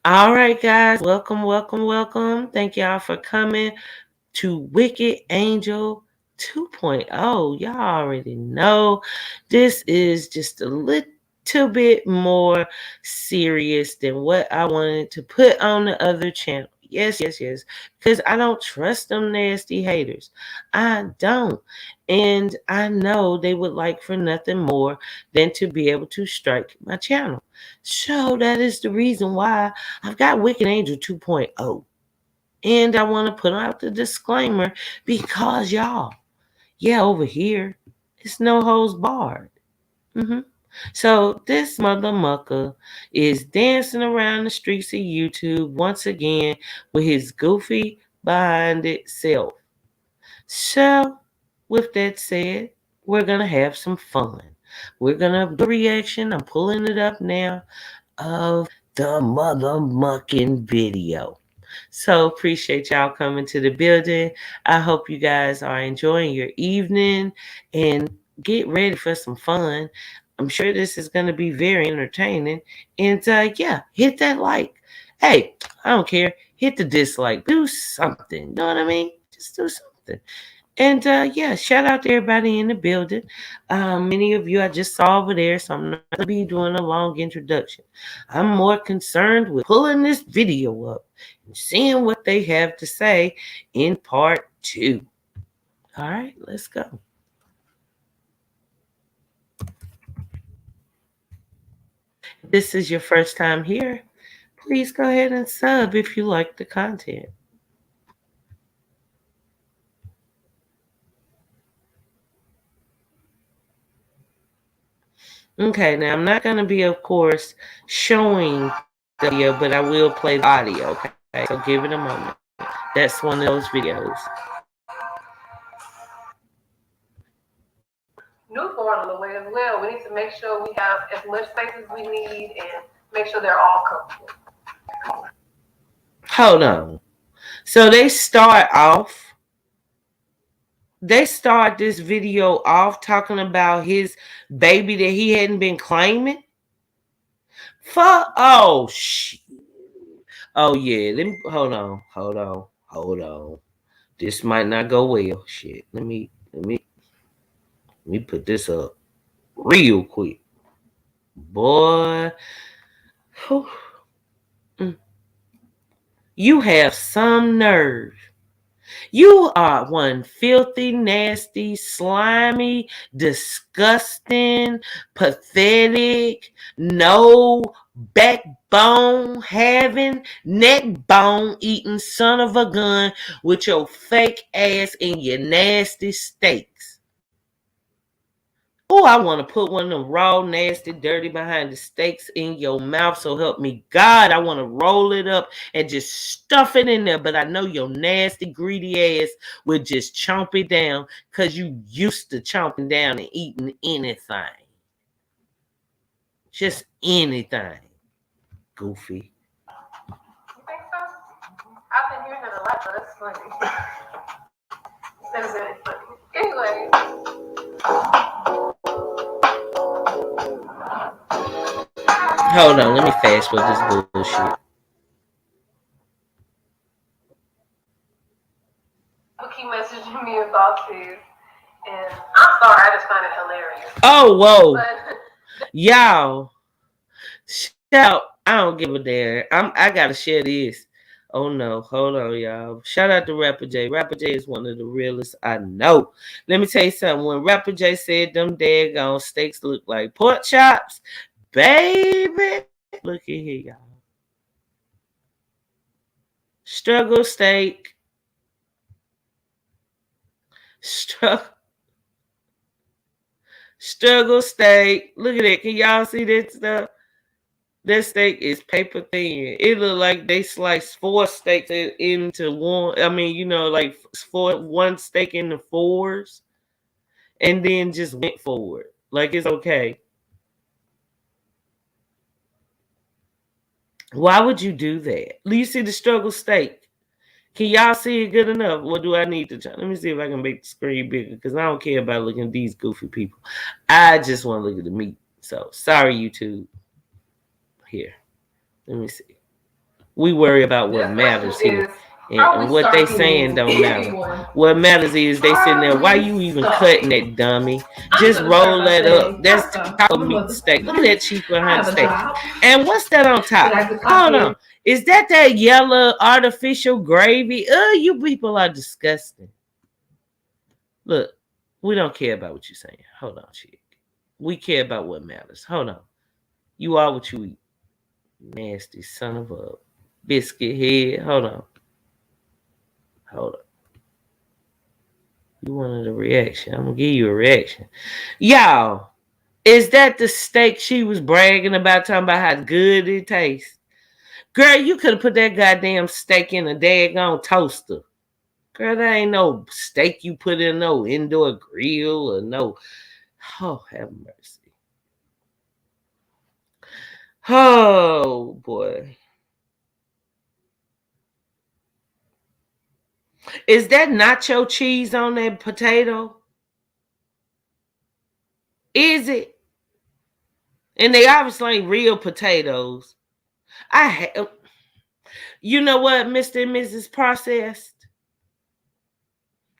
All right, guys. Welcome, welcome, welcome. Thank y'all for coming to Wicked Angel 2.0. Y'all already know this is just a little bit more serious than what I wanted to put on the other channel. Yes, yes, yes. Because I don't trust them nasty haters. I don't. And I know they would like for nothing more than to be able to strike my channel. So that is the reason why I've got Wicked Angel 2.0. And I want to put out the disclaimer because y'all, yeah, over here, it's no holds barred. hmm So this mother mucker is dancing around the streets of YouTube once again with his goofy behind it self. So, with that said, we're gonna have some fun. We're gonna do a reaction. I'm pulling it up now of the mother mucking video. So appreciate y'all coming to the building. I hope you guys are enjoying your evening and get ready for some fun. I'm sure this is going to be very entertaining. And yeah, hit that like. Hey, I don't care. Hit the dislike. Do something. You know what I mean? Just do something. And yeah, shout out to everybody in the building. Many of you I just saw over there, so I'm not going to be doing a long introduction. I'm more concerned with pulling this video up and seeing what they have to say in part two. All right, let's go. If this is your first time here, please go ahead and sub if you like the content. Okay, now I'm not going to be, of course, showing the video, but I will play the audio. Okay, so give it a moment. That's one of those videos. New formula way as well. We need to make sure we have as much space as we need and make sure they're all comfortable. Hold on. So they start this video off talking about his baby that he hadn't been claiming. Oh shit. Oh yeah. Let me hold on. This might not go well. Shit. Let me put this up real quick. Boy. Whew. Mm. You have some nerve. You are one filthy, nasty, slimy, disgusting, pathetic, no backbone having, neck bone eating son of a gun with your fake ass and your nasty steaks. Oh, I want to put one of them raw, nasty, dirty behind the steaks in your mouth. So help me God. I want to roll it up and just stuff it in there. But I know your nasty, greedy ass will just chomp it down because you used to chomping down and eating anything. Just anything. Goofy. You think so? I've been hearing it a lot, but that's funny. That is really funny. Anyway. Hold on, let me fast forward this bullshit. Keep messaging me about this, and I'm sorry, I just find it hilarious. Oh, whoa. Y'all, shout, I don't give a damn. I gotta share this. Oh no, hold on, y'all. Shout out to Rapper J. Rapper J is one of the realest I know. Let me tell you something. When Rapper J said them daggone steaks look like pork chops, baby, look at here, y'all. Struggle steak. Struggle steak. Look at it. Can y'all see that stuff? That steak is paper thin. It look like they sliced 4 steaks into one. I mean, like one steak into 4s, and then just went forward. Like it's okay. Why would you do that? You see the struggle steak. Can y'all see it good enough? What do I need to try? Let me see if I can make the screen bigger because I don't care about looking at these goofy people. I just want to look at the meat. So sorry, YouTube. Here. Let me see. We worry about what This question matters here. is, are we And what they saying stalking don't matter. anyone? What matters is they sitting there, Are why we you even cutting stalking? that, dummy? I'm Just gonna start roll by that up. saying, That's first off, taco I'm a meat mother. steak. Look at that cheese I behind the have a steak. job And what's that on that top? I have to clock Hold in. on. Is that yellow artificial gravy? You people are disgusting. Look, we don't care about what you're saying. Hold on, chick. We care about what matters. Hold on. You are what you eat. Nasty son of a biscuit head. Hold on. Hold on. You wanted a reaction. I'm gonna give you a reaction. Y'all, is that the steak she was bragging about, talking about how good it tastes? Girl, you could have put that goddamn steak in a daggone toaster. Girl, that ain't no steak you put in no indoor grill or no. Oh, have mercy. Oh, boy. Is that nacho cheese on that potato? Is it? And they obviously ain't real potatoes. You know what, Mr. and Mrs. Processed?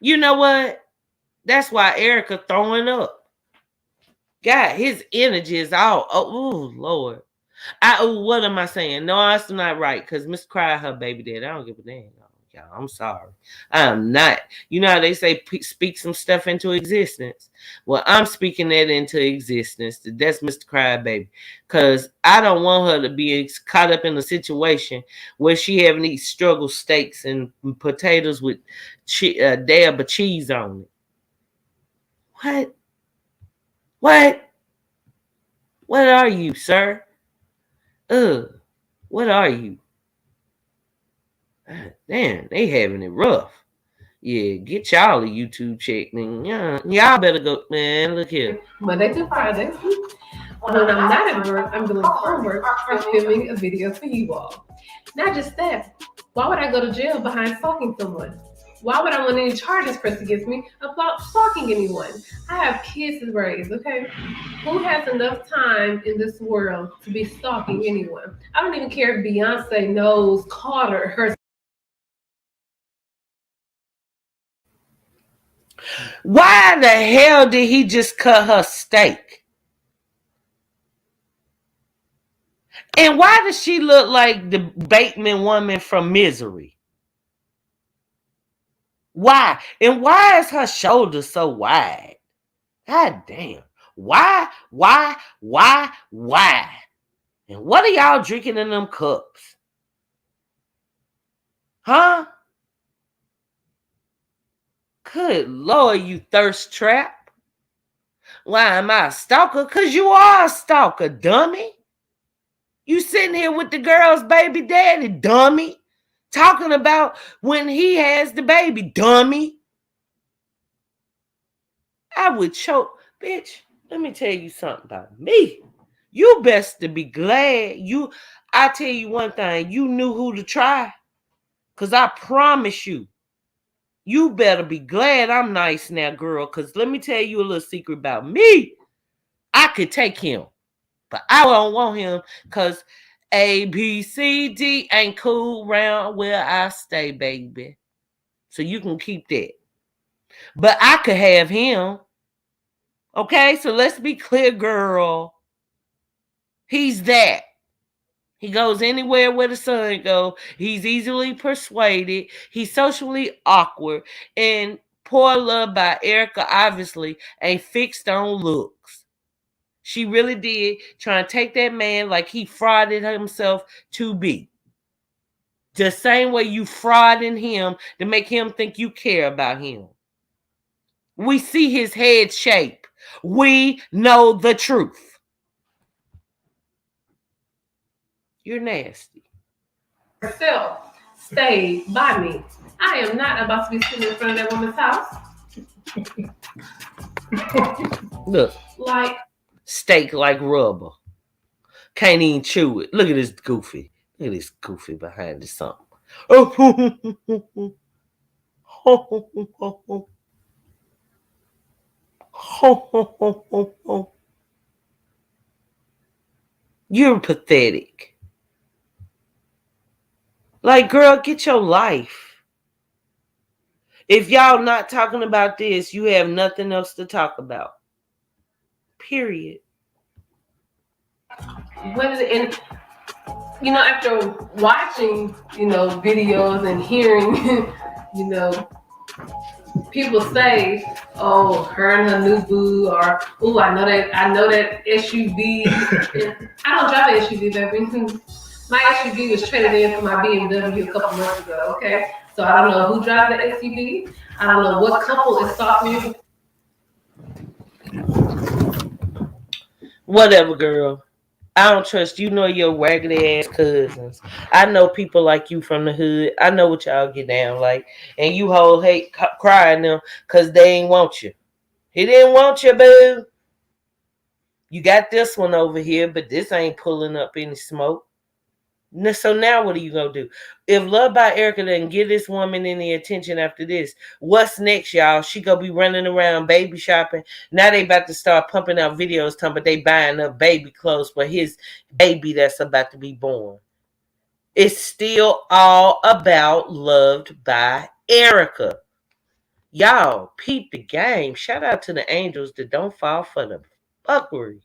You know what? That's why Erica throwing up. God, his energy is all, oh, Lord. What am I saying? No, that's not right. Because Miss Cry, her baby dad. I don't give a damn. Y'all, I'm sorry. I am not. You know how they say speak some stuff into existence? Well, I'm speaking that into existence. That's Mr. Cry, baby. Because I don't want her to be caught up in a situation where she having these struggle steaks and potatoes with dab of cheese on it. What? What? What are you, sir? Ugh. What are you? Damn, they having it rough. Yeah, get y'all a YouTube check, man. Yeah, y'all better go, man. Look here. Monday to Friday. When I'm not at work, I'm doing homework or filming a video for you all. Not just that, why would I go to jail behind stalking someone? Why would I want any charges pressed against me about stalking anyone? I have kids to raise, okay? Who has enough time in this world to be stalking anyone? I don't even care if Beyonce knows Carter, her. Why the hell did he just cut her steak? And why does she look like the Bateman woman from Misery? Why? And why is her shoulder so wide? God damn. Why? Why? Why? Why? And what are y'all drinking in them cups? Huh? Good Lord, you thirst trap. Why am I a stalker? Because you are a stalker, dummy. You sitting here with the girl's baby daddy, dummy. Talking about when he has the baby, dummy. I would choke. Bitch, let me tell you something about me. You best to be glad I tell you one thing, you knew who to try. Because I promise you better be glad I'm nice now, girl. Because let me tell you a little secret about me. I could take him, but I don't want him because A, B, C, D ain't cool round where I stay, baby. So you can keep that. But I could have him. Okay, so let's be clear, girl. He's that. He goes anywhere where the sun goes. He's easily persuaded. He's socially awkward. And Poor Love by Erica obviously ain't fixed on looks. She really did try and take that man like he frauded himself to be. The same way you frauding him to make him think you care about him. We see his head shape. We know the truth. You're nasty. Herself stayed by me. I am not about to be sitting in front of that woman's house. Look, Like, steak like rubber. Can't even chew it. Look at this goofy. Look at this goofy behind the something. You're pathetic. Like, girl, get your life. If y'all not talking about this, you have nothing else to talk about. Period. Women, and after watching, videos and hearing, you know, people say, "Oh, her and her new boo," or "Oh, I know that SUV." And I don't drive an SUV, baby. My SUV was traded in for my BMW a couple months ago. Okay, so I don't know who drives the SUV. I don't know what couple is stalking me. Whatever, girl. I don't trust you nor your raggedy ass cousins. I know people like you from the hood. I know what y'all get down like. And you whole hate crying them because they ain't want you. He didn't want you, boo. You got this one over here, but this ain't pulling up any smoke. So now what are you gonna do? If Love by Erica doesn't give this woman any attention after this, what's next, y'all? She gonna be running around baby shopping. Now they about to start pumping out videos talking about they buying up baby clothes for his baby that's about to be born. It's still all about Loved by Erica. Y'all, peep the game. Shout out to the angels that don't fall for the fuckery.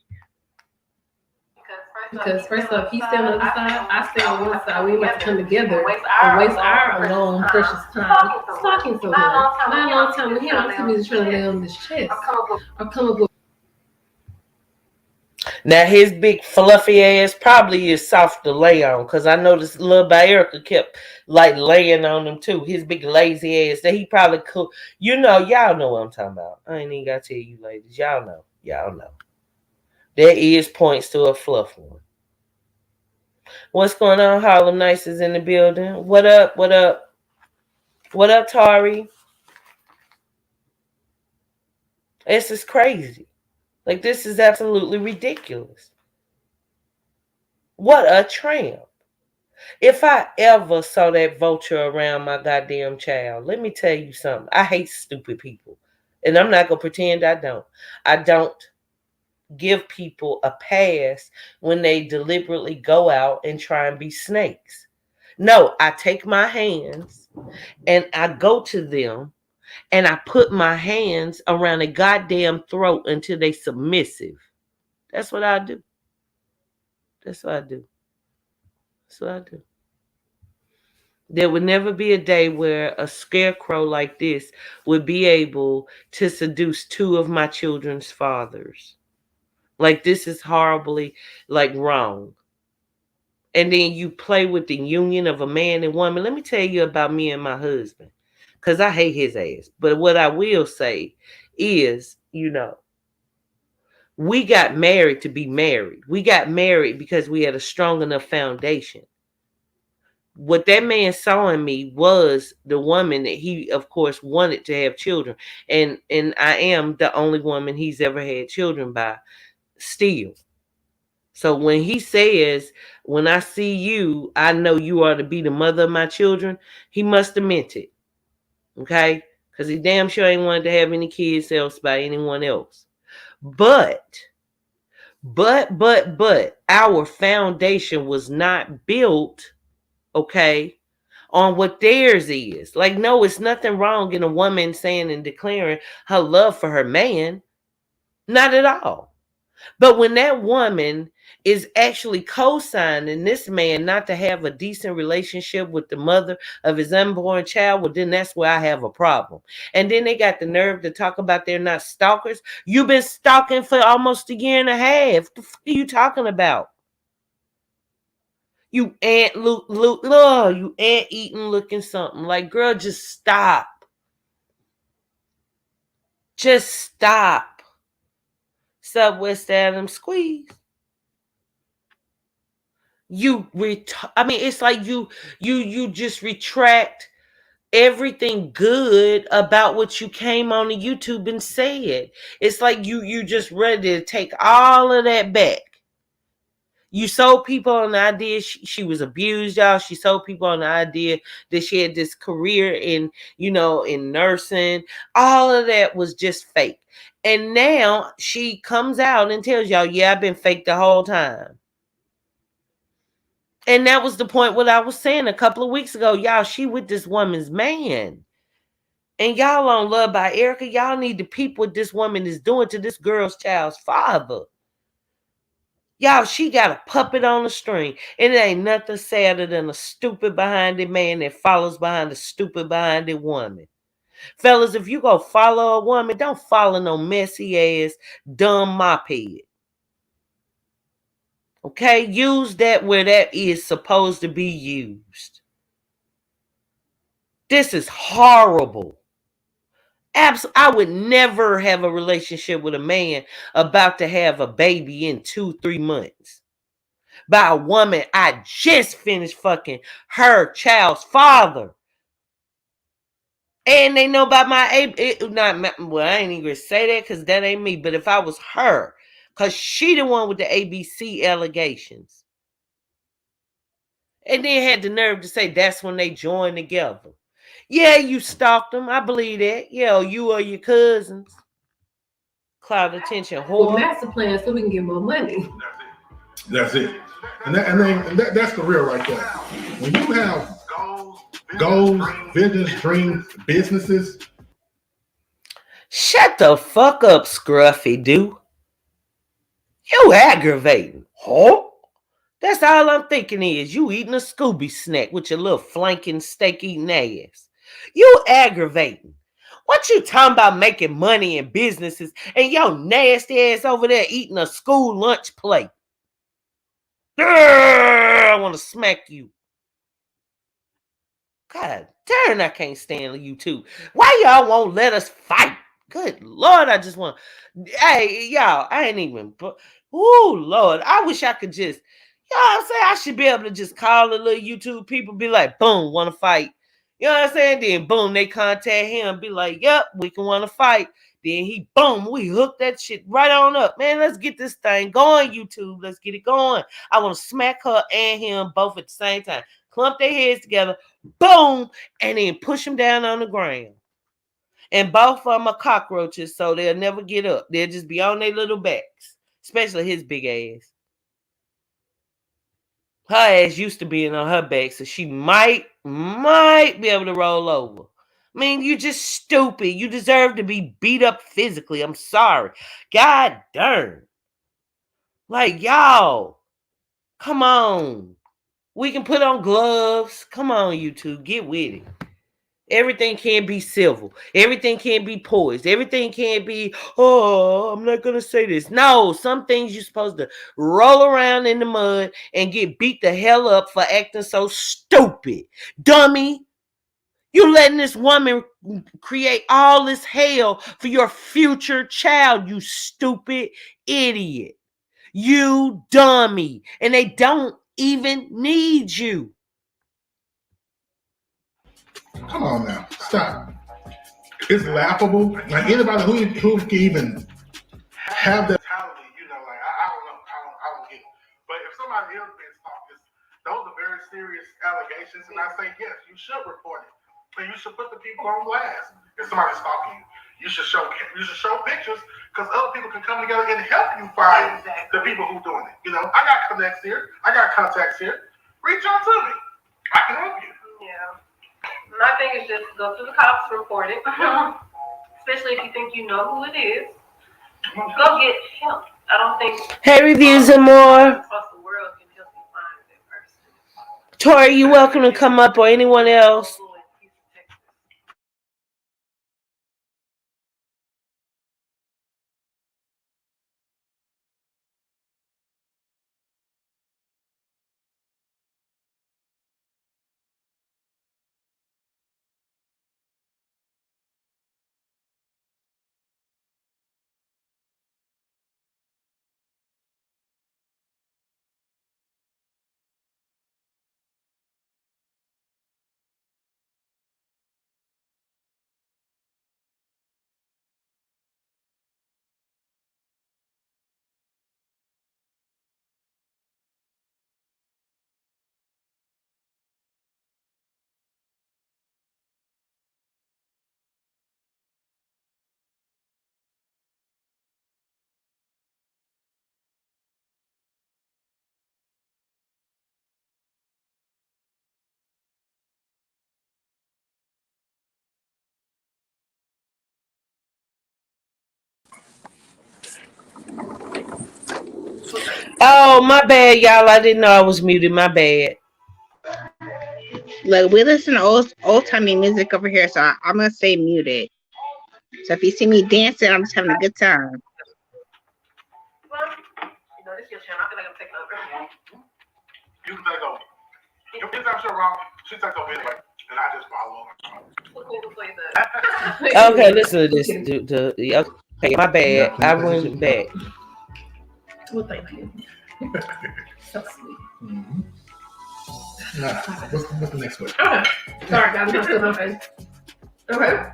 Because first off, he stay on the other side, I stay on one side. We about to come together and waste our alone precious time talking to him. Not a long time with him. I'm too busy trying to lay on this chest or come up with. Now his big fluffy ass probably is soft to lay on, because I noticed Lil by Erica kept like laying on him too. His big lazy ass that he probably could. Y'all know what I'm talking about. I ain't even gotta tell you ladies. Y'all know. There is points to a fluff one. What's going on? Harlem Nice is in the building. What up? What up? What up, Tari? This is crazy. Like, this is absolutely ridiculous. What a tramp. If I ever saw that vulture around my goddamn child, let me tell you something. I hate stupid people. And I'm not going to pretend I don't. I don't give people a pass when they deliberately go out and try and be snakes. No, I take my hands and I go to them and I put my hands around a goddamn throat until they submissive. That's what I do. That's what I do. That's what I do. There would never be a day where a scarecrow like this would be able to seduce two of my children's fathers. Like, this is horribly, like, wrong. And then you play with the union of a man and woman. Let me tell you about me and my husband, because I hate his ass. But what I will say is, we got married to be married. We got married because we had a strong enough foundation. What that man saw in me was the woman that he, of course, wanted to have children. And I am the only woman he's ever had children by, still. So when he says, when I see you, I know you are to be the mother of my children, he must have meant it. Okay? Because he damn sure ain't wanted to have any kids else by anyone else. But our foundation was not built, okay, on what theirs is. Like, no, it's nothing wrong in a woman saying and declaring her love for her man. Not at all. But when that woman is actually co-signing this man not to have a decent relationship with the mother of his unborn child, well, then that's where I have a problem. And then they got the nerve to talk about they're not stalkers. You've been stalking for almost a year and a half. What the fuck are you talking about? You you ant eating looking something. Like, girl, just stop. Just stop. West Adams, squeeze. It's like you just retract everything good about what you came on the YouTube and said. It's like you just ready to take all of that back. You sold people on the idea she was abused, y'all. She sold people on the idea that she had this career in nursing. All of that was just fake. And now she comes out and tells y'all, yeah, I've been fake the whole time. And that was the point what I was saying a couple of weeks ago. Y'all, she with this woman's man. And y'all on Love by Erica, y'all need to peep what this woman is doing to this girl's child's father. Y'all, she got a puppet on the string. And it ain't nothing sadder than a stupid behind-it man that follows behind a stupid behind-it woman. Fellas, if you go follow a woman, don't follow no messy ass, dumb mophead. Okay? Use that where that is supposed to be used. This is horrible. I would never have a relationship with a man about to have a baby in 2-3 months by a woman I just finished fucking her child's father. And they know about my well, I ain't even gonna say that because that ain't me. But if I was her, because she the one with the ABC allegations, and then had the nerve to say that's when they joined together. Yeah, you stalked them. I believe that. Yeah, you or your cousins. Cloud attention, Well, whore. master plan so we can get more money. That's it. That's the real right there. When you have goals, visions, dreams, businesses. Shut the fuck up, Scruffy Doo. You aggravating, huh? That's all I'm thinking is you eating a Scooby snack with your little flanking steak eating ass. You aggravating. What you talking about making money in businesses and your nasty ass over there eating a school lunch plate? I want to smack you. God darn, I can't stand you two. Why y'all won't let us fight? Good Lord, I just want. Hey, y'all, I ain't even. Oh Lord, I wish I could just. You know what I'm saying? I should be able to just call the little YouTube people, be like, boom, want to fight. You know what I'm saying? Then boom, they contact him, be like, yep, we can want to fight. Then he, boom, we hook that shit right on up. Man, let's get this thing going, YouTube. Let's get it going. I want to smack her and him both at the same time. Clump their heads together, boom, and then push them down on the ground. And both of them are cockroaches, so they'll never get up. They'll just be on their little backs, especially his big ass. Her ass used to be on her back, so she might be able to roll over. I mean, you just stupid. You deserve to be beat up physically. I'm sorry. God darn. Like, y'all, come on. We can put on gloves. Come on, you two. Get with it. Everything can't be civil. Everything can't be poised. Everything can't be, oh, I'm not going to say this. No, some things you're supposed to roll around in the mud and get beat the hell up for acting so stupid. Dummy. You letting this woman create all this hell for your future child, you stupid idiot. You dummy. And they don't even need you. Come on now, stop. It's laughable. Like anybody who can even have that mentality, like I don't get it. But if somebody else been stalked, those are very serious allegations, and I say yes, you should report it, and you should put the people on blast. If somebody's stalking you, you should show pictures because other people can come together and help you find the people who doing it. I got connects here, I got contacts here. Reach out to me. I can help you. Yeah. My thing is just go to the cops, report it. Especially if you think you know who it is. Go get help. I don't think Hey, reviews and more. across the world can help you find that person. Tori, you welcome to come up, or anyone else. Oh, my bad, y'all. I didn't know I was muted. My bad. Look, we listen to old timey music over here, so I'm gonna stay muted. So if you see me dancing, I'm just having a good time. Well, this your channel. I feel like I'm taking over. You can take over. If anytime she's around, she takes over anyway, and I just follow her. Okay, listen to this. Okay, my bad. Yeah. I went back. Well, thank you. So sweet. Mm-hmm. Nah, what's the next one? Okay. Sorry, guys. I'm still my face. Okay.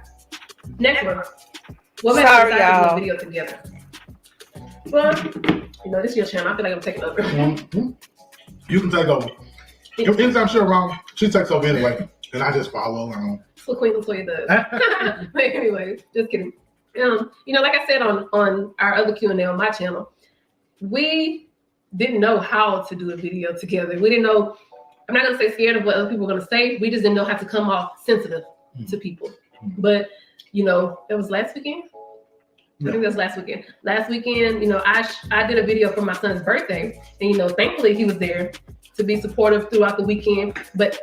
Next one. What made us Sorry, decide to do a y'all. video together? Well, this is your channel. I feel like I'm taking over. Mm-hmm. You can take over. If anytime she's around, she takes over anyway, and I just follow her. So Queen Latoya does. But anyway, just kidding. Like I said on our other Q&A on my channel, we didn't know how to do a video together. We didn't know. I'm not gonna say scared of what other people were gonna say. We just didn't know how to come off sensitive to people. But it was last weekend. I think that was last weekend. Last weekend, I did a video for my son's birthday, and thankfully he was there to be supportive throughout the weekend. But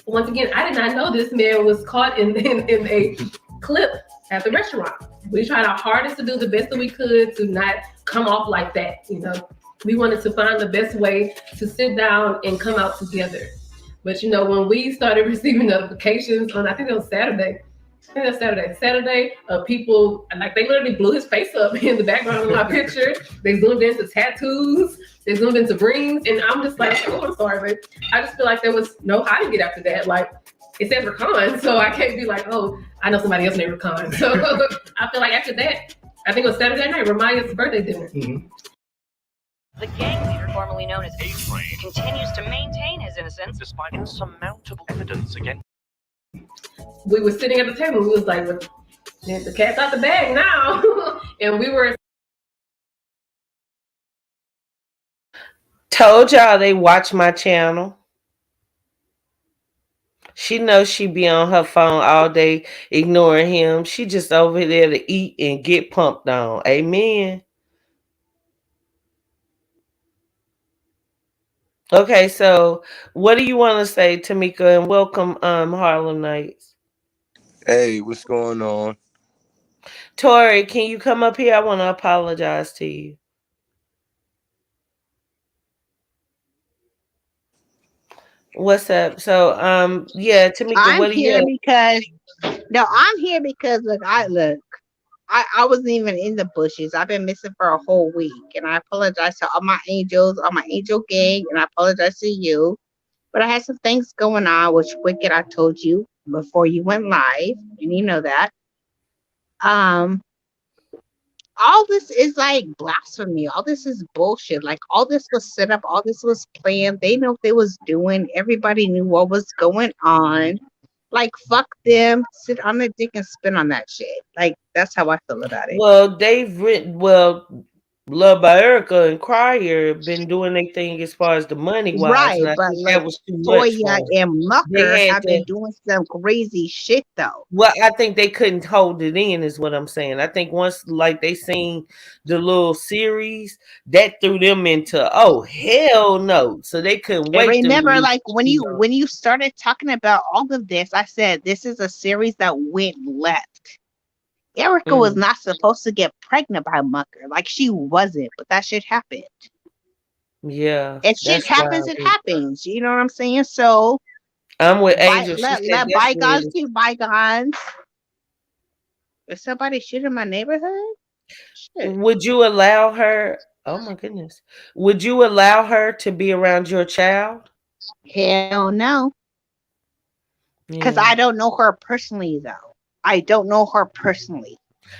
once again, I did not know this man was caught in a clip at the restaurant. We tried our hardest to do the best that we could to not come off like that. We wanted to find the best way to sit down and come out together. But when we started receiving notifications on, I think it was Saturday. Saturday, people, like, they literally blew his face up in the background of my picture. They zoomed into tattoos. They zoomed into rings. And I'm just like, oh, I'm sorry, but I just feel like there was no hiding it after that. Like, it said Rakan, so I can't be like, oh, I know somebody else named Rakan. So I feel like after that, I think it was Saturday night, Ramaya's birthday dinner. Mm-hmm. The gang leader, formerly known as A-Train, continues to maintain his innocence despite insurmountable evidence against. We were sitting at the table. We was like, well, the cat's out the bag now. And we were. Told y'all they watch my channel. She knows she be on her phone all day ignoring him. She just over there to eat and get pumped on. Amen. Okay, so what do you want to say, Tamika? And welcome, Harlem Nights. Hey, what's going on? Tori, can you come up here? I want to apologize to you. What's up? So, yeah, Tamika, I'm what do you here have? because I'm here because I wasn't even in the bushes. I've been missing for a whole week, and I apologize to all my angels, all my angel gang, and I apologize to you. But I had some things going on, which Wicked I told you before you went live, and you know that. Um, all this is like blasphemy. All this is bullshit. Like, all this was set up. All this was planned. They know what they was doing. Everybody knew what was going on. Like, fuck them. Sit on the dick and spin on that shit. Like, that's how I feel about it. Well, they've written, Love by Erica and Crier been doing their thing as far as the money wise, Right, and I but think that like was too much for Toya them. and Mucker They had have to. been doing some crazy shit though. Well, I think they couldn't hold it in, is what I'm saying. I think once, like, they seen the little series, that threw them into, oh hell no, so they couldn't And wait to remember, release. like when you started talking about all of this, I said this is a series that went left. Erica was Mm, not supposed to get pregnant by Mucker. Like, she wasn't, but that shit happened. yeah, And shit that's happens, wild. it happens. You know what I'm saying? So I'm with Angel. She said let that's bygones weird. be bygones. If somebody shit in my neighborhood, shit. Would you allow her? Oh my goodness. Would you allow her to be around your child? Hell no. Because Yeah. I don't know her personally though. I don't know her personally.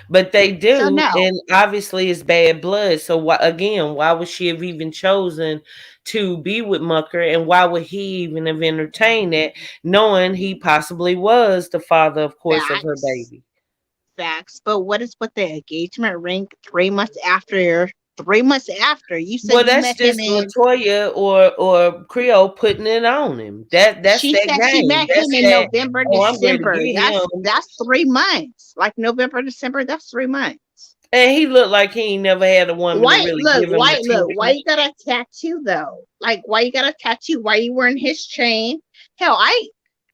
But they So do, no. and obviously it's bad blood. So why would she have even chosen to be with Mucker, and why would he even have entertained that, knowing he possibly was the father, of course, of her Facts. baby? Facts. But what is with the engagement ring 3 months after? 3 months after. You said Well, you that's met him just in Latoya or Creole putting it on him. That's she that said she game. met him That's in that. November, Oh, I'm ready to December. get him. That's 3 months. Like November, December, that's 3 months. And he looked like he ain't never had a woman to really give him Why attention. you got a tattoo though? Like, why you got a tattoo? Why you wearing his chain? Hell,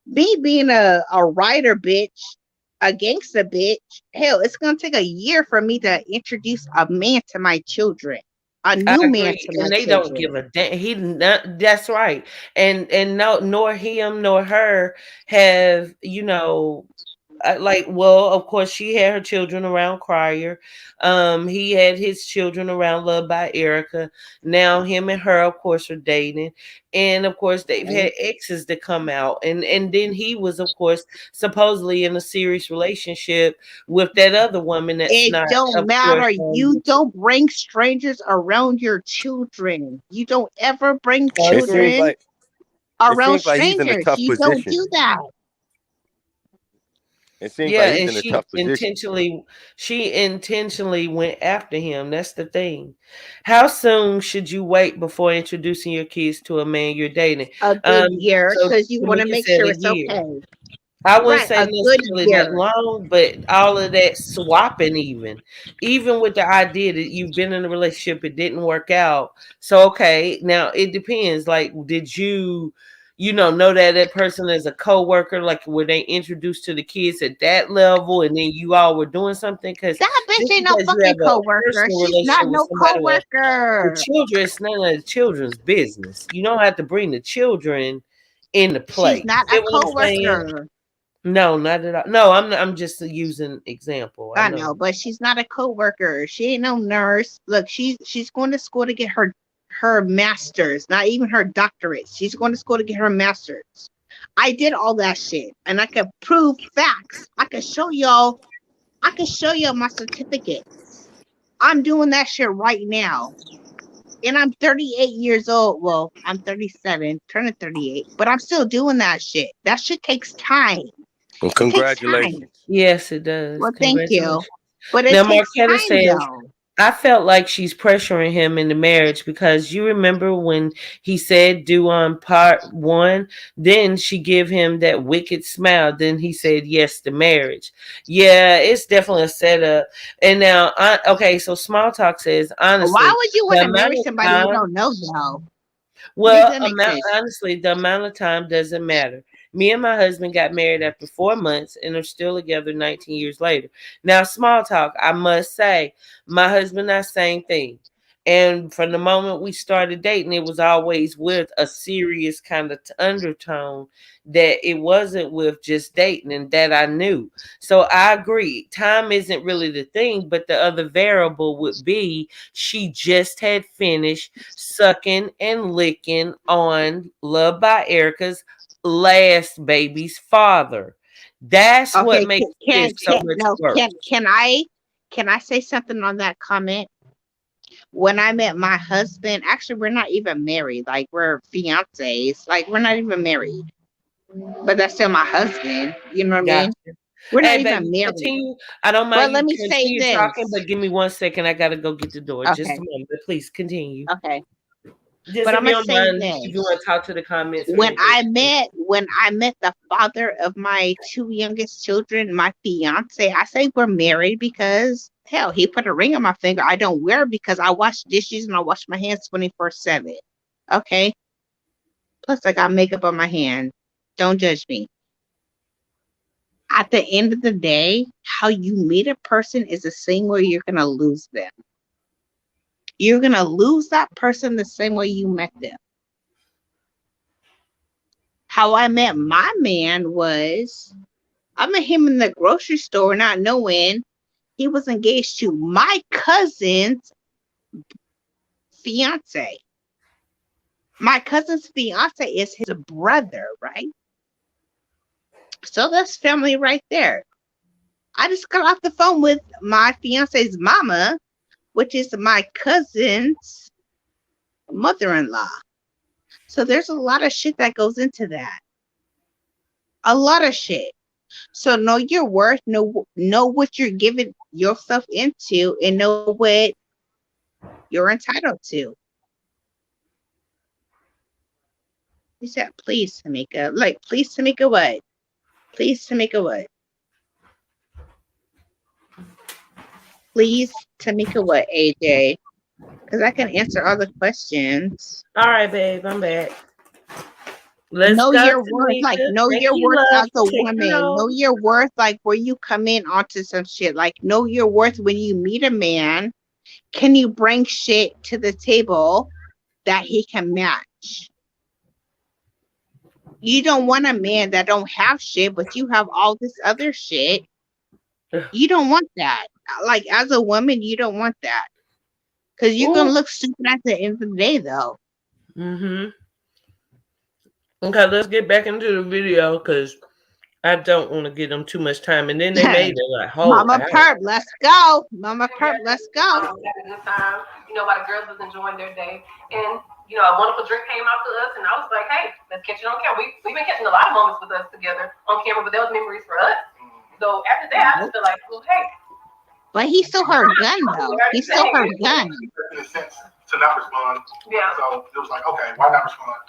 me being a writer bitch, a gangster bitch, hell, it's gonna take a year for me to introduce a man to my children. A I new man agree, to my and they don't children. give a damn. He not, that's right, and no, nor him nor her have like, well, of course, she had her children around Crier. He had his children around Love by Erica. Now him and her, of course, are dating, and of course, they've Okay? had exes that come out, and then he was, of course, supposedly in a serious relationship with that other woman that's It not, don't of course, matter. You don't bring strangers around your children. You don't ever bring no, It he did. seems children like it around seems like he's in a strangers. tough You don't position. do that. It seems Yeah, like he's and in a tough position. she intentionally went after him. That's the thing. How soon should you wait before introducing your kids to a man you're dating? A good year, So because you want to Tamika make said sure a it's year. okay. I wouldn't Right, say a good necessarily that year. long, but all of that swapping, even with the idea that you've been in a relationship, it didn't work out. So okay, now it depends. Like, did you, know that person as a coworker? Like, were they introduced to the kids at that level, and then you all were doing something? Because That bitch just ain't no because you have fucking a coworker. personal She's not relationship with no somebody, the coworker. children, it's none of the children's business. You don't have to bring the children into play. She's You not a get what I'm saying? coworker. No, not at all. No, I'm just using example. I I know. know, but she's not a coworker. She ain't no nurse. Look, she's going to school to get her master's, not even her doctorate. She's going to school to get her master's. I did all that shit, and I could prove facts. I could show y'all. I could show y'all my certificates. I'm doing that shit right now, and I'm 38 years old. Well, I'm 37, turning 38, but I'm still doing that shit. That shit takes time. Well, It takes time. congratulations. Yes, it does. Well, thank you, Congratulations. but it Now, takes Marquetta time says, though. I felt like she's pressuring him into marriage because you remember when he said do on part one, then she give him that wicked smile. Then he said yes to marriage. Yeah, it's definitely a setup. And now, okay, so Small Talk says Why honestly, would you the want to amount marry of somebody you time don't know though? Make well, that make sense. honestly, the amount of time doesn't matter. Me and my husband got married after 4 months and are still together 19 years later. Now, small talk, I must say, my husband and I, same thing. And from the moment we started dating, it was always with a serious kind of undertone that it wasn't with just dating, and that I knew. So I agree. Time isn't really the thing, but the other variable would be she just had finished sucking and licking on Love by Erica's last baby's father. That's what Okay, makes this so much no worse. can I say something on that comment? When I met my husband, actually we're not even married. Like we're fiancés. Like we're not even married. But that's still my husband. You know what I Gotcha. mean? We're not Hey, even baby, married. continue. I don't But mind let you me say continue talking, this. but give me 1 second. I gotta go get the door. Just Okay, a moment, but please continue. okay. Just But if I'm you gonna don't say mind, if you this. want to talk to the comments or anything. When I met the father of my two youngest children, my fiance, I say we're married because hell, he put a ring on my finger. I don't wear it because I wash dishes and I wash my hands 24/7. Okay. Plus I got makeup on my hand. Don't judge me. At the end of the day, how you meet a person is the same way you're gonna lose them. You're gonna lose that person the same way you met them. How I met my man was I met him in the grocery store, not knowing he was engaged to my cousin's fiance. My cousin's fiance is his brother, right? So that's family right there. I just got off the phone with my fiance's mama, which is my cousin's mother in law. So there's a lot of shit that goes into that. A lot of shit. So know your worth, know what you're giving yourself into, and know what you're entitled to. He said, please, Tamika. Like, please, Tamika, what? Please, Tamika, what? Please, Tamika, what, AJ? Because I can answer all the questions. All right, babe, I'm back. Let's Know go, your worth, like Tamika. know Thank your you, worth love, as for a taking woman. Know over. your worth, like where you come in onto some shit. Like know your worth when you meet a man. Can you bring shit to the table that he can match? You don't want a man that don't have shit, but you have all this other shit. You don't want that. Like as a woman, you don't want that. Because you're gonna look stupid at the end of the day though. Mm-hmm. Okay, let's get back into the video because I don't want to give them too much time. And then they made it like whole Mama hour. Perp, let's go. Mama Perp, let's go. We had a good time. While the girls was enjoying their day. And, a wonderful drink came out to us. And I was like, hey, let's catch it on camera. We've been catching a lot of moments with us together on camera, but that was memories for us. So after that, I just feel like, well, hey. But he stole her gun, though. He stole her gun. In a sense, to not respond. Yeah. So it was like, okay, why not respond?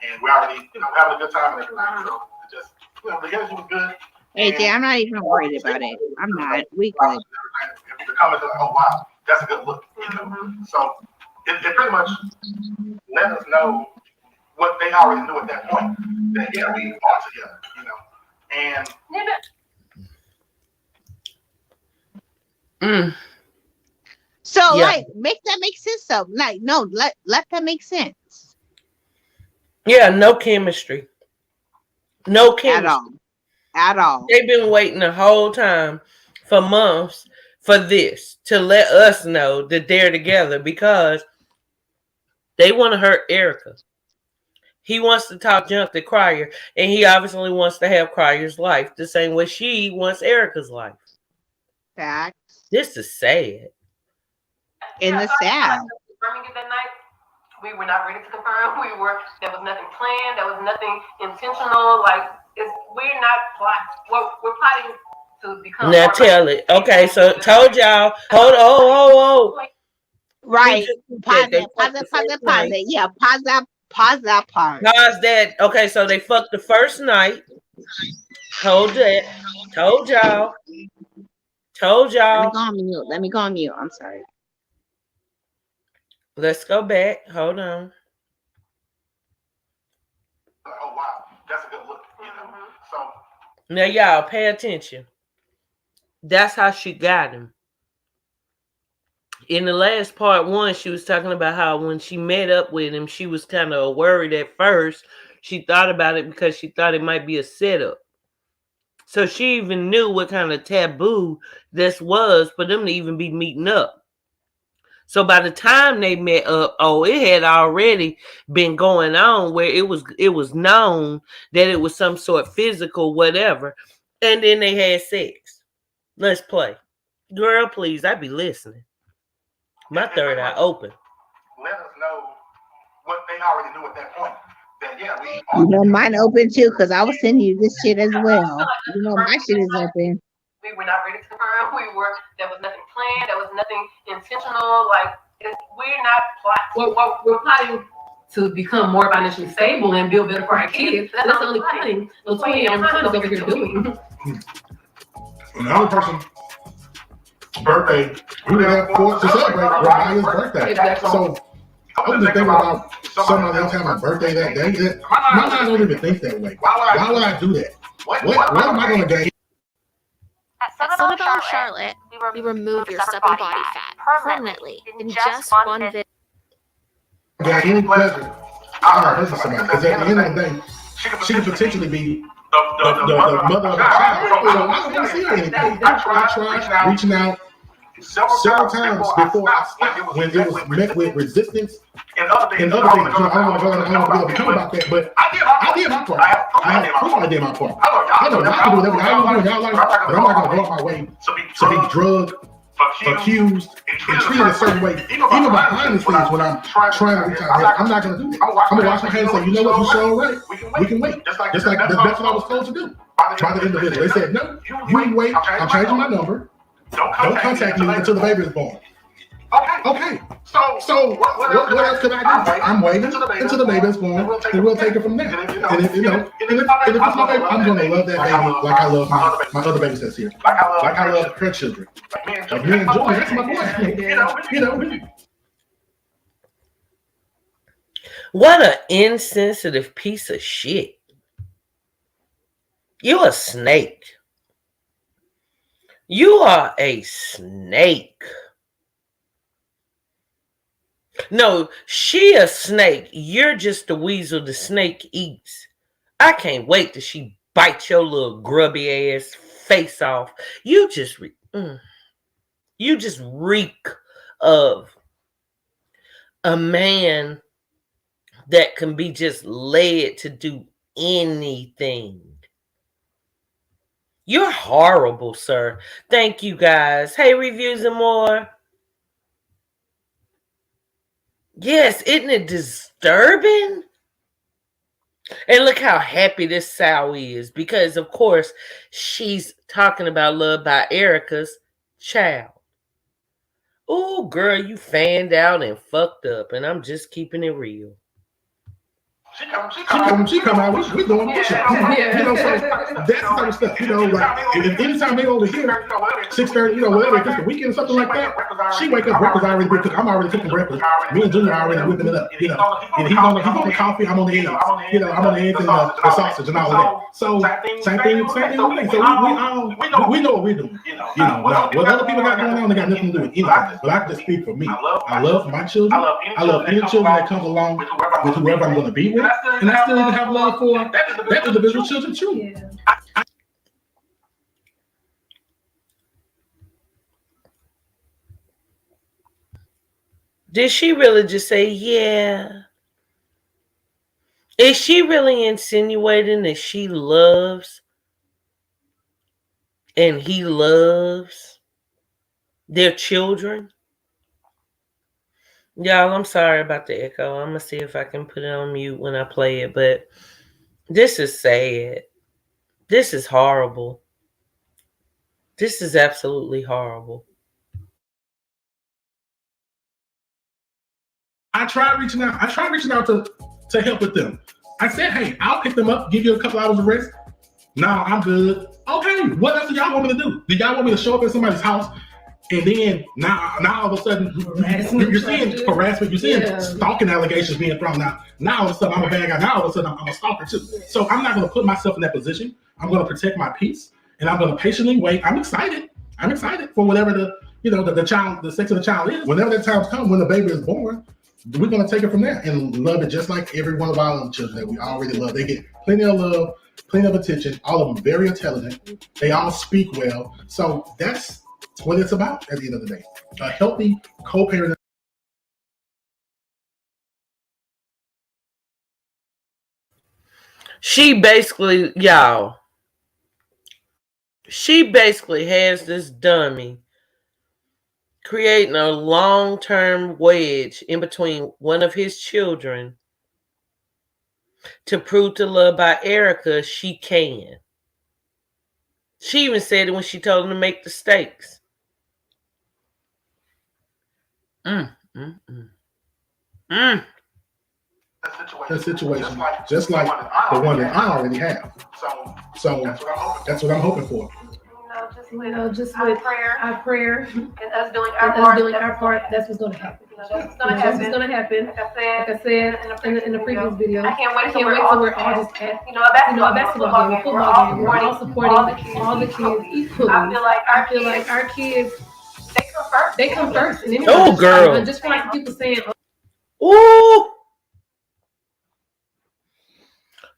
And we're already, having a good time and everything. So it just, the energy was good. AJ, I'm not even worried about it. I'm not. We good. The comments are like, oh wow, that's a good look. So it pretty much let us know what they already knew at that point. That yeah, we are together, And So like make that make sense though. Like no, let that make sense. Yeah, no chemistry. No chemistry. At all. They've been waiting the whole time for months for this to let us know that they're together because they want to hurt Erica. He wants to talk junk to Crier, and he obviously wants to have Crier's life the same way she wants Erica's life. Facts. This is sad. And the sad. That night, we were not ready to confirm. There was nothing planned. There was nothing intentional. Like we're not plotting. We're plotting to become. Now tell it. Okay, so told y'all. Hold on. Right. Pause it. Yeah, pause that part. Pause that. Okay, so they fucked the first night. Hold that. Told y'all. Let me go on mute. I'm sorry. Let's go back. Hold on. Oh wow, that's a good look. So now y'all pay attention. That's how she got him. In the last part one, she was talking about how when she met up with him, she was kind of worried at first. She thought about it because she thought it might be a setup. So she even knew what kind of taboo this was for them to even be meeting up. So by the time they met up, it had already been going on where it was known that it was some sort of physical whatever. And then they had sex. Let's play. Girl, please, I be listening. My third eye open. Let us know what they already knew at that point. That yeah, we are mine open too, because I was sending you this shit as well. My shit is open. We were not ready to confirm. There was nothing planned. There was nothing intentional. Like we're not plotting. We're plotting to become more financially stable and build better for our kids. That's the only thing Latoya and Muckin is over here doing. Another person's birthday, we were there to celebrate Ryan's birthday. So I was just thinking about somebody else having a birthday that day. My mind don't even think that way. Why would I do that? What am I going to gain? At Southern Charlotte, we remove your stubborn body fat permanently in just one video. Got any pleasure? I heard somebody because at the end of the day, she could potentially be the mother of the child. So I don't want to see her anything. I tried reaching out several times before I stopped when it was met with resistance and other things. I don't want to become about that, but I did my part. I did my part. I know y'all can do whatever y'all want to do in y'all life, but I'm not going to go out my way to be drugged, accused, and treated a certain way. Even behind the scenes when I'm trying to reach out, I'm not going to do that. I'm going to wash my hands and say, you know what, you're so right. We can wait. Just like that's what I was told to do by the individual. They said, no, you wait. I'm changing my number. Don't contact me until the baby is born. Okay. So what else could I do? I'm waiting until the baby is born, and we'll take it from there. And if it's my baby, I'm gonna love that baby like I love my other babies that's here. Like I love her children. Like me and Junior, that's my boy. What an insensitive piece of shit. You a snake. You are a snake. No, she a snake. You're just the weasel the snake eats. I can't wait till she bites your little grubby ass face off. You just reek of a man that can be just led to do anything. You're horrible, sir. Thank you, guys. Hey, reviews and more. Yes, isn't it disturbing? And look how happy this sow is, because of course she's talking about Love by Erica's child. Oh, girl, you fanned out and fucked up, and I'm just keeping it real. She come out, we doing push-ups. Yeah. You know, so that's the type of stuff. You know, like if anytime they over here, 6:30, you know, whatever, if it's the weekend or something like that, she wake up breakfast already been cooking. I'm already cooking breakfast. Me and Junior are already whipping it up. You know, and he's on the coffee, I'm on the eggs. You know, I'm on the eggs and the sausage and all of that. So same thing with me. So we know what we're doing. You know, what other people got going on, they got nothing to do with anything. But I can just speak for me. I love my children. I love any children that comes along with whoever I'm going to be with. And I still even have love for that individual children too. Yeah. Did she really just say, yeah? Is she really insinuating that she loves and he loves their children? Y'all, I'm sorry about the echo. I'm going to see if I can put it on mute when I play it, but this is sad. This is horrible. This is absolutely horrible. I tried reaching out to help with them. I said, hey, I'll pick them up, give you a couple hours of rest. No, I'm good. Okay, what else do y'all want me to do? Do y'all want me to show up at somebody's house and then now all of a sudden you're seeing harassment, you're seeing stalking allegations being thrown out. Now all of a sudden I'm a bad guy. Now all of a sudden I'm a stalker too. So I'm not going to put myself in that position. I'm going to protect my peace and I'm going to patiently wait. I'm excited for whatever the sex of the child is. Whenever that time comes, when the baby is born, we're going to take it from there and love it just like every one of our other children that we already love. They get plenty of love, plenty of attention. All of them very intelligent. They all speak well. So that's what it's about at the end of the day. A healthy co-parent. She basically has this dummy creating a long-term wedge in between one of his children to prove to Love by Erica she can. She even said it when she told him to make the steaks. That situation, just like the one that I already have. So that's what I'm hoping for. Just with our prayer and us doing our part, that's what's going to happen. That's what's going to happen. Like I said in the previous video, I can't wait till we're all just at a basketball game, a football game. We're all supporting all the kids equally. I feel like our kids, they come first. And oh, girl. Just for like people saying, ooh.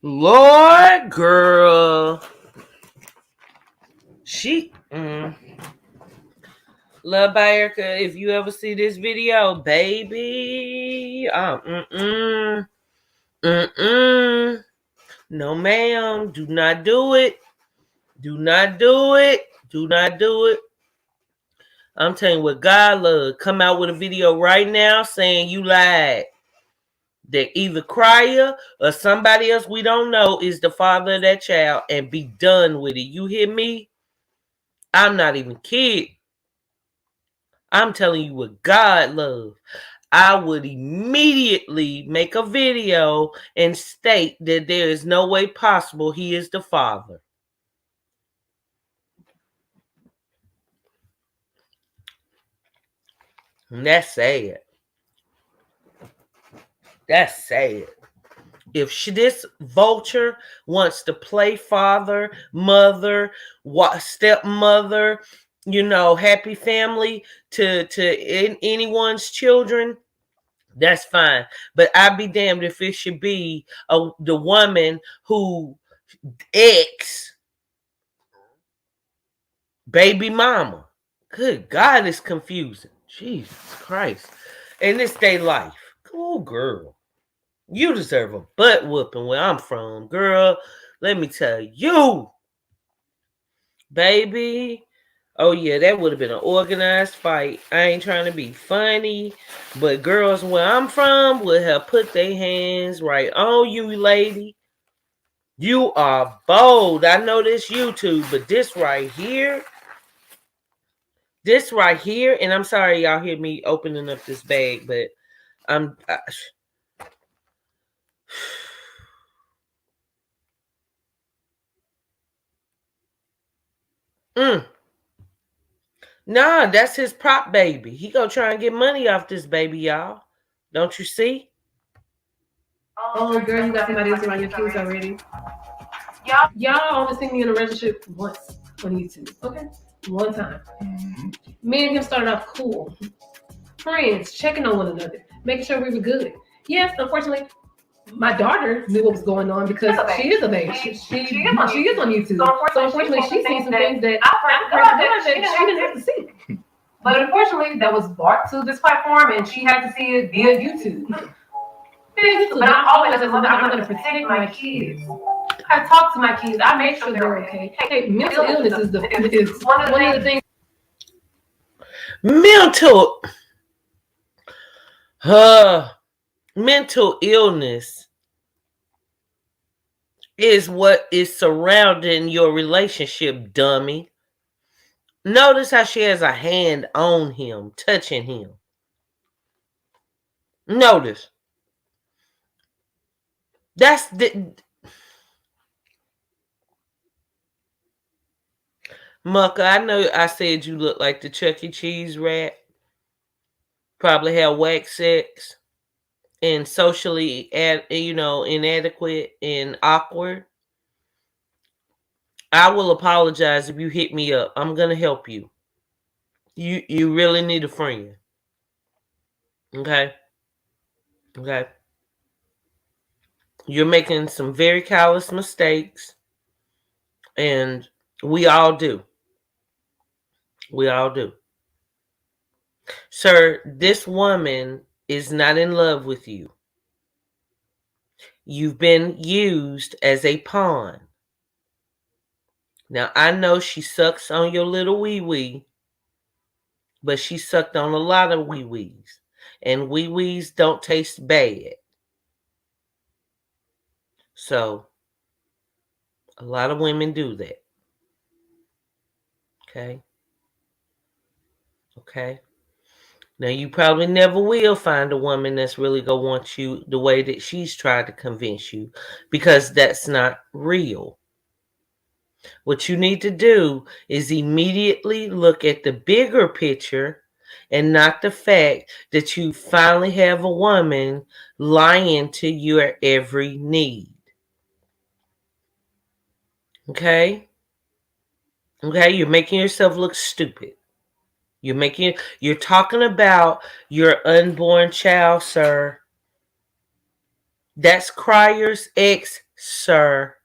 Lord, girl. She Love by Erica, if you ever see this video, baby, no ma'am, do not do it. Do not do it. Do not do it. I'm telling you what God love. Come out with a video right now saying you lied. That either Cryer or somebody else we don't know is the father of that child and be done with it. You hear me? I'm not even kidding. I'm telling you what God loves. I would immediately make a video and state that there is no way possible he is the father. And that's sad. That's sad. If this vulture wants to play father, mother, stepmother, happy family to anyone's children, that's fine. But I'd be damned if it should be the woman who ex baby mama. Good God, it's confusing. Jesus Christ. And it's their life. Cool girl. You deserve a butt whooping where I'm from, girl. Let me tell you, baby. Oh yeah, that would have been an organized fight. I ain't trying to be funny, but girls where I'm from would have put their hands right on you, lady. You are bold. I know this YouTube, but this right here, and I'm sorry y'all hear me opening up this bag, but I'm. Nah, that's his prop baby. He gonna try and get money off this baby, y'all. Don't you see? Oh, girl, you got somebody else around your kids already. Y'all only see me in a relationship once on YouTube, okay? One time. Me and him started off cool. Friends, checking on one another, making sure we were good. Yes, unfortunately, my daughter knew what was going on because she is a babe. She is on YouTube. So unfortunately, she's seen some things that I heard that she didn't have to see. But unfortunately, that was brought to this platform, and she had to see it via YouTube. But I'm always as a mother, I'm going to protect my kids. I talk to my kids. I make sure they're okay. Hey, mental illness is one of the things. Mental illness is what is surrounding your relationship, dummy. Notice how she has a hand on him, touching him. Notice. That's the Mucka. I know I said you look like the Chuck E. Cheese rat. Probably have wax sex and socially, inadequate and awkward. I will apologize if you hit me up. I'm gonna help you. You really need a friend. Okay. You're making some very callous mistakes, and we all do. Sir, this woman is not in love with you. You've been used as a pawn. Now, I know she sucks on your little wee-wee, but she sucked on a lot of wee-wees. And wee-wees don't taste bad. So, a lot of women do that. Okay? Now, you probably never will find a woman that's really going to want you the way that she's tried to convince you, because that's not real. What you need to do is immediately look at the bigger picture and not the fact that you finally have a woman lying to your every need. Okay? You're making yourself look stupid. You're talking about your unborn child, sir. That's Cryer's ex, sir.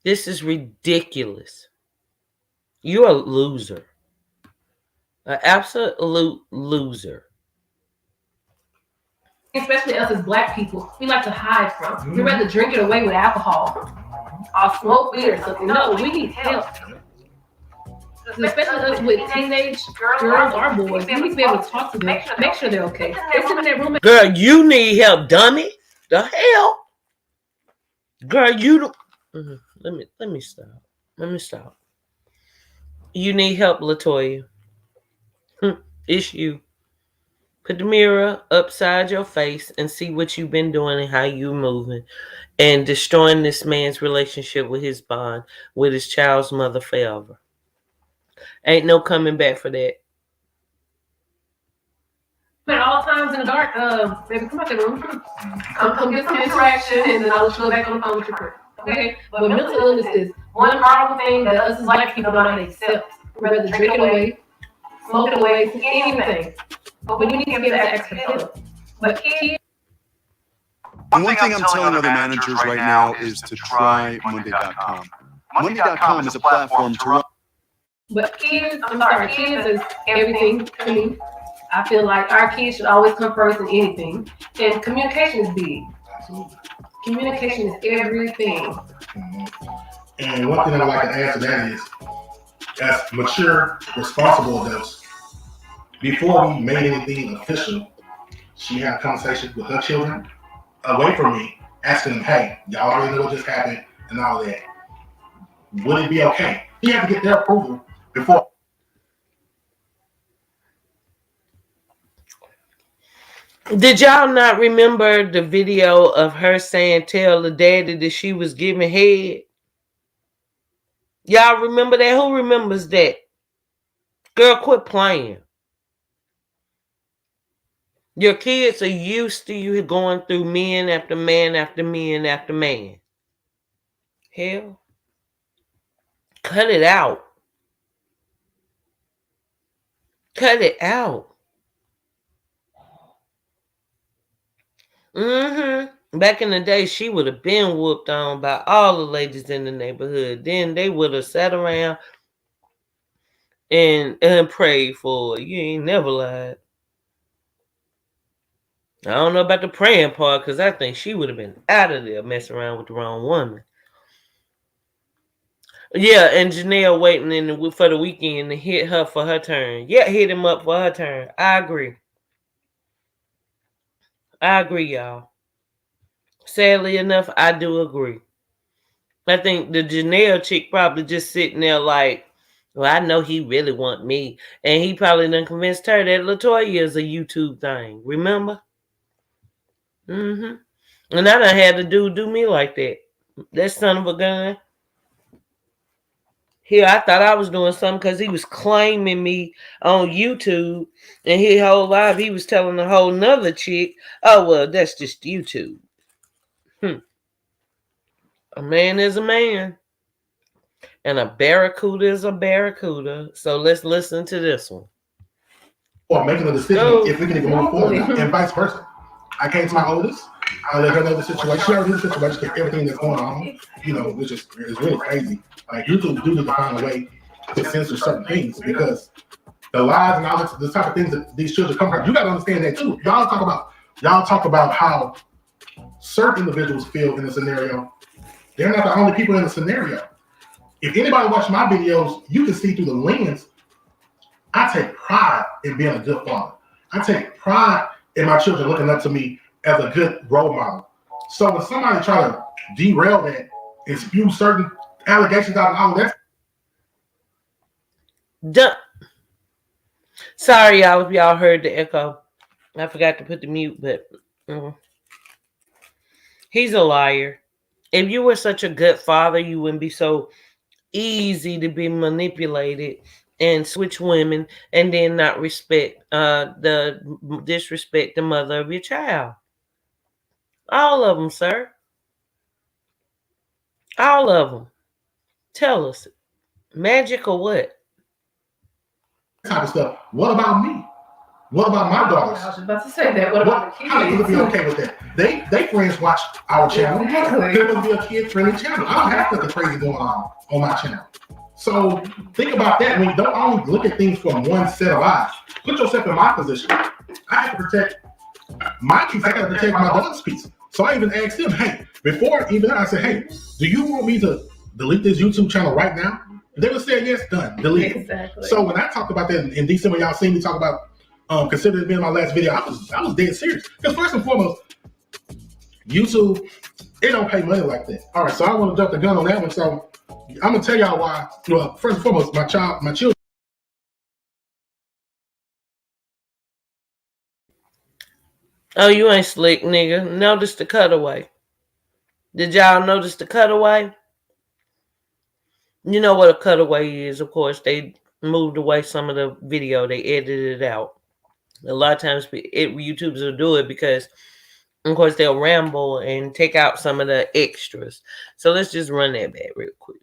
This is ridiculous. You're a loser. An absolute loser. Especially us as black people, we like to hide from. We'd rather drink it away with alcohol or smoke weed or something. No, we need help. Especially us with teenage girls or boys, we need to be able to talk to them, make sure they're okay. They sit in that room. Girl, you need help, dummy. The hell? Girl, you don't. Let me stop. You need help, Latoya. It's you. Put the mirror upside your face and see what you've been doing and how you moving. And destroying this man's relationship with his bond with his child's mother forever. Ain't no coming back for that. At all times in the dark, baby, come out the room. Come get some interaction, and then I'll let you go back on the phone with your friend. Okay? But mental illness is one horrible thing that us as black people don't accept. Rather drink it away, smoke it away, anything. But we need to give that extra help. But kids. One thing I'm telling other managers right now is to try Monday.com. Monday.com is a platform to run. But kids, I'm sorry, kids is everything to me. I feel like our kids should always come first in anything. And communication is big. Absolutely. Communication is everything. Mm-hmm. And one thing I would like to add to that is, as mature, responsible adults, before we made anything official, she had a conversation with her children away from me, asking them, hey, y'all already know what just happened and all that. Would it be okay? He had to get their approval before. Did y'all not remember the video of her saying, tell the daddy that she was giving head? Y'all remember that? Who remembers that? Girl, quit playing. Your kids are used to you going through men after man after man after man. Hell, cut it out. Cut it out. Back in the day, she would have been whooped on by all the ladies in the neighborhood. Then they would have sat around and prayed for her. You ain't never lied. I don't know about the praying part because I think she would have been out of there messing around with the wrong woman. Yeah, and Janelle waiting for the weekend to hit her for her turn. Yeah, hit him up for her turn. I agree. Y'all. Sadly enough, I do agree. I think the Janelle chick probably just sitting there like, well, I know he really want me. And he probably done convinced her that Latoya is a YouTube thing. Remember? And I done had the dude do me like that. That son of a gun. Here, I thought I was doing something because he was claiming me on YouTube. And his whole life, he was telling a whole nother chick, oh, well, that's just YouTube. A man is a man. And a barracuda is a barracuda. So let's listen to this one. Or making a decision if we can even move forward, and vice versa. I came to my oldest. I let her know the situation. She already knew the situation, everything that's going on, which is really crazy. Like, YouTube do need to find a way to censor certain things because the lies and all the type of things that these children come from. You got to understand that too. Y'all talk about how certain individuals feel in the scenario. They're not the only people in the scenario. If anybody watch my videos, you can see through the lens. I take pride in being a good father. I take pride in my children looking up to me as a good role model. So when somebody try to derail that and spew certain allegations out and all that. Sorry, y'all, if y'all heard the echo. I forgot to put the mute, but he's a liar. If you were such a good father, you wouldn't be so easy to be manipulated and switch women and then not disrespect the mother of your child. All of them, sir. All of them. Tell us, magic or what? type of stuff. What about me? What about my daughters? I was about to say that. What about the kids? How can we be okay with that? They friends watch our channel. Exactly. There must be a kid-friendly channel. I don't have nothing crazy going on my channel. So think about that. When you don't only look at things from one set of eyes. Put yourself in my position. I have to protect my piece. I got to protect my daughter's piece. So I even asked them, hey, before even I said, hey, do you want me to delete this YouTube channel right now? They would say yes, done, delete it. Exactly. So when I talked about that in December, y'all seen me talk about consider it being my last video. I was dead serious. Because first and foremost, YouTube, it don't pay money like that. All right, so I want to jump the gun on that one. So I'm gonna tell y'all why. Well, first and foremost, my children. Oh, you ain't slick, nigga. Notice the cutaway. Did y'all notice the cutaway? You know what a cutaway is, of course. They moved away some of the video. They edited it out. A lot of times YouTubers will do it because, of course, they'll ramble and take out some of the extras. So let's just run that back real quick.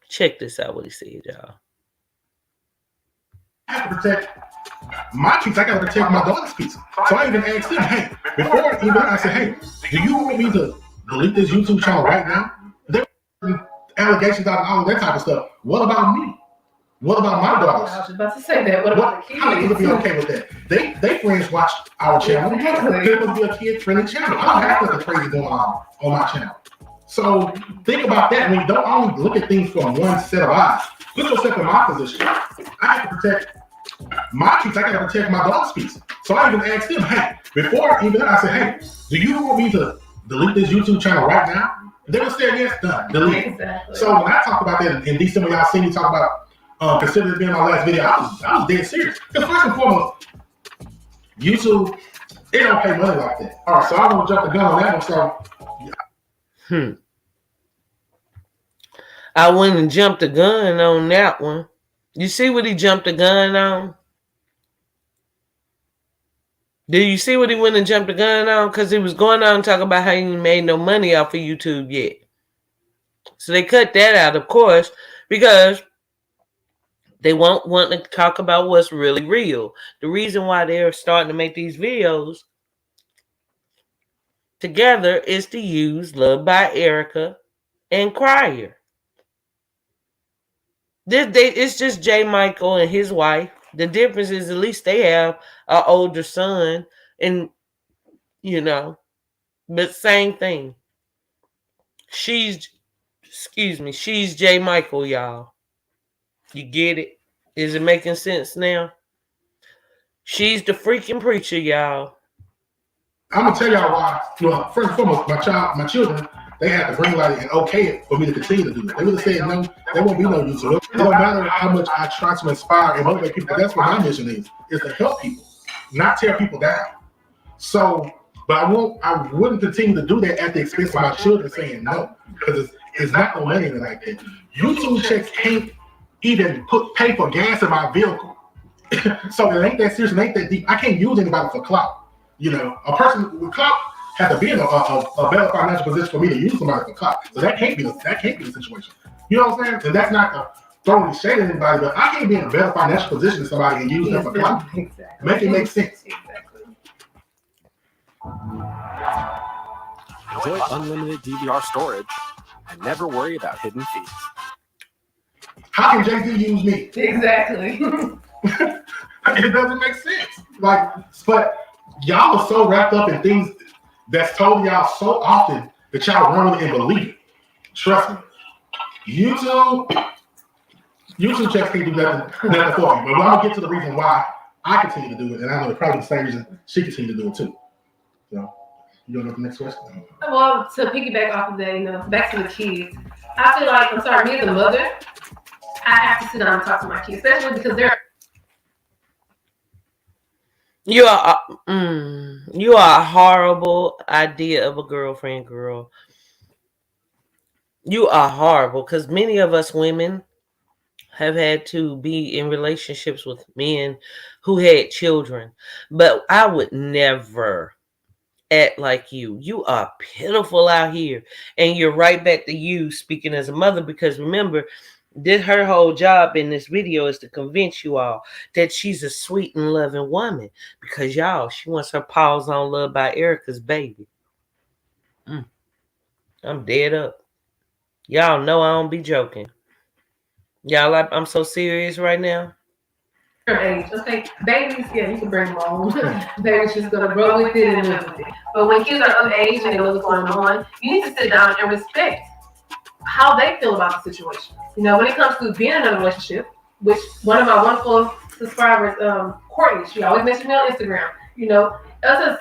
Check this out, what he said, y'all. I have to protect my kids. I got to protect my daughter's kids. So I even asked them, hey, before even I said, hey, do you want me to delete this YouTube channel right now? There were allegations out and all of that type of stuff. What about me? What about my daughters? I was about to say that. What about the kids? How would be okay with that? They friends watch our channel. It would be a kid-friendly channel. I don't have nothing crazy going on my channel. So think about that. When you don't only look at things from one set of eyes, put yourself in my position. I have to protect my kids. I got to protect my daughter's kids. So I even asked them, hey, before even I said, hey, do you want me to delete this YouTube channel right now? They would say yes, done, delete. Exactly. So when I talk about that, and some of y'all see me talk about consider it being my last video, I was dead serious. Because first and foremost, YouTube, it don't pay money like that. All right, so I want to jump the gun on that one. So I went and jumped the gun on that one. You see what he jumped the gun on? Do you see what he went and jumped the gun on? Because he was going on talking about how he made no money off of YouTube yet. So they cut that out, of course, because they won't want to talk about what's really real. The reason why they're starting to make these videos together is to use Love by Erica and Crier. It's just J. Michael and his wife. The difference is at least they have an older son, and but same thing. She's J. Michael, y'all. You get it? Is it making sense now? She's the freaking preacher, y'all. I'm gonna tell y'all why. Well, first and foremost, my children, they had to green light it and okay it for me to continue to do it. They would have said no, there won't be no YouTube. It don't matter how much I try to inspire and motivate people. That's what my mission is to help people, not tear people down. So, but I wouldn't continue to do that at the expense of my children saying no, because it's not no money like that. YouTube checks can't even pay for gas in my vehicle. So it ain't that serious, it ain't that deep. I can't use anybody for clout. A person with clout has to be in a better financial position for me to use somebody for clout. So that can't be the situation. You know what I'm saying? And that's not throwing shade at anybody, but I can't be in a better financial position than somebody and use them for clout. Exactly. Make it make sense. Exactly. Enjoy unlimited DVR storage and never worry about hidden fees. How can Jay-Z use me? Exactly. It doesn't make sense. But y'all are so wrapped up in things that's told y'all so often that y'all run with it and believe it. Trust me. YouTube checks can't do nothing for me. But I'm gonna get to the reason why I continue to do it, and I know it's probably the same reason she continues to do it too. So you want to know the next question? Well, to piggyback off of that, back to the kids, I feel like, me as a mother, I have to sit down and talk to my kids, especially because they're. You are a horrible idea of a girlfriend, girl. You are horrible, because many of us women have had to be in relationships with men who had children, but I would never act like you. You are pitiful out here, and you're right back to you speaking as a mother, because remember, her whole job in this video is to convince you all that she's a sweet and loving woman, because she wants her paws on Love by Erica's baby. I'm dead up. Y'all know I don't be joking. Y'all, I'm so serious right now. Age, okay, babies, yeah, you can bring them on. Babies just gonna grow with it and live with it. But when kids are of age and they know what's going on, you need to sit down and respect how they feel about the situation. When it comes to being in a relationship, which one of my wonderful subscribers, Courtney, she always mentions me on Instagram. Us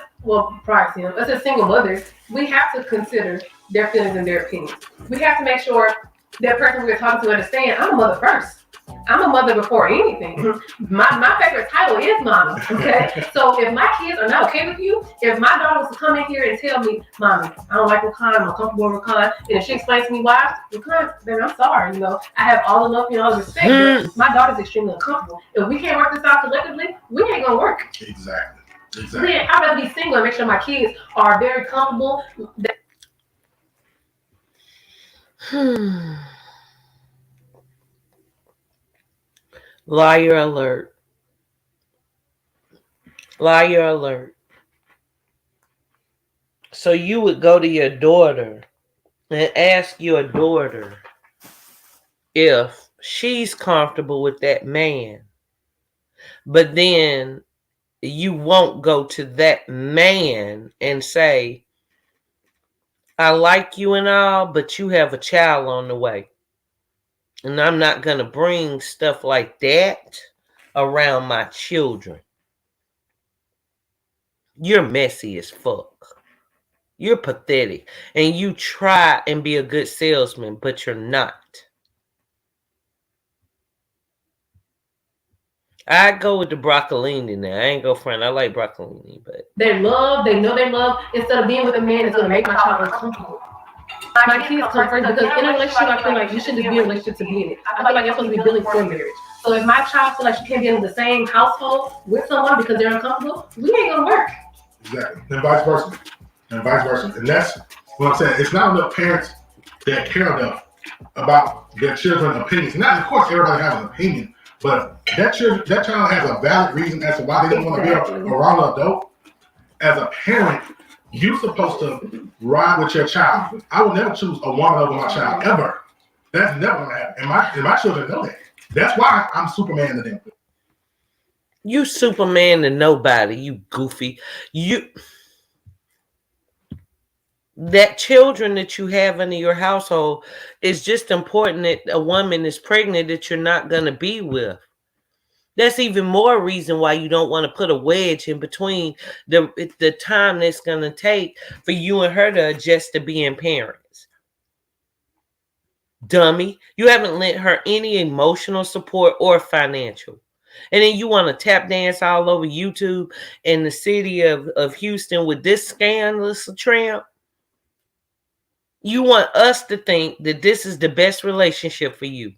as single mothers, we have to consider their feelings and their opinions. We have to make sure that person we're talking to understand I'm a mother first. I'm a mother before anything. My favorite title is mommy. Okay, so if my kids are not okay with you, if my daughter was to come in here and tell me, mommy, I don't like Muckin, I'm uncomfortable with Muckin, and if she explains to me why, Muckin, then I'm sorry. You know, I have all the love and all the respect, but my daughter's extremely uncomfortable. If we can't work this out collectively, we ain't gonna work. Exactly. Then I'd rather be single and make sure my kids are very comfortable. Liar alert. Liar alert. So you would go to your daughter and ask your daughter if she's comfortable with that man, but then you won't go to that man and say, I like you and all, but you have a child on the way. And I'm not going to bring stuff like that around my children. You're messy as fuck. You're pathetic. And you try and be a good salesman, but you're not. I go with the broccolini now. I ain't go front. I like broccolini, but they know they love, instead of being with a man that's gonna make my child uncomfortable. My kids come first because in a relationship, I feel like you shouldn't just be in a relationship to be in it. I feel like you're supposed to be building for marriage. So if my child feels like she can't be in the same household with someone because they're uncomfortable, we ain't gonna work. Exactly. And vice versa. And that's what I'm saying. It's not enough parents that care enough about their children's opinions. Now, of course, everybody has an opinion, but that child has a valid reason as to why they don't want to be around an adult. As a parent, you're supposed to ride with your child. I would never choose a woman over my child, ever. That's never going to happen. And my children know that. That's why I'm Superman to them. You Superman to nobody, you goofy. That children that you have in your household is just important that a woman is pregnant that you're not going to be with. That's even more reason why you don't want to put a wedge in between the time that's going to take for you and her to adjust to being parents. Dummy, you haven't lent her any emotional support or financial. And then you want to tap dance all over YouTube in the city of Houston with this scandalous tramp. You want us to think that this is the best relationship for you.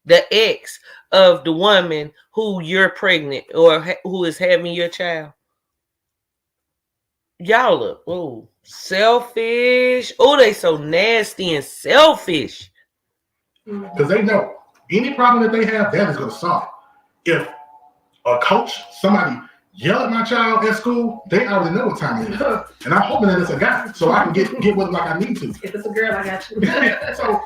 The ex of the woman who you're pregnant or who is having your child. Y'all look, selfish. Oh, they so nasty and selfish. Because they know any problem that they have, that is going to solve. If a coach, somebody yell at my child at school, they already know what time it is. And I'm hoping that it's a guy, so I can get with it like I need to. If it's a girl, I got you. So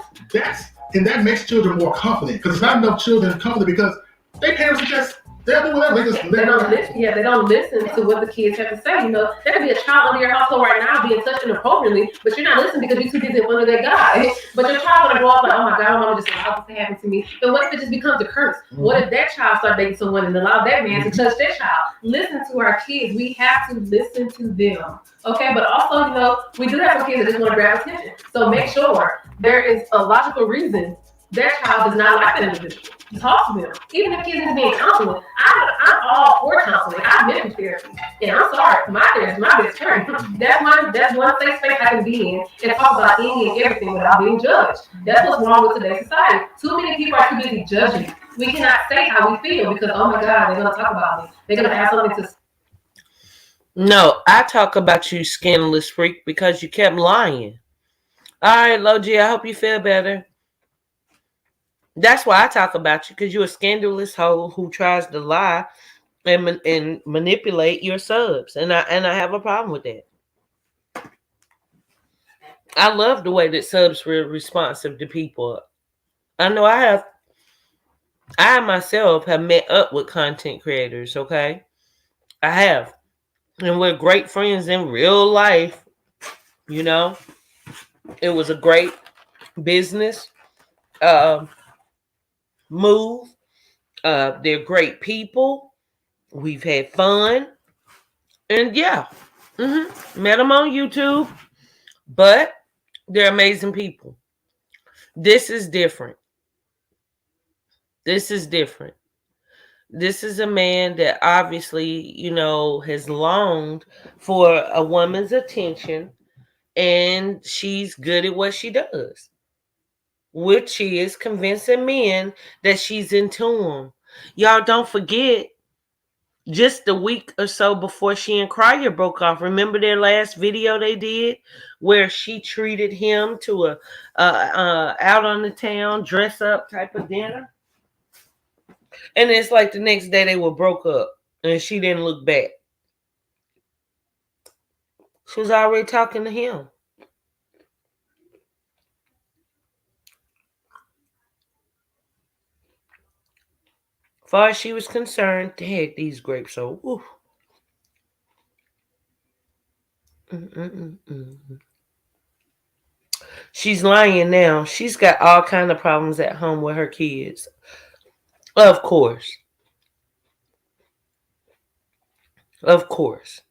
that makes children more confident, because it's not enough children confident because their parents are just, they'll do whatever. They don't listen to what the kids have to say. You know, there could be a child under your household right now being touched inappropriately, but you're not listening because you're too busy under that guy. But your child gonna grow up like, oh my God, my mama just allowed this to happen to me. Then what if it just becomes a curse? What if that child starts dating someone and allow that man to touch their child? Listen to our kids. We have to listen to them. Okay, but also, you know, we do have some kids that just want to grab attention. So make sure there is a logical reason that child does not like that individual. Talk to them. Even if kids need to be in counseling, I'm all for counseling. I've been in therapy. And I'm sorry, my therapist is my best friend. That's one safe space I can be in and talk about any and everything without being judged. That's what's wrong with today's society. Too many people are too busy judging. We cannot say how we feel because, oh my God, they're going to talk about me. They're going to have something to say. No, I talk about you, scandalous freak, because you kept lying. All right, Logie, I hope you feel better. That's why I talk about you, because you're a scandalous hoe who tries to lie and manipulate your subs, and I have a problem with that. I love the way that subs were responsive to people. I know I myself have met up with content creators. Okay, I have, and we're great friends in real life. You know, it was a great business move. They're great people. We've had fun. And yeah, met them on YouTube. But They're amazing people. This is different. This is different. This is a man that obviously, has longed for a woman's attention, and she's good at what she does, which is convincing men that she's into them. Y'all don't forget, just a week or so before she and Cryer broke off, remember their last video they did where she treated him to a out on the town dress up type of dinner? And it's like the next day they were broke up and she didn't look back. She was already talking to him. As far as she was concerned, heck, these grapes are woo. She's lying now. She's got all kind of problems at home with her kids. Of course. Of course.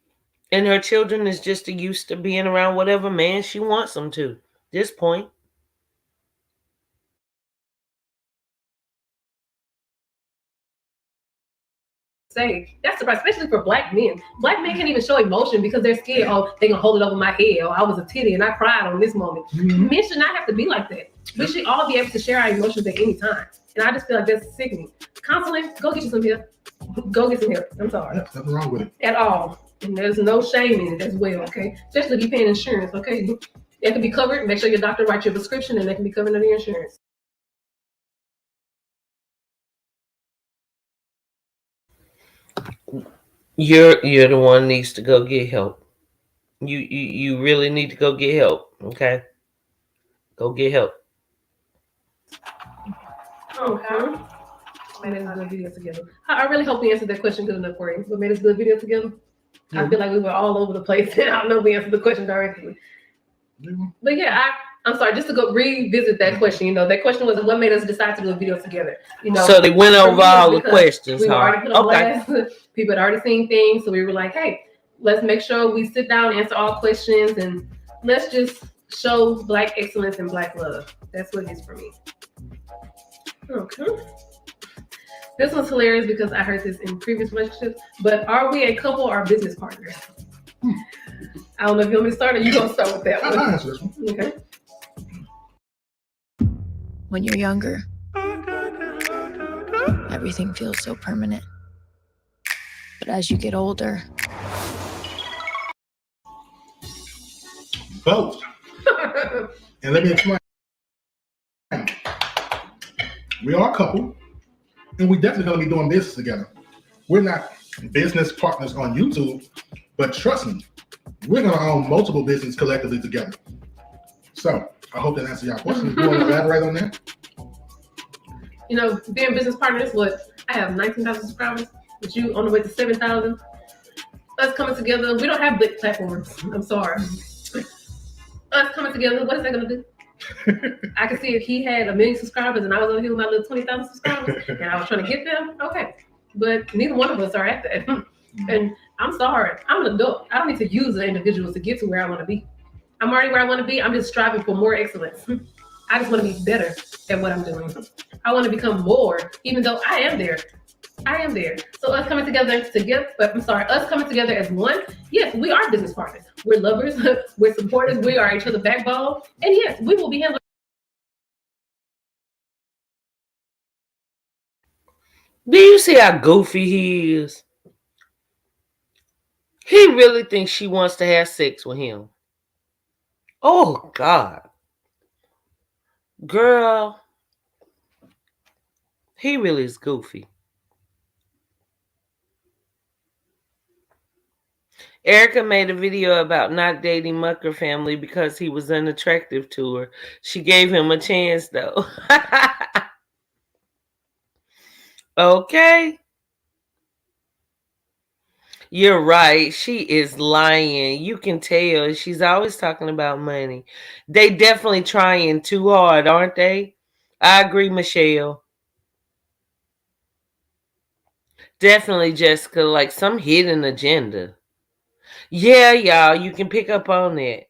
And her children is just used to being around whatever man she wants them to. At this point. Say that's surprising, especially for black men. Black men can't even show emotion because they're scared. Oh, they're gonna hold it over my head. Or I was a titty and I cried on this moment. Mm-hmm. Men should not have to be like that. We should all be able to share our emotions at any time. And I just feel like that's sickening. Counseling, go get you some help. Go get some help. I'm sorry. Yep, nothing wrong with it. At all. And there's no shame in it as well, okay? Especially if you're paying insurance, okay? That can be covered. Make sure your doctor writes your prescription and that can be covered under your insurance. You're the one needs to go get help. You really need to go get help, okay? Go get help. Okay. Made us a good video together. I really hope we answered that question good enough for you. We made us a good video together. Mm-hmm. I feel like we were all over the place, and I don't know if we answered the question directly. Mm-hmm. But yeah, I'm sorry, just to go revisit that question. That question was what made us decide to do a video together. So they went over all the questions. We already put on blast. People had already seen things, so we were like, hey, let's make sure we sit down and answer all questions, and let's just show Black excellence and Black love. That's what it is for me. Okay. This one's hilarious because I heard this in previous relationships. But are we a couple or business partners? I don't know if you want me to start or you gonna start with that one. I'll answer this one. Okay. When you're younger, everything feels so permanent. But as you get older, both. And let me explain. We are a couple. And we're definitely going to be doing business together. We're not business partners on YouTube, but trust me, we're going to own multiple businesses collectively together. So I hope that answers your question. You want to elaborate on that? Being business partners, I have 19,000 subscribers, but you on the way to 7,000. Us coming together, we don't have big platforms. I'm sorry. Us coming together, what is that going to do? I could see if he had 1 million subscribers and I was over here with my little 20,000 subscribers and I was trying to get them, okay. But neither one of us are at that. And I'm sorry, I'm an adult. I don't need to use the individuals to get to where I want to be. I'm already where I want to be. I'm just striving for more excellence. I just want to be better at what I'm doing. I want to become more, even though I am there. So us coming together us coming together as one, yes, we are business partners. We're lovers, we're supporters, we are each other's backbone. And yes, we will be handling. Do you see how goofy he is? He really thinks she wants to have sex with him. Oh, God. Girl, he really is goofy. Erica made a video about not dating Mucker family because he was unattractive to her. She gave him a chance, though. Okay. You're right. She is lying. You can tell. She's always talking about money. They definitely trying too hard, aren't they? I agree, Michelle. Definitely, Jessica, like some hidden agenda. Yeah, y'all, you can pick up on that.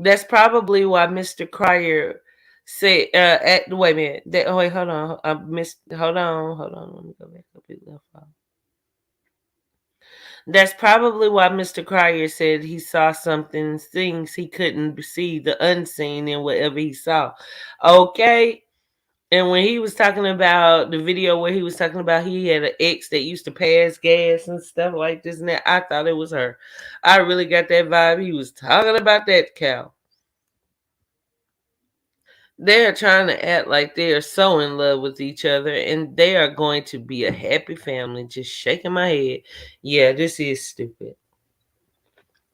That's probably why Mr. Cryer said, wait a minute. Wait, hold on. I missed, hold on. Let me go back up. It left off. That's probably why Mr. Cryer said he saw something, things he couldn't see, the unseen in whatever he saw. Okay. And when he was talking about the video where he was talking about he had an ex that used to pass gas and stuff like this and that, I thought it was her. I really got that vibe. He was talking about that cow. They're trying to act like they are so in love with each other and they are going to be a happy family. Just shaking my head. Yeah, this is stupid.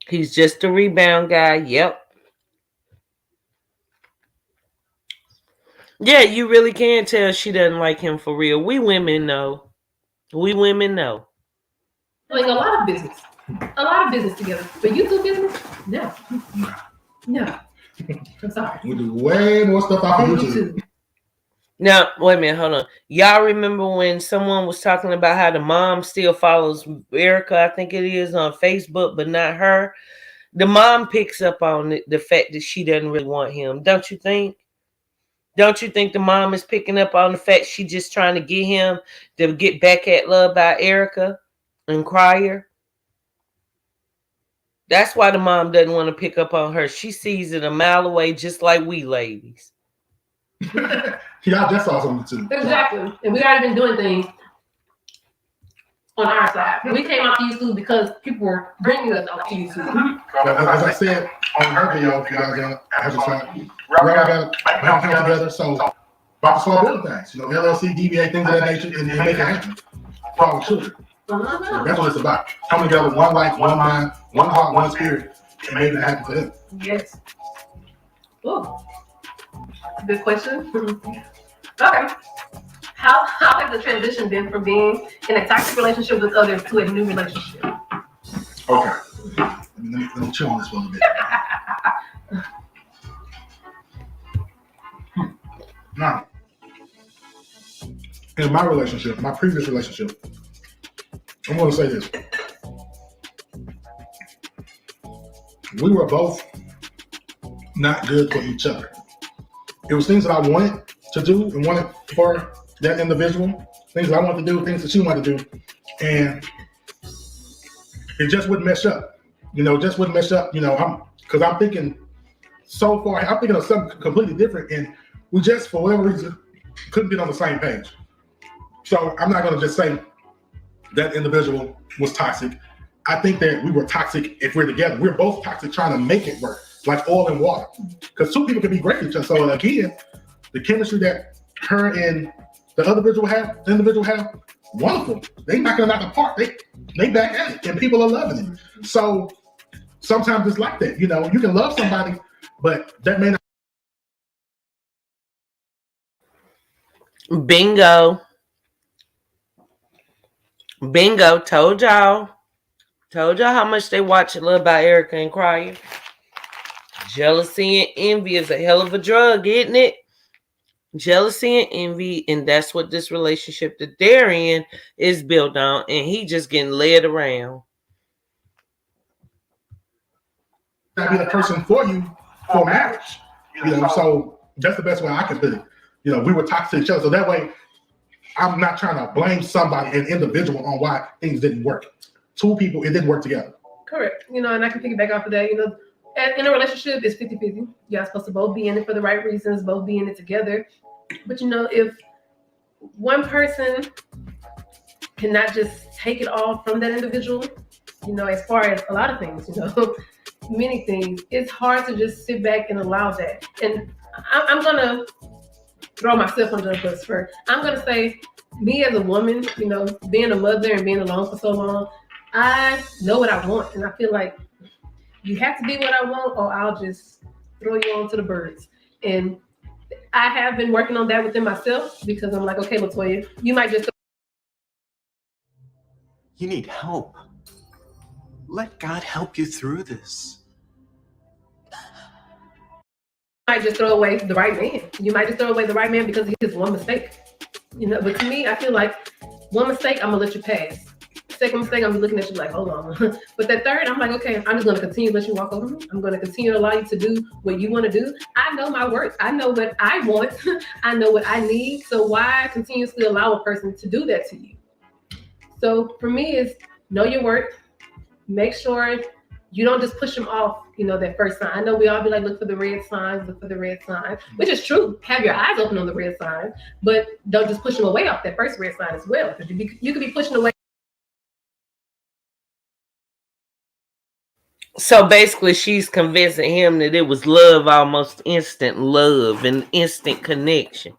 He's just a rebound guy. Yep. Yeah, you really can tell she doesn't like him for real. We women know. We women know. Doing a lot of business. A lot of business together. But you do business? No. No. I'm sorry. We do way more stuff off of YouTube. Now, wait a minute, hold on. Y'all remember when someone was talking about how the mom still follows Erica, I think it is, on Facebook, but not her? The mom picks up on the fact that she doesn't really want him. Don't you think? Don't you think the mom is picking up on the fact she's just trying to get him to get back at love by Erica and Cryer? That's why the mom doesn't want to pick up on her. She sees it a mile away, just like we ladies. Y'all just saw something too. Exactly. And we already been doing things on our side. We came out to YouTube because people were bringing us out to YouTube. As I said on her video, if you guys haven't saw it, we all got to come together. So, about to start building things, LLC, DBA, things of that nature, and make it happen for our children. So that's what it's about. Coming together, one life, one mind, one heart, one spirit, and making it happen for them. Yes. Oh, good question. Okay. How has the transition been from being in a toxic relationship with others to a new relationship? Okay. Let me chill on this for a little bit. Now, in my relationship, my previous relationship, I'm going to say this. We were both not good for each other. It was things that I wanted to do and wanted for that individual, things that I wanted to do, things that she wanted to do, and it just wouldn't mesh up. Just wouldn't mesh up. Because I'm thinking so far, I'm thinking of something completely different, and we just, for whatever reason, couldn't get on the same page. So I'm not going to just say that individual was toxic. I think that we were toxic if we're together. We're both toxic trying to make it work, like oil and water. Because two people can be great to each other. So again, the chemistry that her and the other individual have, wonderful. They knocking it out the park. They back at it, and people are loving it. So sometimes it's like that. You can love somebody, but that may not. Bingo. Told y'all how much they watch Love by Erica and Cryer. Jealousy and envy is a hell of a drug, isn't it? Jealousy and envy, and that's what this relationship that they're in is built on, and he just getting led around. Not be the person for you for marriage. So that's the best way I can put it. We were toxic to each other, so that way I'm not trying to blame somebody, an individual, on why things didn't work. Two people, it didn't work together. Correct. And I can piggyback off of that. In a relationship, it's 50-50. Y'all supposed to both be in it for the right reasons, both be in it together. But if one person cannot just take it all from that individual, as far as a lot of things, many things, it's hard to just sit back and allow that. And I'm gonna throw myself under the bus first. I'm gonna say, me as a woman, being a mother and being alone for so long, I know what I want, and I feel like you have to be what I want, or I'll just throw you on to the birds. And I have been working on that within myself, because I'm like, okay, Latoya, you might just. You need help. Let God help you through this. Might just throw away the right man. You might just throw away the right man because he has one mistake. But to me, I feel like one mistake, I'm gonna let you pass. second mistake, I'm looking at you like, hold on. But that third, I'm like, okay, I'm just going to continue to let you walk over me. I'm going to continue to allow you to do what you want to do. I know my worth. I know what I want. I know what I need. So why continuously allow a person to do that to you? So for me, it's know your worth. Make sure you don't just push them off, that first sign. I know we all be like, look for the red signs, which is true. Have your eyes open on the red signs, but don't just push them away off that first red sign as well. Because you could be pushing away. So basically, she's convincing him that it was love, almost instant love and instant connection.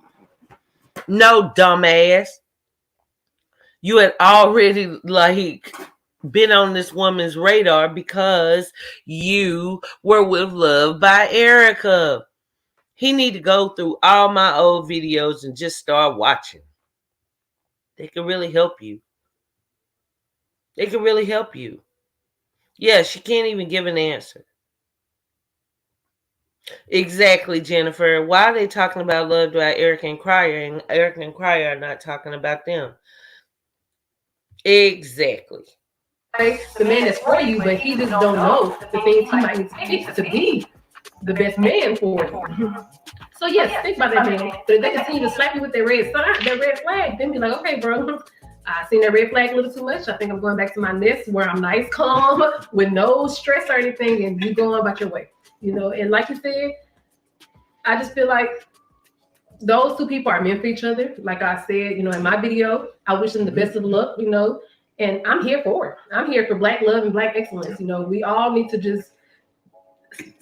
No, dumbass. You had already, been on this woman's radar because you were with Love by Erica. He need to go through all my old videos and just start watching. They can really help you. Yeah, she can't even give an answer. Exactly, Jennifer. Why are they talking about Love by Erica and Cryer, and Erica and Cryer are not talking about them? Exactly. The man that's for you, but he just don't know the things he might need to fix to be the best man for you. So yes, think about that, man. But if they continue to slap you with their red flag, then be like, okay, bro, I seen that red flag a little too much. I think I'm going back to my nest where I'm nice, calm, with no stress or anything, and you go on about your way. And like you said, I just feel like those two people are meant for each other. Like I said, in my video, I wish them the best of luck, and I'm here for it. I'm here for Black love and Black excellence. We all need to just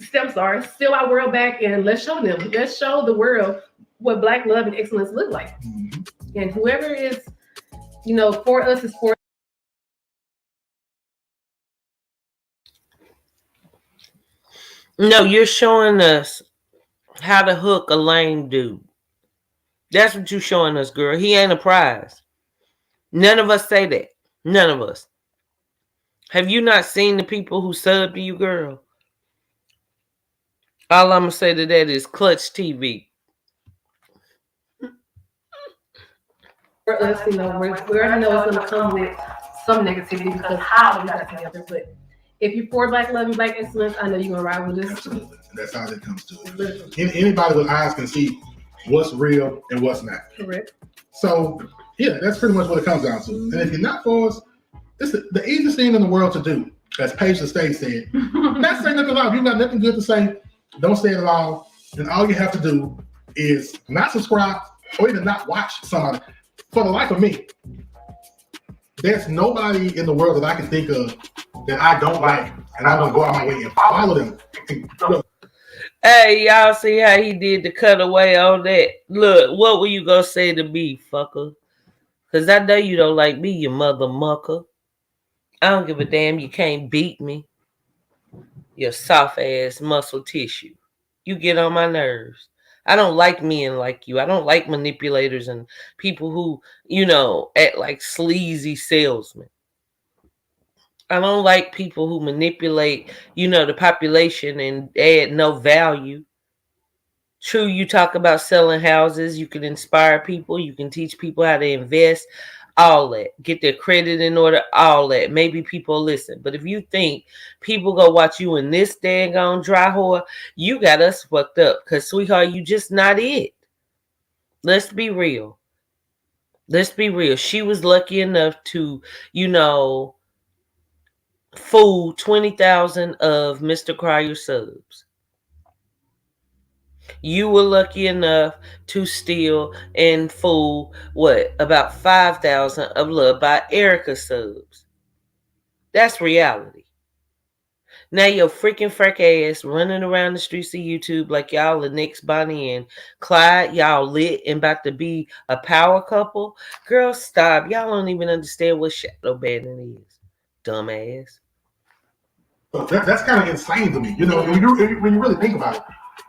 steal our world back, and let's show the world what Black love and excellence look like. And whoever is, for us is for. No, you're showing us how to hook a lame dude. That's what you're showing us, girl. He ain't a prize. None of us say that. None of us. Have you not seen the people who sub to you, girl? All I'm going to say to that is Clutch TV. For us, we already know it's going to come with some negativity because how we got together. But if you're for Black love and Black excellence, I know you're going to ride with us. Absolutely. That's how it comes to it. Anybody with eyes can see what's real and what's not. Correct. So, yeah, that's pretty much what it comes down to. And if you're not for us, it's the easiest thing in the world to do. As Paige the State said, not say nothing loud. If you've got nothing good to say, don't say it at all. And all you have to do is not subscribe or even not watch somebody. For the life of me, there's nobody in the world that I can think of that I don't like, and I'm going to go out my way and follow them. Hey, y'all see how he did the cutaway on that? Look, what were you going to say to me, fucker? Because I know you don't like me, you mother mucker. I don't give a damn. You can't beat me. Your soft-ass muscle tissue. You get on my nerves. I don't like men like you. I don't like manipulators and people who, act like sleazy salesmen. I don't like people who manipulate, the population and add no value. True, you talk about selling houses. You can inspire people. You can teach people how to invest. All that. Get their credit in order. All that. Maybe people listen. But if you think people go watch you in this daggone dry whore, you got us fucked up. Because, sweetheart, you just not it. Let's be real. She was lucky enough to, fool 20,000 of Mr. Cryer subs. You were lucky enough to steal and fool, about 5,000 of Love by Erica subs. That's reality. Now your freaking freak ass running around the streets of YouTube like y'all the next Bonnie and Clyde. Y'all lit and about to be a power couple. Girl, stop. Y'all don't even understand what shadow banning is. Dumbass. That's kind of insane to me. When you really think about it.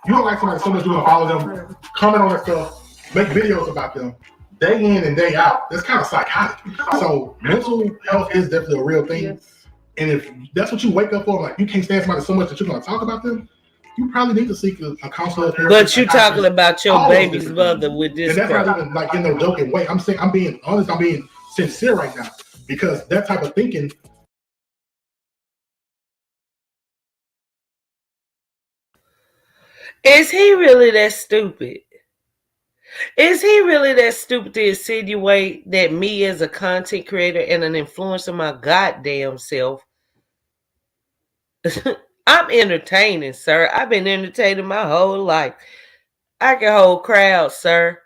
You don't like somebody so much you're going to follow them, comment on their stuff, make videos about them, day in and day out. That's kind of psychotic. So mental health is definitely a real thing. Yes. And if that's what you wake up for, like you can't stand somebody so much that you're going to talk about them, you probably need to seek a counselor. But you're talking about your baby's mother with this. And that's not even like in no joking way. I'm saying I'm being honest. I'm being sincere right now. because that type of thinking. Is he really that stupid? Is he really that stupid to insinuate that me as a content creator and an influencer my goddamn self, I'm entertaining, sir. I've been entertaining my whole life. I can hold crowds, sir.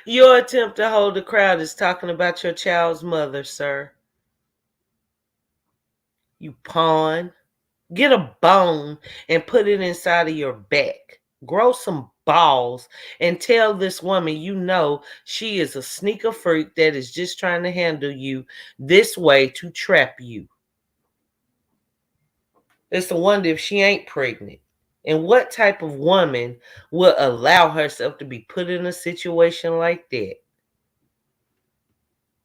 Your attempt to hold the crowd is talking about your child's mother, sir. You pawn. Get a bone and put it inside of your back. Grow some balls and tell this woman you know she is a sneaker freak that is just trying to handle you this way to trap you. It's a wonder if she ain't pregnant. And what type of woman would allow herself to be put in a situation like that?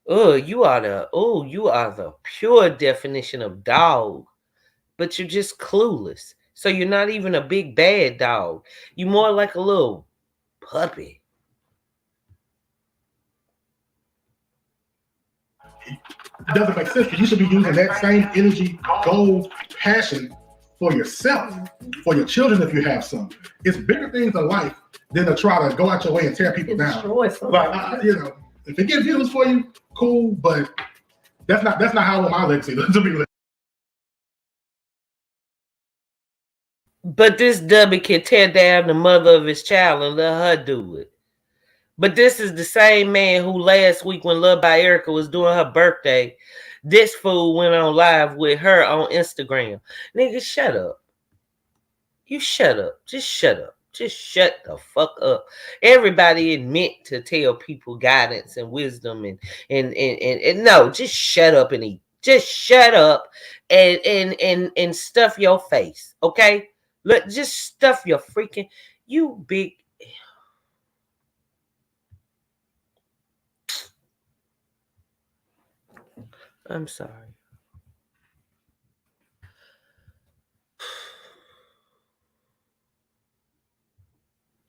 You are the pure definition of dog. But you're just clueless. So you're not even a big bad dog. You're more like a little puppy. It doesn't make sense because you should be using that same energy, goal, passion for yourself, for your children if you have some. It's bigger things in life than to try to go out your way and tear people down. Like, if it gets views for you, cool, but that's not how I want my legacy to be lived. But this dummy can tear down the mother of his child and let her do it. But this is the same man who last week when Love by Erica was doing her birthday, this fool went on live with her on Instagram. Nigga, shut up. You shut up. Just shut up. Just shut the fuck up. Everybody is meant to tell people guidance and wisdom and no, just shut up and eat. Just shut up and stuff your face. Okay? Look, just stuff your freaking you big. I'm sorry.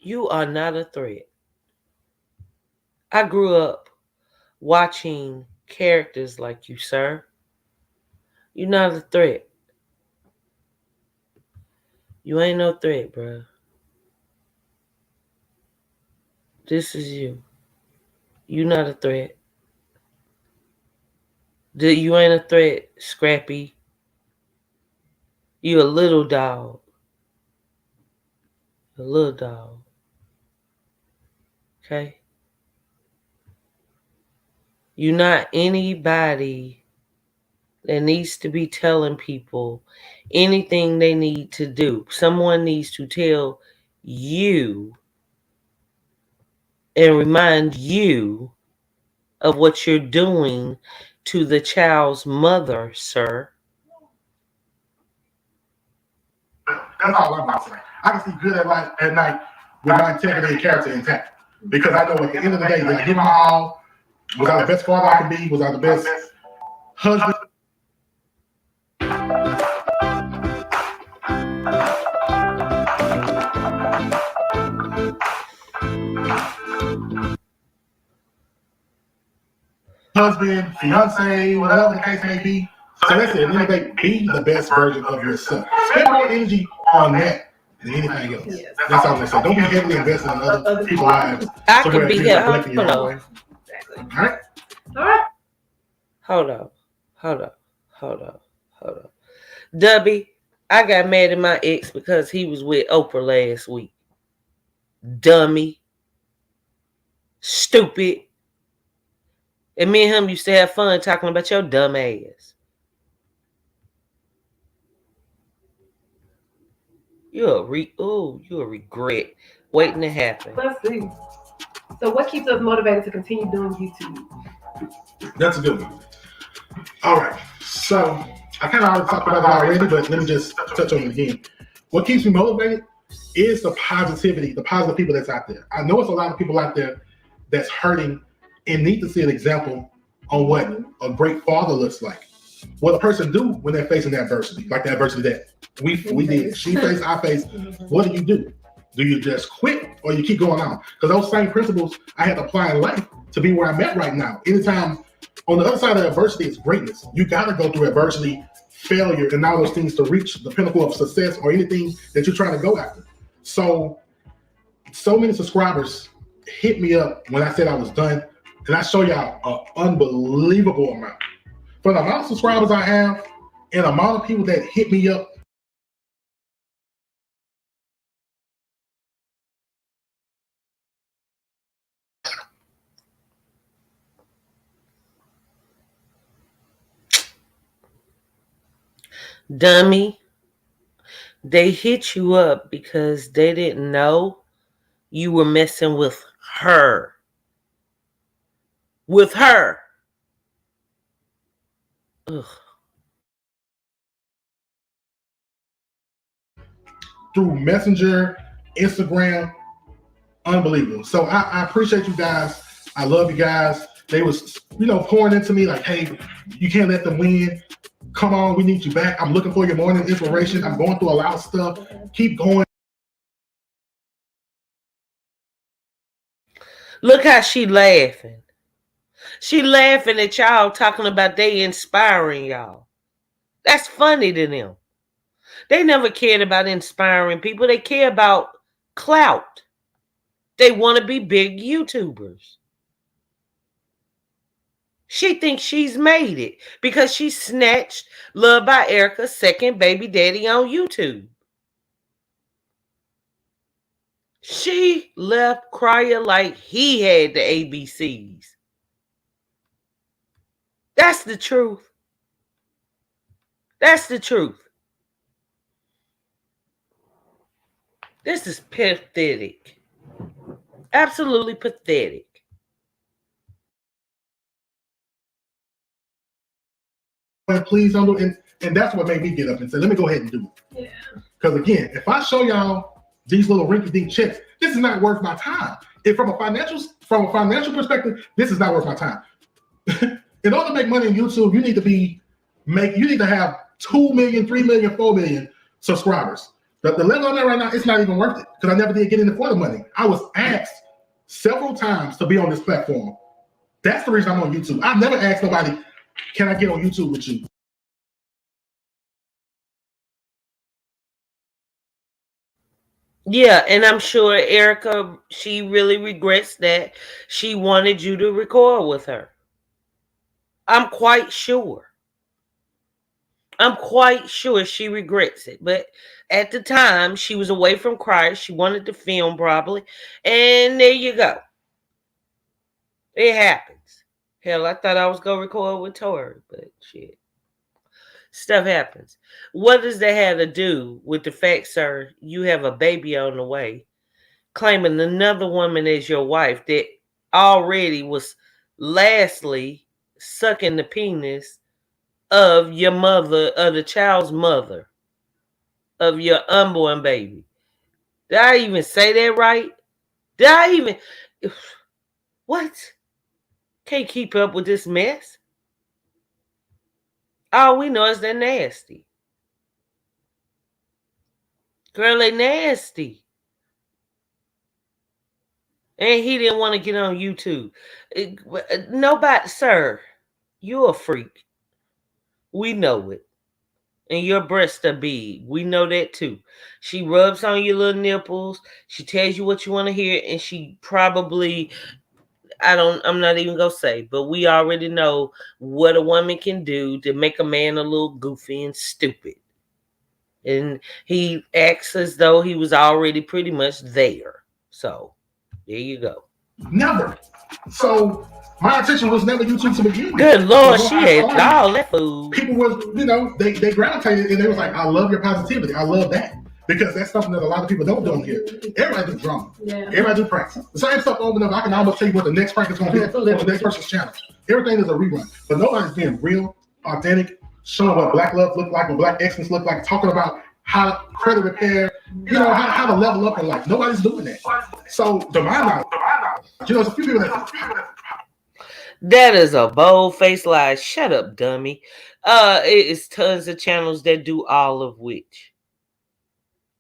You are not a threat. I grew up watching characters like you, sir. You're not a threat. You ain't no threat, bro. This is you. You not a threat. You ain't a threat, Scrappy. You a little dog. A little dog. Okay? You're not anybody that needs to be telling people anything they need to do. Someone needs to tell you and remind you of what you're doing to the child's mother, sir. That's all I'm about to say. I can sleep good at night with my integrity and character intact. Because I know at the end of the day, did I give my all? Was I the best father I could be? Was I the best husband? Husband, fiance, whatever the case may be. So that's it. At the end of the day, be the best version of yourself. Spend more energy on that than anything else. Yes. That's all I'm saying. Don't be heavily invested in other people's lives. I could be here. Hold on. All right. All right. Hold on. Dubby, I got mad at my ex because he was with Oprah last week. Dummy. Stupid. And me and him used to have fun talking about your dumb ass. You're a regret waiting to happen. Let's see. So what keeps us motivated to continue doing YouTube? That's a good one. All right. So I kind of already talked about it already, but let me just touch on it again. What keeps me motivated is the positivity, the positive people that's out there. I know it's a lot of people out there that's hurting and need to see an example on what a great father looks like. What a person do when they're facing adversity, like the adversity that we did. She faced, I faced. What do you do? Do you just quit or you keep going on? Because those same principles I had to apply in life to be where I'm at right now. Anytime on the other side of adversity is greatness. You got to go through adversity, failure, and all those things to reach the pinnacle of success or anything that you're trying to go after. So many subscribers hit me up when I said I was done, and I show y'all an unbelievable amount. For the amount of subscribers I have and the amount of people that hit me up, Dummy, they hit you up because they didn't know you were messing with her. With her. Ugh. through Messenger, Instagram, unbelievable. So I appreciate you guys. I love you guys. They was, pouring into me like, hey, you can't let them win. Come on, we need you back. I'm looking for your morning inspiration. I'm going through a lot of stuff. Keep going. Look how she laughing. She laughing at y'all talking about they inspiring y'all. That's funny to them. They never cared about inspiring people. They care about clout. They want to be big YouTubers. She thinks she's made it because she snatched Love by Erica's second baby daddy on YouTube. She left Cryer like he had the ABCs. That's the truth. That's the truth. This is pathetic. Absolutely pathetic. And please don't do it. And that's what made me get up and say, let me go ahead and do it. Yeah. Because again, if I show y'all these little rinky-dink checks, this is not worth my time. If from a financial perspective, this is not worth my time. In order to make money on YouTube, you need to have 2 million, 3 million, 4 million subscribers. The level I'm at right now, it's not even worth it because I never did get in it for the money. I was asked several times to be on this platform. That's the reason I'm on YouTube. I've never asked nobody, can I get on YouTube with you? Yeah, and I'm sure Erica, she really regrets that she wanted you to record with her. I'm quite sure. I'm quite sure she regrets it. But at the time, she was away from Christ. She wanted to film probably. And there you go. It happens. Hell, I thought I was going to record with Tori, but shit. Stuff happens. What does that have to do with the fact, sir, you have a baby on the way, claiming another woman as your wife that already was lastly sucking the penis of your mother, of the child's mother, of your unborn baby? Did I even say that right? Did I even... What? Can't keep up with this mess. All we know is they're nasty. Girl, they nasty. And he didn't want to get on YouTube. Nobody, sir, you're a freak. We know it. And your breasts are big. We know that too. She rubs on your little nipples. She tells you what you want to hear. And she probably, I'm not even going to say, but we already know what a woman can do to make a man a little goofy and stupid. And he acts as though he was already pretty much there. So, there you go. Never. So my attention was never YouTube to begin with. Good Lord, she had all that food. People was, they gravitated and they was like, I love your positivity. I love that. Because that's something that a lot of people don't do here. Everybody do drama. Yeah. Everybody do pranks. The same stuff over and over. I can almost tell you what the next prank is going to be on the next person's channel. Everything is a rerun. But nobody's being real, authentic, showing what black love look like, what black excellence look like, talking about how to credit repair, how to level up in life. Nobody's doing that. So, to my knowledge, there's a few people that is a bold-faced lie. Shut up, dummy. It's tons of channels that do all of which.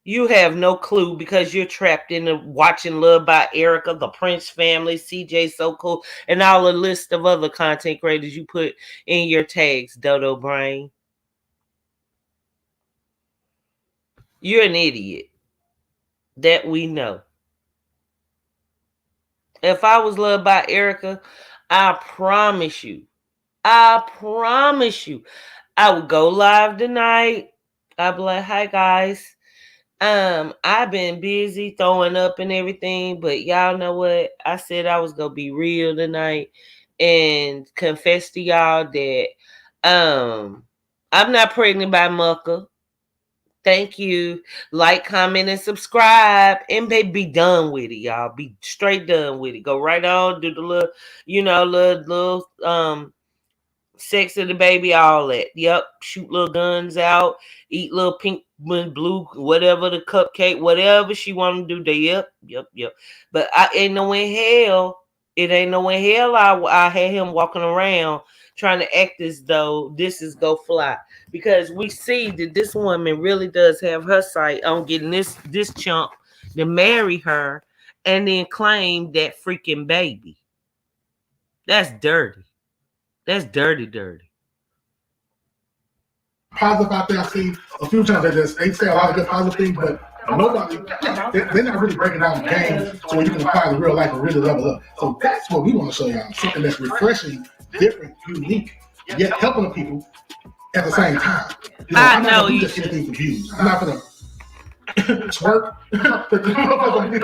You have no clue because you're trapped in the watching Love by Erica, the Prince family, CJ So Cool, and all the list of other content creators you put in your tags, Dodo Brain. You're an idiot. That we know. If I was loved by Erica, I promise you, I promise you, I would go live tonight. I'd be like, hi guys. I've been busy throwing up and everything, but y'all know what? I said I was gonna be real tonight and confess to y'all that I'm not pregnant by Mucka. Thank you. Like, comment, and subscribe. And be done with it, y'all. Be straight done with it. Go right on, do the little, little sex of the baby, all that. Yep. Shoot little guns out, eat little pink, blue, whatever the cupcake, whatever she want to do. Yep. But I ain't no in hell. It ain't no in hell. I had him walking around trying to act as though this is go fly, because we see that this woman really does have her sight on getting this chump to marry her and then claim that freaking baby. That's dirty. That's dirty. Positive out there. I see a few times they say a lot of good positive things, but nobody, they're not really breaking down the game so you can apply the real life and really level up. So that's what we want to show y'all. Something that's refreshing, different, unique, yet helping the people at the same time. I'm not going to do just anything for views. I'm not going to twerk.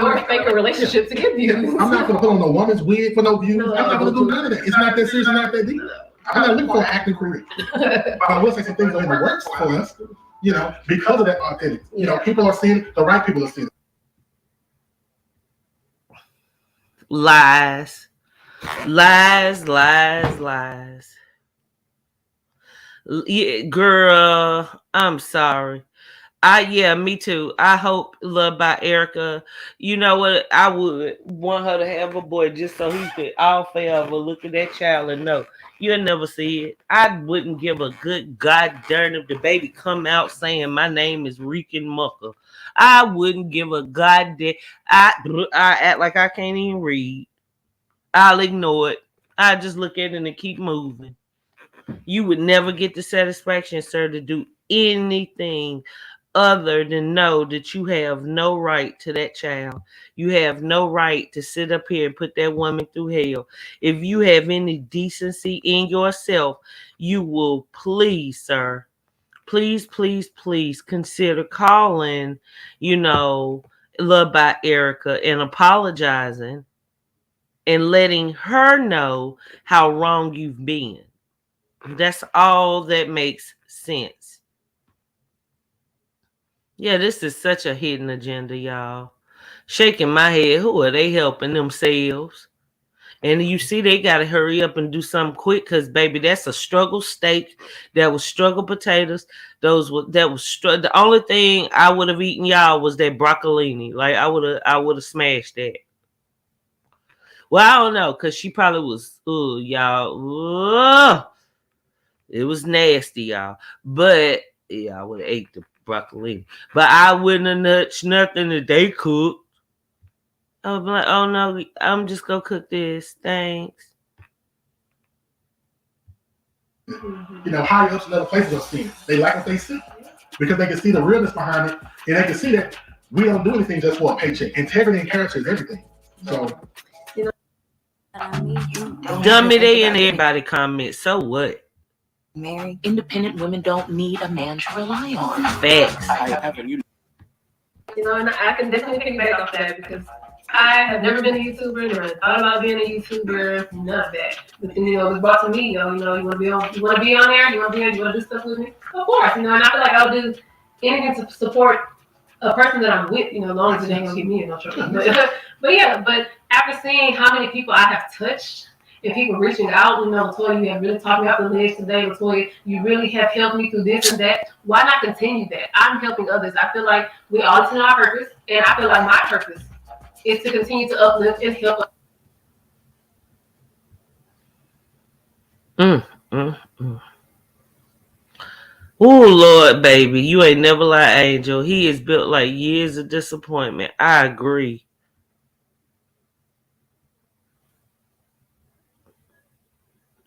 Or fake a relationship to get views. I'm not going to put on no woman's wig for no views. I'm not going to do none of that. It's not that serious, not that deep. I'm not looking for an acting career. But I will say some things are in the works for us, because of that authentic. People are seeing it, the right people are seeing it. Lies. Yeah, girl, I'm sorry. Yeah, me too. I hope Love by Erica. You know what? I would want her to have a boy just so he could all forever look at that child and know you'll never see it. I wouldn't give a good goddamn if the baby come out saying my name is Reekin Mucker. I wouldn't give a goddamn. I act like I can't even read. I'll ignore it. I just look at it and keep moving. You would never get the satisfaction, sir, to do anything other than know that you have no right to that child. You have no right to sit up here and put that woman through hell. If you have any decency in yourself, you will please, sir, please consider calling, Love by Erica and apologizing and letting her know how wrong you've been. That's all that makes sense. Yeah, this is such a hidden agenda, y'all. Shaking my head. Who are they helping themselves? And you see they got to hurry up and do something quick because, baby, that's a struggle steak. That was struggle potatoes. The only thing I would have eaten, y'all, was that broccolini. Like, I would have smashed that. Well, I don't know, because she probably was, y'all. It was nasty, y'all. But yeah, I would have ate the broccoli. But I wouldn't have touched nothing that they cooked. I would be like, oh no, I'm just gonna cook this. Thanks. Higher ups in other places are seeing. They like what they see because they can see the realness behind it, and they can see that we don't do anything just for a paycheck. Integrity and character is everything. So, dummy, they and everybody comment. So what? Mary, independent women don't need a man to rely on. Facts. And I can definitely piggyback off that because I have never been a YouTuber, never thought about being a YouTuber, none of that. But then, it was brought to me, you want to be on there, you want to do stuff with me? Of course, and I feel like I'll do anything to support a person that I'm with, as long as it ain't gonna get me in no trouble. But after seeing how many people I have touched, and people reaching out, Latoya, you have really taught me off the ledge today, Latoya, you really have helped me through this and that. Why not continue that? I'm helping others. I feel like we all attend our purpose, and I feel like my purpose is to continue to uplift and help. Oh Lord, baby, you ain't never like Angel. He is built like years of disappointment. I agree.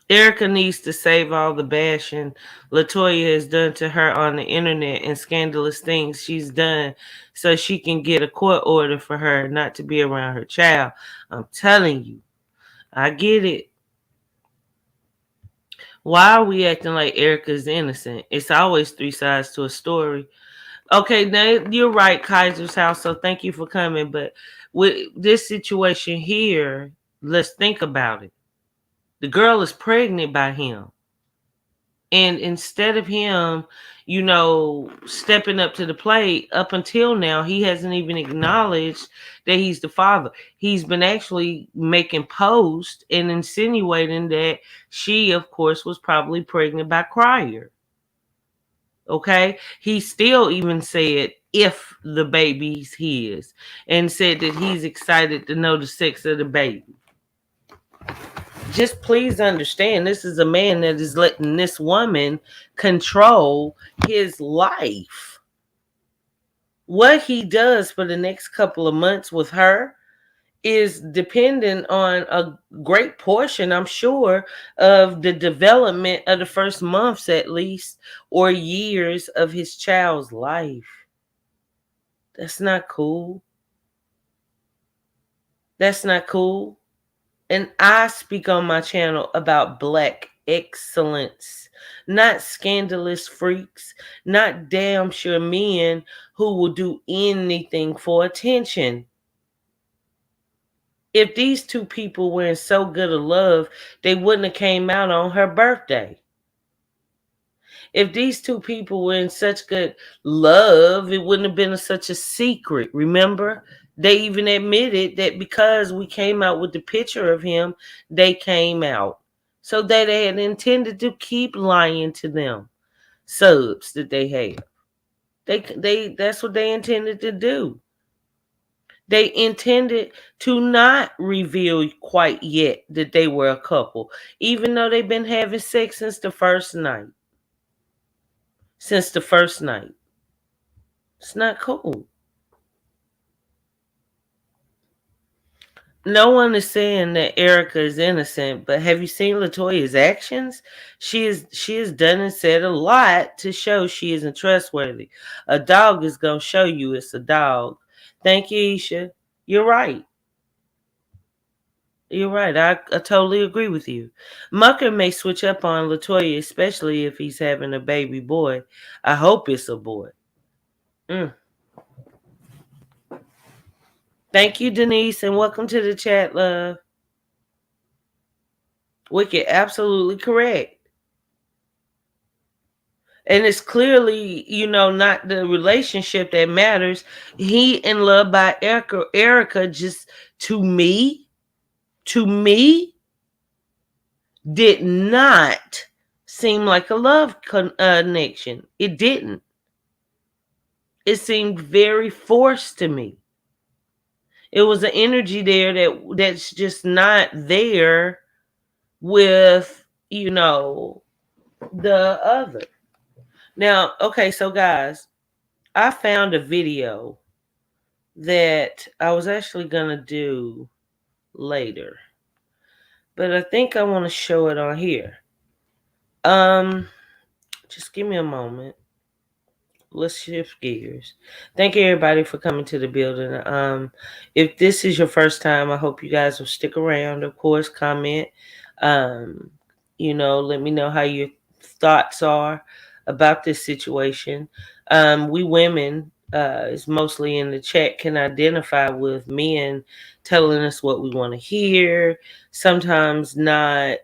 Erica needs to save all the bashing Latoya has done to her on the internet and scandalous things she's done so she can get a court order for her not to be around her child. I'm telling you, I get it. Why are we acting like Erica's innocent? It's always three sides to a story. Okay, now you're right, Kaiser's house. So thank you for coming. But with this situation here, let's think about it. The girl is pregnant by him. And instead of him, stepping up to the plate, up until now, he hasn't even acknowledged that he's the father. He's been actually making posts and insinuating that she, of course, was probably pregnant by Crier. Okay, he still even said if the baby's his, and said that he's excited to know the sex of the baby. Just please understand, this is a man that is letting this woman control his life. What he does for the next couple of months with her is dependent on a great portion, I'm sure, of the development of the first months at least, or years of his child's life. That's not cool. That's not cool. And I speak on my channel about black excellence, not scandalous freaks, not damn sure men who will do anything for attention. If these two people were in so good of love, they wouldn't have came out on her birthday. If these two people were in such good love, it wouldn't have been such a secret. Remember? They even admitted that because we came out with the picture of him, they came out. So that they had intended to keep lying to them. Subs that they have. They that's what they intended to do. They intended to not reveal quite yet that they were a couple, even though they've been having sex since the first night. Since the first night. It's not cool. No one is saying that Erica is innocent, but have you seen Latoya's actions? She has done and said a lot to show she isn't trustworthy. A dog is gonna show you it's a dog. Thank you, Isha. You're right. You're right. I totally agree with you. Muckin may switch up on Latoya, especially if he's having a baby boy. I hope it's a boy. Mm. Thank you, Denise, and welcome to the chat, love. Wicked, absolutely correct. And it's clearly, not the relationship that matters. He in love by Erica. Erica just, to me, did not seem like a love connection. It didn't. It seemed very forced to me. It was an energy there that's just not there with, the other. Now, okay, so guys, I found a video that I was actually going to do later. But I think I want to show it on here. Just give me a moment. Let's shift gears. Thank you everybody for coming to the building. If this is your first time, I hope you guys will stick around. Of course, comment. Let me know how your thoughts are about this situation. We women, is mostly in the chat, can identify with men telling us what we want to hear, sometimes not,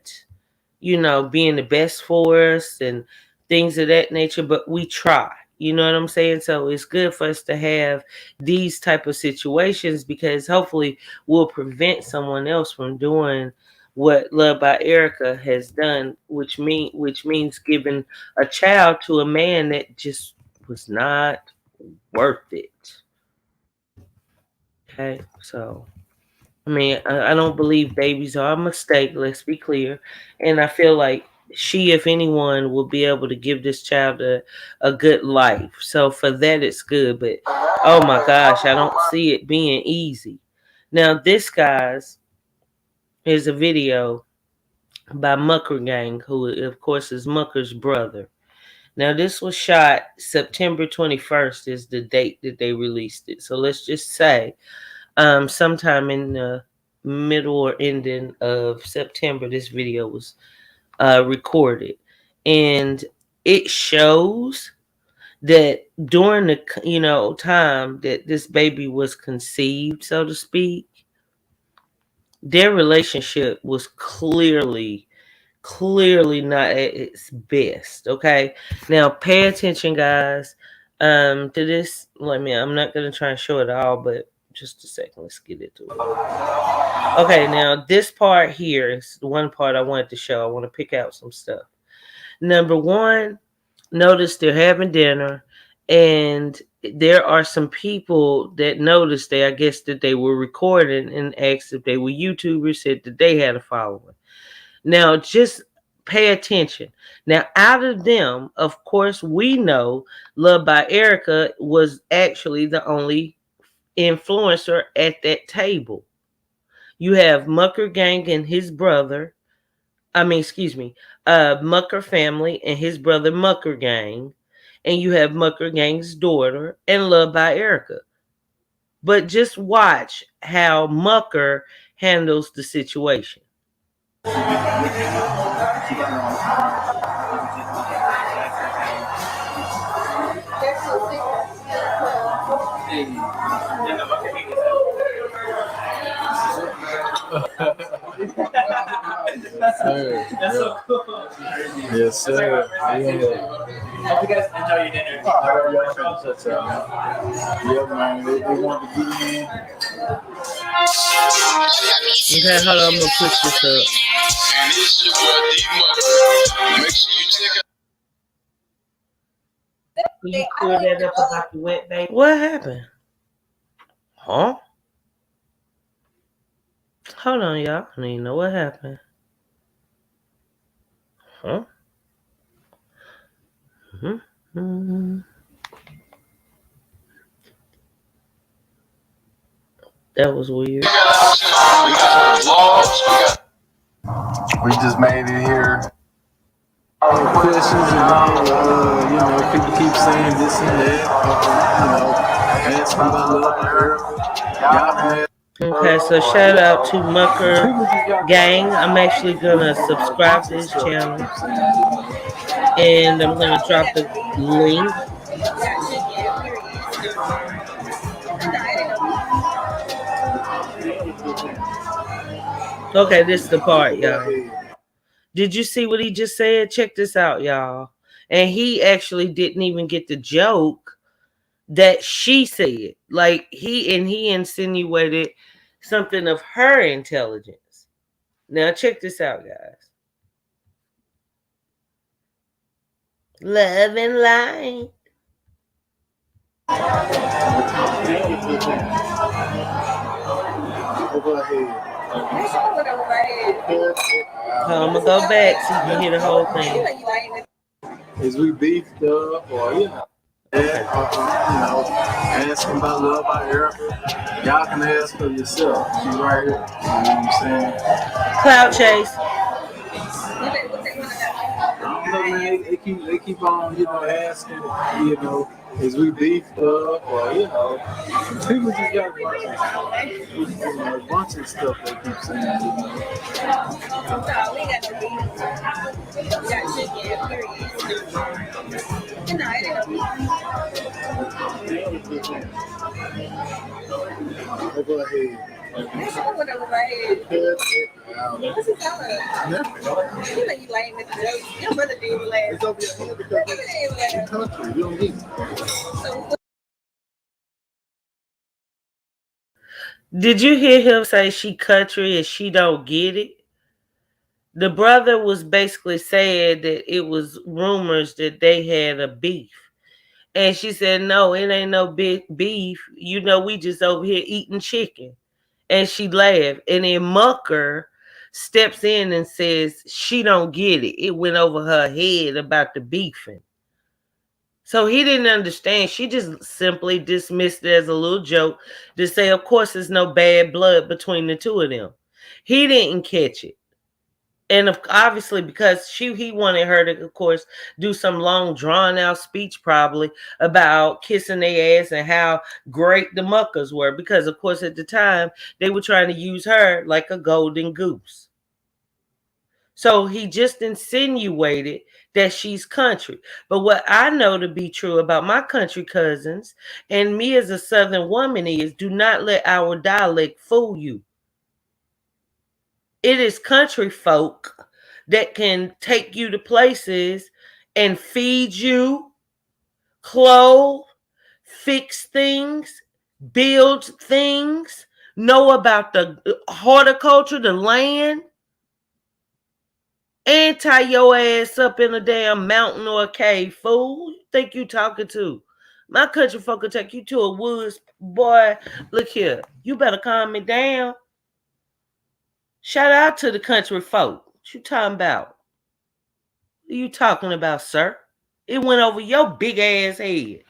being the best for us and things of that nature, but we try. You know what I'm saying? So it's good for us to have these type of situations because hopefully we'll prevent someone else from doing what Love by Erica has done, which means giving a child to a man that just was not worth it. Okay, so I mean, I don't believe babies are a mistake. Let's be clear, and I feel like she, if anyone, will be able to give this child a good life. So for that, it's good. But oh my gosh, I don't see it being easy. Now, this, guys, is a video by Mucker Gang, who, of course, is Mucker's brother. Now, this was shot September 21st, is the date that they released it. So let's just say sometime in the middle or ending of September, this video was recorded. And it shows that during the time that this baby was conceived, so to speak, their relationship was clearly not at its best. Okay, now pay attention, guys, to this. I'm not gonna try and show it all, but just a second, let's get into it. Okay, now this part here is the one part I wanted to show. I want to pick out some stuff. Number one, notice they're having dinner, and there are some people that noticed I guess that they were recording and asked if they were YouTubers, said that they had a following. Now, just pay attention. Now, out of them, of course, we know Love by Erica was actually the only influencer at that table. You have Mucker Gang and his brother. Excuse me, Mucker family and his brother Mucker Gang. And you have Mucker Gang's daughter and Love by Erica. But just watch how Mucker handles the situation. That's so cool. Yes, sir. Yeah. Hope you guys enjoy your dinner. Yeah, man. They want to be in. Okay, hold on. I'm going to push this up. Can you clear that up about the wet baby? What happened? Huh? Hold on, y'all. I don't even know what happened. Huh? Mm-hmm. That was weird. We just made it here. Questions and people keep saying this and that. Asking about Love by Erica. Okay, so shout out to Mucker Gang. I'm actually gonna subscribe to his channel, and I'm gonna drop the link. Okay, this is the part, y'all. Did you see what he just said? Check this out, y'all. And he actually didn't even get the joke that she said. Like he insinuated something of her intelligence. Now check this out, guys. Love and light. I'm gonna go back so you can hear the whole thing. Is we beefed up or asking about Love by Erica? Y'all can ask her yourself. She's right here. You know what I'm saying? Cloud Chase. I don't know, man. They keep on, asking, is we beefed up or, people just got a bunch of stuff they keep saying, Go ahead. Did you hear him say she country and she don't get it? The brother was basically saying that it was rumors that they had a beef. And she said, no, it ain't no big beef. We just over here eating chicken. And she laughed. And then Mucker steps in and says she don't get it. It went over her head about the beefing. So he didn't understand. She just simply dismissed it as a little joke to say, of course, there's no bad blood between the two of them. He didn't catch it. And obviously, because he wanted her to, of course, do some long, drawn-out speech probably about kissing their ass and how great the muckers were. Because, of course, at the time, they were trying to use her like a golden goose. So he just insinuated that she's country. But what I know to be true about my country cousins and me as a Southern woman is, do not let our dialect fool you. It is country folk that can take you to places and feed you, clothe, fix things, build things, know about the horticulture, the land, and tie your ass up in a damn mountain or a cave, fool. You think you talking to? My country folk will take you to a woods, boy. Look here, you better calm me down. Shout out to the country folk. What you talking about? What are you talking about, sir? It went over your big ass head.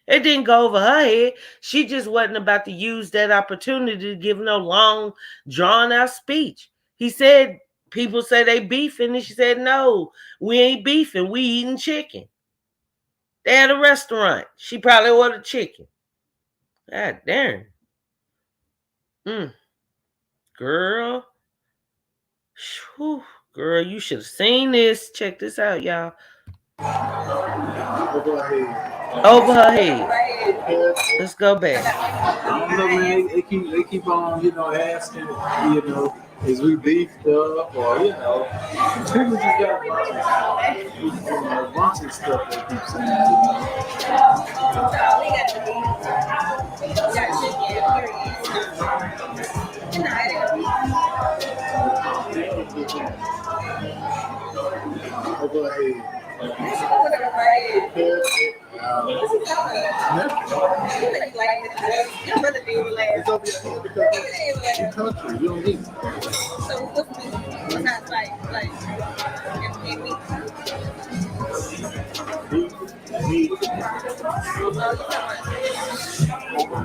It didn't go over her head. She just wasn't about to use that opportunity to give no long, drawn-out speech. He said, people say they beefing, and she said, no, we ain't beefing. We eating chicken. They had a restaurant. She probably ordered chicken. God damn. Girl. Whew. Girl, you should have seen this. Check this out, y'all. Over her head. Let's go back. I don't know, man. They keep on, asking, is we beefed up or, people just got a bunch of stuff they keep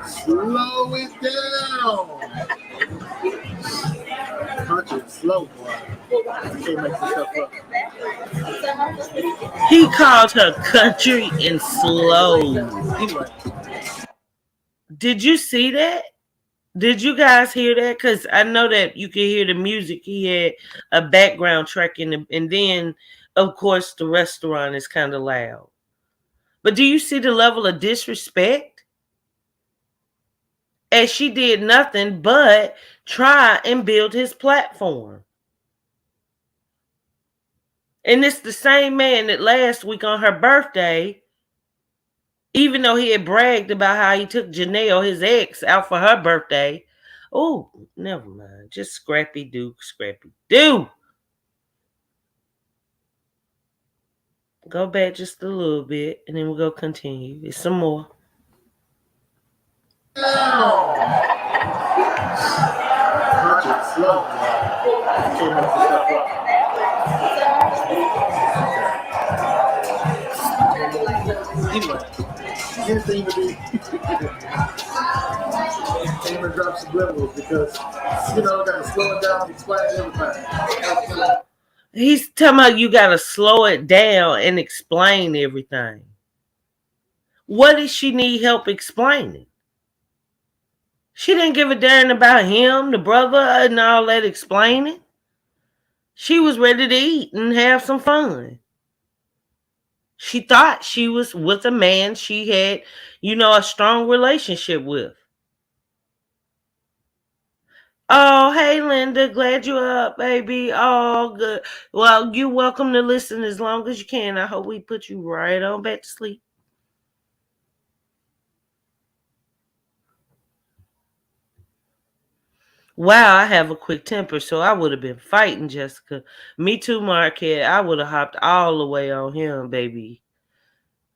Slow it down. Country slow, boy. You can't make this stuff up. He called her country and slow. Did you see that? Did you guys hear that? Because I know that you can hear the music. He had a background track and then, of course, the restaurant is kind of loud. But do you see the level of disrespect? As she did nothing but try and build his platform. And it's the same man that last week on her birthday, even though he had bragged about how he took Janelle, his ex, out for her birthday. Oh, never mind. Just Scrappy Doo. Go back just a little bit, and then we'll go continue. It's some more. Anything to be even drop subliminals because gotta slow it down, explain everything. He's talking about you gotta slow it down and explain everything. What did she need help explaining? She didn't give a darn about him, the brother, and all that explaining. She was ready to eat and have some fun. She thought she was with a man she had, a strong relationship with. Oh, hey, Linda. Glad you're up, baby. Oh, good. Well, you're welcome to listen as long as you can. I hope we put you right on back to sleep. Wow, I have a quick temper, so I would have been fighting Jessica. Me too, Marquette. I would have hopped all the way on him, baby.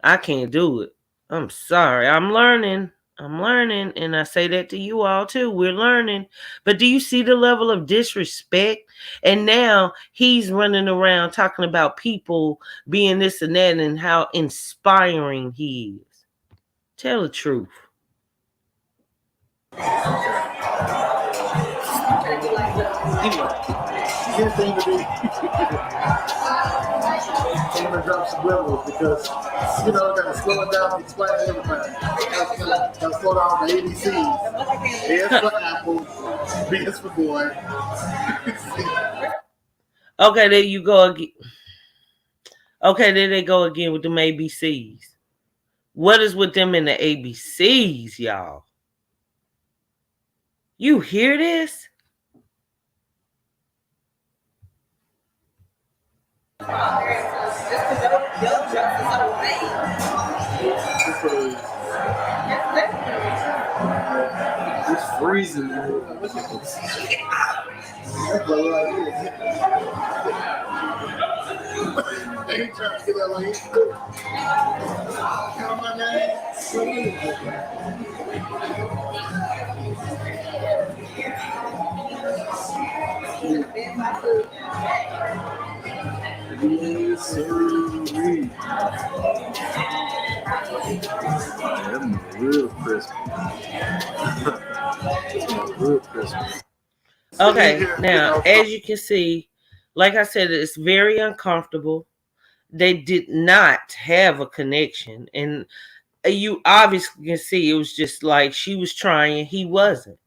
I can't do it. I'm sorry. I'm learning. I'm learning, and I say that to you all too. We're learning. But do you see the level of disrespect? And now he's running around talking about people being this and that and how inspiring he is. Tell the truth. His thing to be I'm gonna drop some levels because gotta slow it down and explain everything. Gotta slow down the ABCs. A is for apple, B is for boy. Okay, there you go again. Okay, there they go again with them ABCs. What is with them in the ABCs, y'all? You hear this? It's freezing. They ain't trying to get that like count my name. Yes, sir. Them real crispy. Real crispy. Okay, now as you can see, like I said, it's very uncomfortable. They did not have a connection, and you obviously can see it was just like she was trying, he wasn't.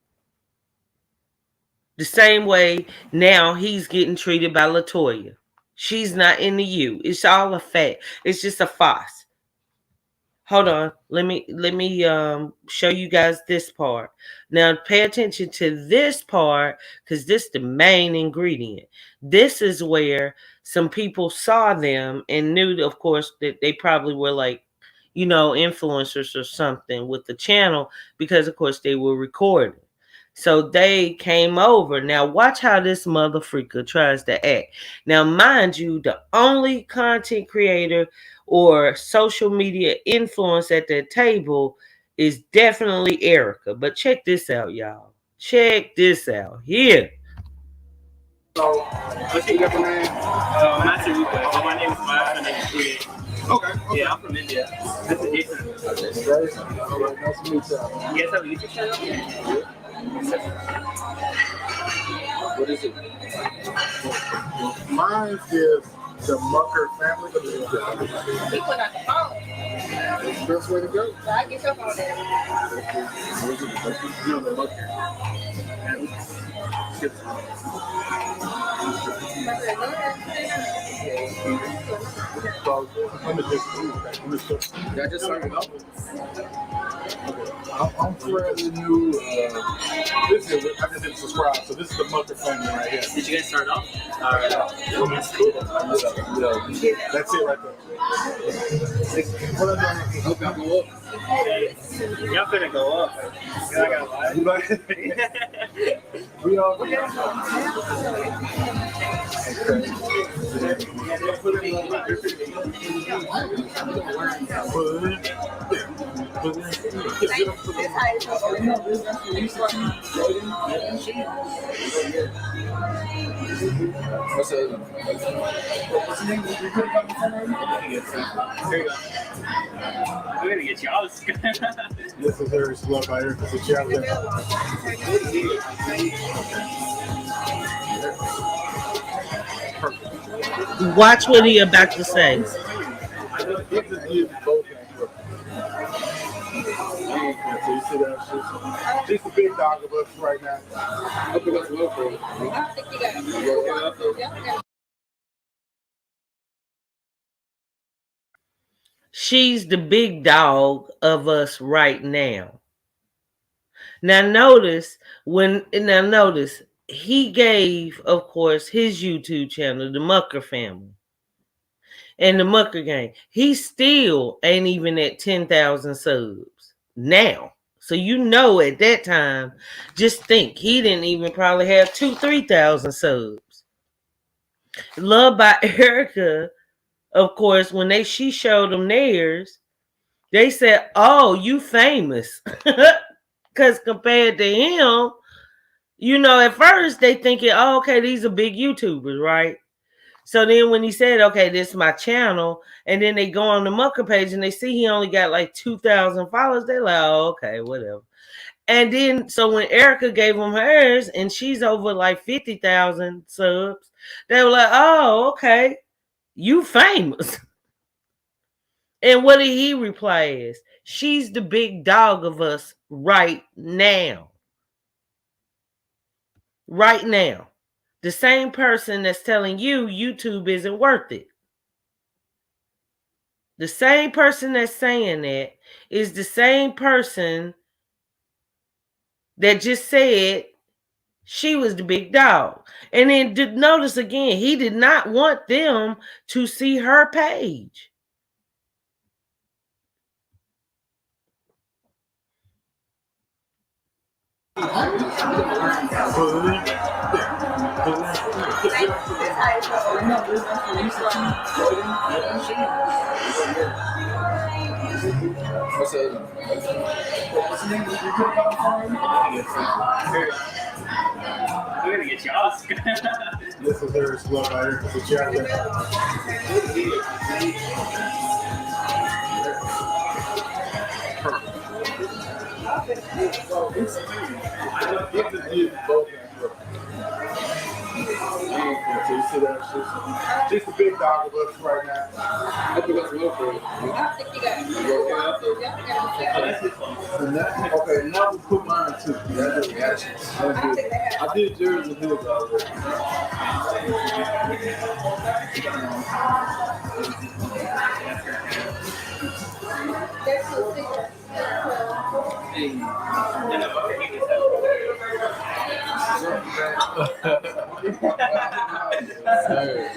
The same way now he's getting treated by LaToya. She's not into you. It's all a fact. It's just a farce. Hold on. Let me show you guys this part. Now pay attention to this part because this is the main ingredient. This is where some people saw them and knew, of course, that they probably were like, influencers or something with the channel because, of course, they were recording. So they came over. Now watch how this mother freaker tries to act. Now, mind you, the only content creator or social media influence at that table is definitely Erica. But check this out, y'all. Check this out. Here. So, what's your different name? My name is Miles. My name is Julian. Okay. Yeah, I'm from India. This is Jason. Jason. All right, nice to meet you. You guys have a YouTube channel? Yeah. What is it? Mine is the Mucker family. People got the phone. That's the best way to go. So I get your phone there. You know the Mucker. Yeah, I just started off. I'm fairly new. This is I just didn't subscribe, so this is the Mucker family right here. Did you guys start off? Alright. Yeah, that's it right there. Hope y'all go up. Y'all finna go up. Y'all gotta lie. We all What's the we're gonna get y'all. This is very slow by here because it's y'all. Watch what he about to say. She's the big dog of us right now. Open up local. She's the big dog of us right now. Now notice he gave, of course, his YouTube channel, the Mucker family. And the Mucker gang. He still ain't even at 10,000 subs now. So at that time, just think he didn't even probably have 3,000 subs. Loved by Erica, of course, when she showed them theirs, They said, "Oh, you famous," because compared to him, at first they thinking, "Oh, okay, these are big YouTubers, right?" So then when he said, "Okay, this is my channel," and then they go on the Muckin page and they see he only got like 2,000 followers, they're like, "Oh, okay, whatever." And then so when Erica gave him hers and she's over like 50,000 subs, they were like, "Oh, okay, you famous." And what did he reply as? "She's the big dog of us right now." Right now. The same person that's telling you YouTube isn't worth it. The same person that's saying that is the same person that just said she was the big dog. And then notice again, he did not want them to see her page. We're gonna get you off. This is her slow fire. She's the big dog of us right now. I think that's real for okay, now we put mine too. That's reactions. I did yours and his already.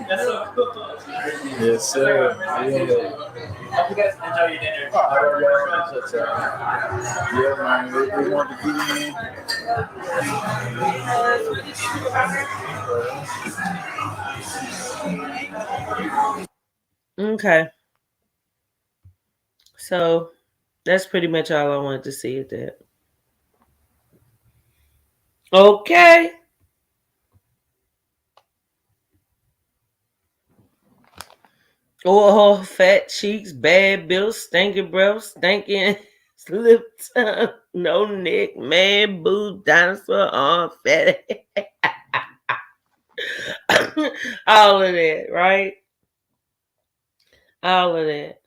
That's so cool. Yes, sir. Hope you guys enjoy your dinner. Yeah, man. We want to get in. Okay. So that's pretty much all I wanted to see at that. Okay. Oh, fat cheeks, bad bills, stinking breath, stinking slip tongue, no neck, man, boo, dinosaur arm, fat. All of that, right? All of that.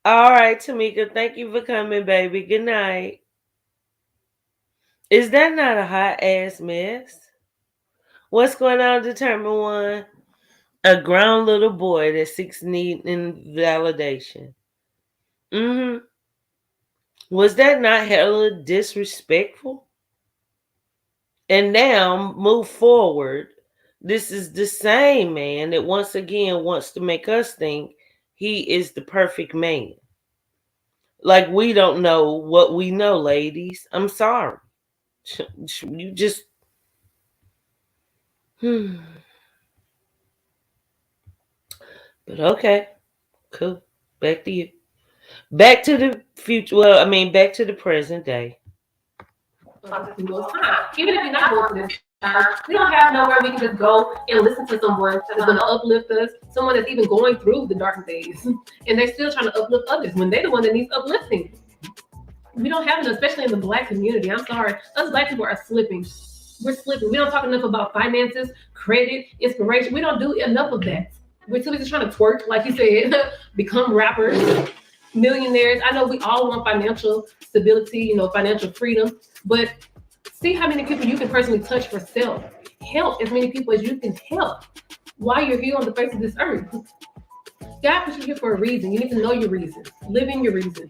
All right, Tamika, thank you for coming, baby. Good night. Is that not a hot ass mess? What's going on, Determined One? A grown little boy that seeks need and validation. Mm-hmm. Was that not hella disrespectful? And now, move forward. This is the same man that once again wants to make us think he is the perfect man. Like we don't know what we know, ladies. I'm sorry. You just... But okay. Cool. Back to you. Back to the future. Well, I mean, back to the present day. Even if you're not going to this time, we don't have nowhere we can just go and listen to someone that's going to uplift us, someone that's even going through the dark days, and they're still trying to uplift others when they're the one that needs uplifting. We don't have it, especially in the Black community. I'm sorry, us Black people are slipping. We're slipping. We don't talk enough about finances, credit, inspiration. We don't do enough of that. We're too busy trying to twerk, like you said, become rappers, millionaires. I know we all want financial stability, financial freedom, but see how many people you can personally touch for self. Help as many people as you can help while you're here on the face of this earth. God put you here for a reason. You need to know your reason. Live in your reason.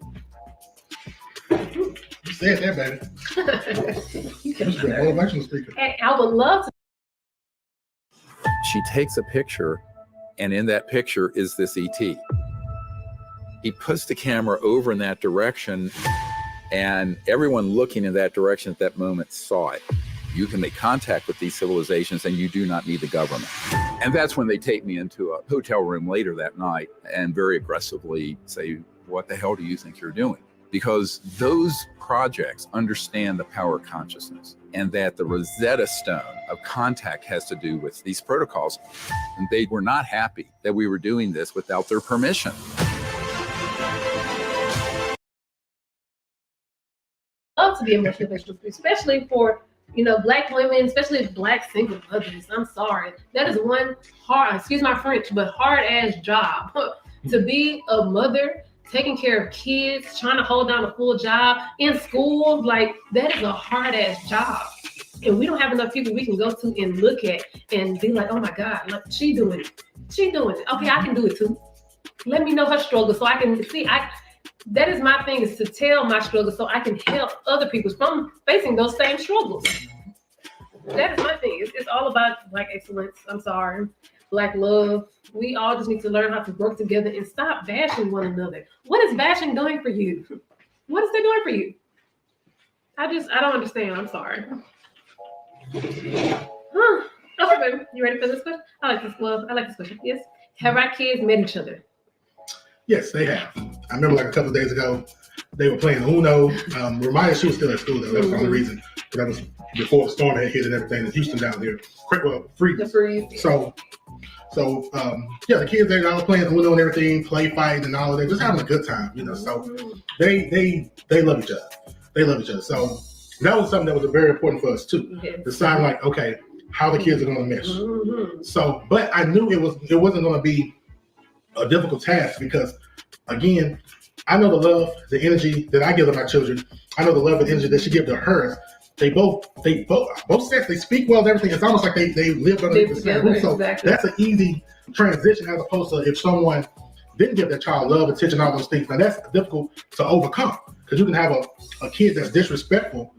You said that, baby. You can be a motivational speaker. And I would love to. She takes a picture, and in that picture is this ET. He puts the camera over in that direction, and everyone looking in that direction at that moment saw it. You can make contact with these civilizations, and you do not need the government. And that's when they take me into a hotel room later that night and very aggressively say, what the hell do you think you're doing? Because those projects understand the power of consciousness, and that the Rosetta Stone of contact has to do with these protocols. And they were not happy that we were doing this without their permission. Love to be a motivational, especially for Black women, especially Black single mothers. I'm sorry, that is one hard, excuse my French, but hard ass job to be a mother, taking care of kids, trying to hold down a full job in school. Like, that is a hard ass job, and we don't have enough people we can go to and look at and be like, oh my God, look, she doing it. Okay, I can do it too. Let me know her struggle so I can see. That is my thing, is to tell my struggle so I can help other people from facing those same struggles. That is my thing. It's all about Black excellence. I'm sorry. Black love. We all just need to learn how to work together and stop bashing one another. What is bashing doing for you? What is they doing for you? I don't understand. I'm sorry. Okay, baby. You ready for this question? I like this question. Yes. Have our kids met each other? Yes, they have. I remember like a couple of days ago, they were playing Uno. Reminded she was still at school though. That's the only reason. That was before the storm had hit and everything in Houston down here. Freeze. The freeze. So yeah, the kids, they all playing Uno and everything, play fighting and all of that, just having a good time, So they love each other. They love each other. So that was something that was very important for us too. Decide like, okay, how the kids are going to mesh. So, but I knew it wasn't going to be a difficult task because, again, I know the love, the energy that I give to my children. I know the love and energy that she gives to hers. Both sets, they speak well and everything. It's almost like they live underneath the same roof. So that's an easy transition as opposed to if someone didn't give their child love, attention, all those things. Now that's difficult to overcome because you can have a kid that's disrespectful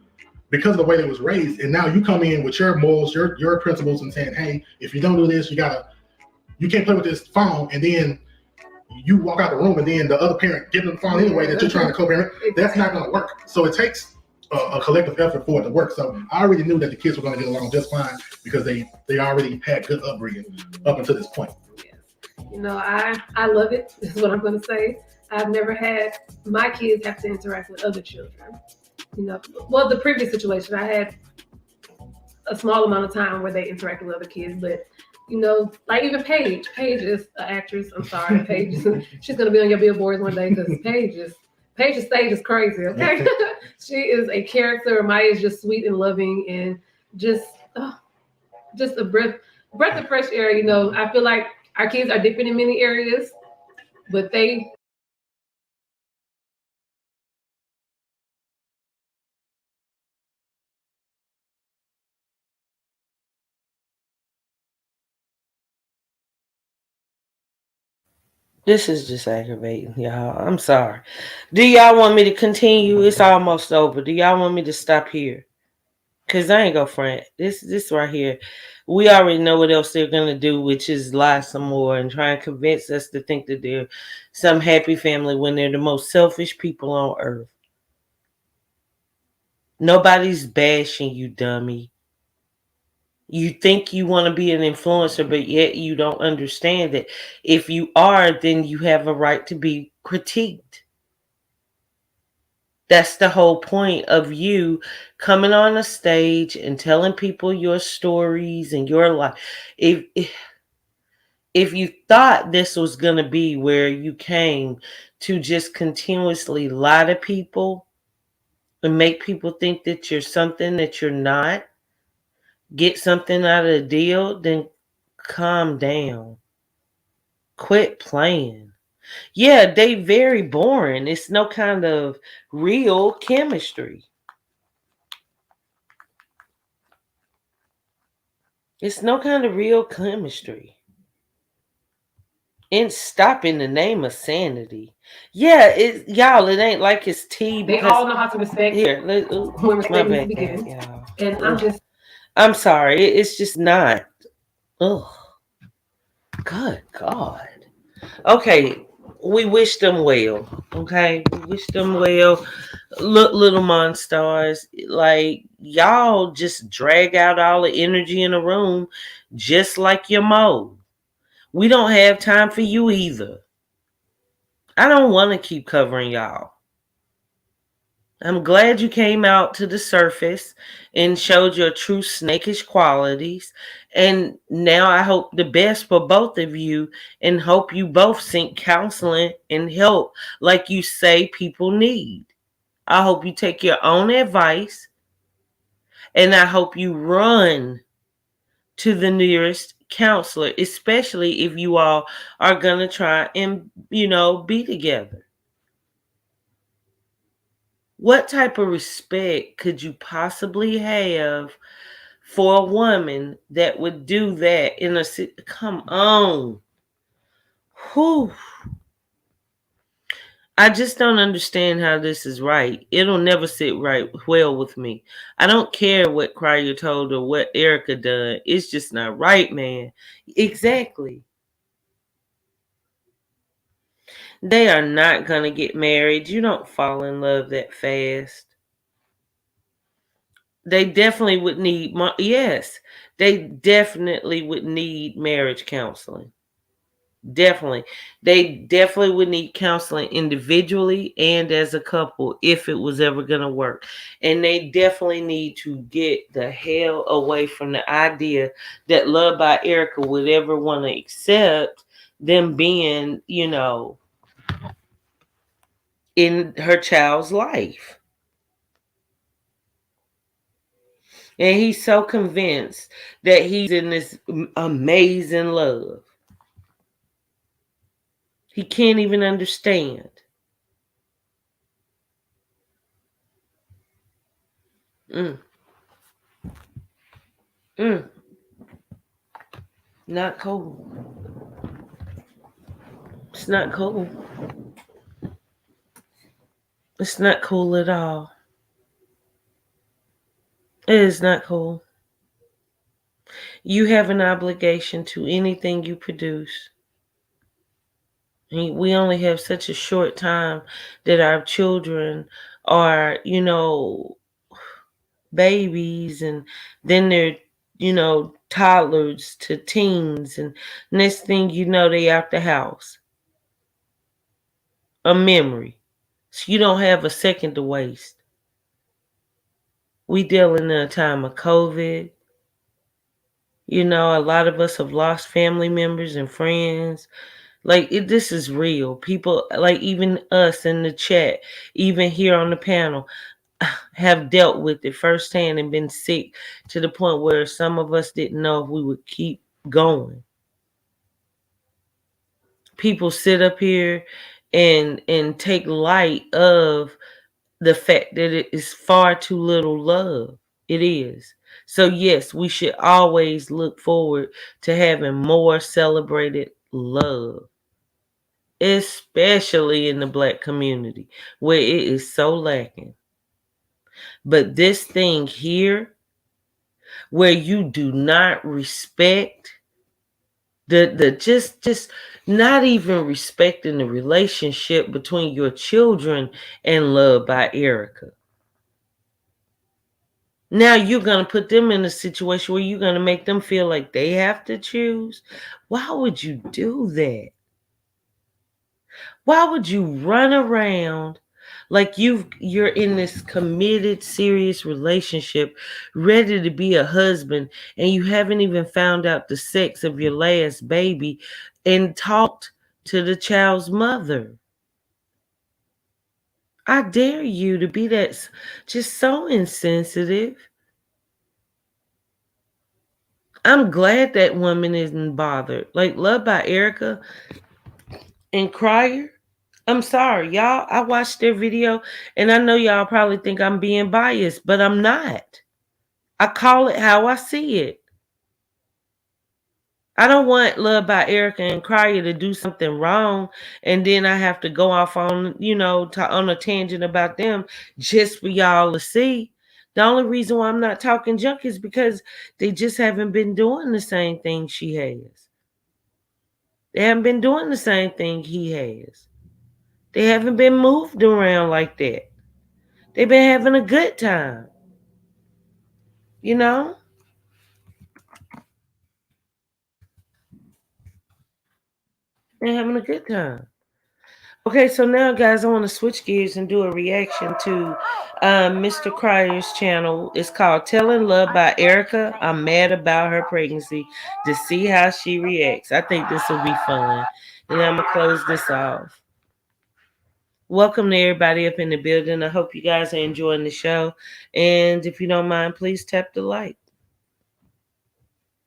because of the way they was raised, and now you come in with your morals, your principles, and saying, hey, if you don't do this, you can't play with this phone, and then you walk out the room, and then the other parent give them the phone anyway that you're trying to co-parent. That's not going to work. So it takes a collective effort for it to work. So I already knew that the kids were going to get along just fine because they already had good upbringing up until this point. I love it. This is what I'm going to say. I've never had my kids have to interact with other children. Well, the previous situation, I had a small amount of time where they interacted with other kids, but like even Paige is an actress. I'm sorry, Paige. She's gonna be on your billboards one day because Paige's stage is crazy. Okay, she is a character. Maya is just sweet and loving and just a breath of fresh air. I feel like our kids are different in many areas, but they. This is just aggravating, y'all. I'm sorry. Do y'all want me to continue? It's almost over. Do y'all want me to stop here? Because I ain't gonna front. This right here, we already know what else they're gonna do, which is lie some more and try and convince us to think that they're some happy family when they're the most selfish people on earth. Nobody's bashing you, dummy. You think you want to be an influencer, but yet you don't understand that if you are, then you have a right to be critiqued. That's the whole point of you coming on a stage and telling people your stories and your life. If you thought this was going to be where you came to just continuously lie to people and make people think that you're something that you're not, get something out of the deal, then calm down. Quit playing. Yeah, they very boring. It's no kind of real chemistry. It's no kind of real chemistry. And stop in the name of sanity. Yeah, y'all, it ain't like it's tea. They all know how to respect. Here, when respect needs to begin. Y'all. And I'm sorry. It's just not. Oh, good God. Okay, we wish them well. Okay, we wish them well. Look, little monsters, like y'all just drag out all the energy in the room just like your mode. We don't have time for you either. I don't want to keep covering y'all. I'm glad you came out to the surface and showed your true snakish qualities. And now I hope the best for both of you and hope you both seek counseling and help like you say people need. I hope you take your own advice and I hope you run to the nearest counselor, especially if you all are going to try and, be together. What type of respect could you possibly have for a woman that would do that in a come on? Whew. I just don't understand how this is right. It'll never sit right well with me. I don't care what Cryer told or what Erica done. It's just not right, man. Exactly. They are not gonna get married. You don't fall in love that fast. They definitely would need yes. They definitely would need marriage counseling. Definitely. They definitely would need counseling individually and as a couple if it was ever going to work. And they definitely need to get the hell away from the idea that Love by Erica would ever want to accept them being, in her child's life. And he's so convinced that he's in this amazing love. He can't even understand. Mm. Mm. Not cool. It's not cool. It's not cool at all. It is not cool. You have an obligation to anything you produce. We only have such a short time that our children are, babies, and then they're, toddlers to teens, and next thing you know, they out the house. A memory. So you don't have a second to waste. We dealing in a time of COVID. A lot of us have lost family members and friends. This is real. People, like even us in the chat, even here on the panel, have dealt with it firsthand and been sick to the point where some of us didn't know if we would keep going. People sit up here and take light of the fact that it is far too little love. It is. So yes, we should always look forward to having more celebrated love, especially in the Black community where it is so lacking. But this thing here, where you do not respect the just not even respecting the relationship between your children and Love by Erica. Now you're going to put them in a situation where you're going to make them feel like they have to choose. Why would you do that? Why would you run around like you're in this committed, serious relationship, ready to be a husband, and you haven't even found out the sex of your last baby and talked to the child's mother? I dare you to be that just so insensitive. I'm glad that woman isn't bothered. Like Love by Erica and Cryer. I'm sorry, y'all. I watched their video and I know y'all probably think I'm being biased, but I'm not. I call it how I see it. I don't want Love by Erica and Cryer to do something wrong and then I have to go off on, on a tangent about them just for y'all to see. The only reason why I'm not talking junk is because they just haven't been doing the same thing she has. They haven't been doing the same thing he has. They haven't been moved around like that. They've been having a good time. You know? They're having a good time. Okay, so now, guys, I want to switch gears and do a reaction to Mr. Cryer's channel. It's called Telling Love by Erica. I'm mad about her pregnancy, to see how she reacts. I think this will be fun. And I'm going to close this off. Welcome to everybody up in the building. I hope you guys are enjoying the show. And if you don't mind, please tap the like.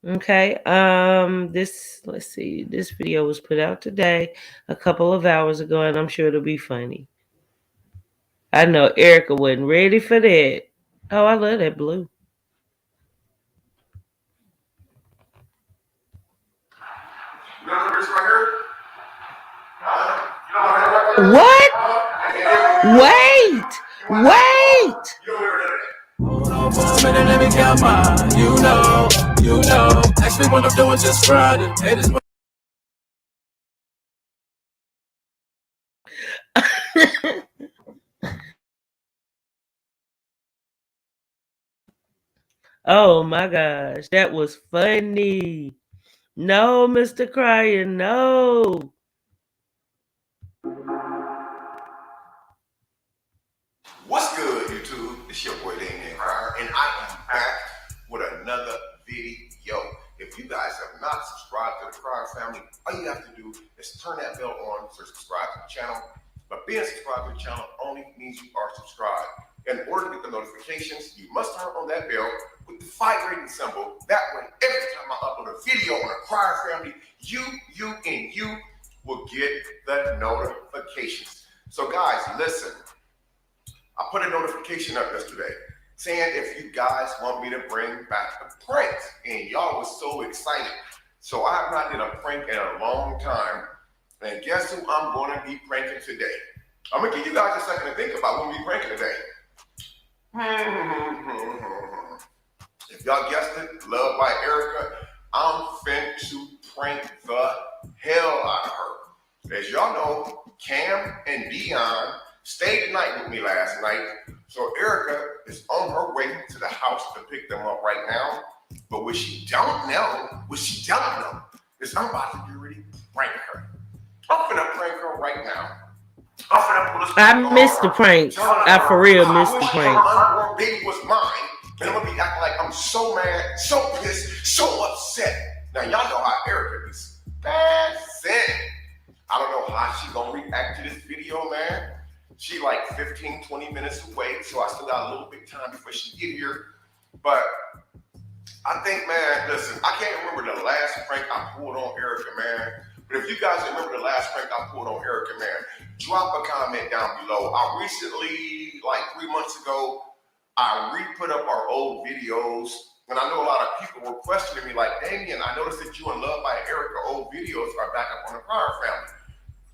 Okay. Let's see. This video was put out today, a couple of hours ago, and I'm sure it'll be funny. I know Erica wasn't ready for that. Oh, I love that blue. What? Wait! Let me count mine. You know. Actually, what I'm doing just Friday. Oh my gosh, that was funny. No, Mr. Cryer, no. What's good, YouTube? It's your boy Damien Cryer, and I am back with another video. If you guys have not subscribed to the Cryer family, all you have to do is turn that bell on to subscribe to the channel. But being subscribed to the channel only means you are subscribed. In order to get the notifications, you must turn on that bell with the vibrating symbol. That way, every time I upload a video on the Cryer family, you will get the notifications. So guys, listen. I put a notification up yesterday saying if you guys want me to bring back the pranks, and y'all was so excited. So I have not done a prank in a long time, and guess who I'm going to be pranking today? I'm going to give you guys a second to think about who I'm pranking today. If y'all guessed it, Love by Erica, I'm fin to prank the hell out of her. As y'all know, Cam and Dion stayed the night with me last night, so Erica is on her way to the house to pick them up right now. But what she don't know is I'm about to get ready to prank her. I'm gonna prank her right now. I missed the pranks. I for real missed the pranks. My unborn baby was mine, and I'm gonna be acting like I'm so mad, so pissed, so upset. Now y'all know how Erica is. That's it. I don't know how she gonna react to this video, man. She like 15, 20 minutes away, so I still got a little bit of time before she get here. But I think, man, listen, I can't remember the last prank I pulled on Erica, man. But if you guys remember the last prank I pulled on Erica, man, drop a comment down below. I recently, like 3 months ago, I re-put up our old videos. And I know a lot of people were questioning me like, Damien, I noticed that you and Love by Erica old videos are back up on the Cryer family.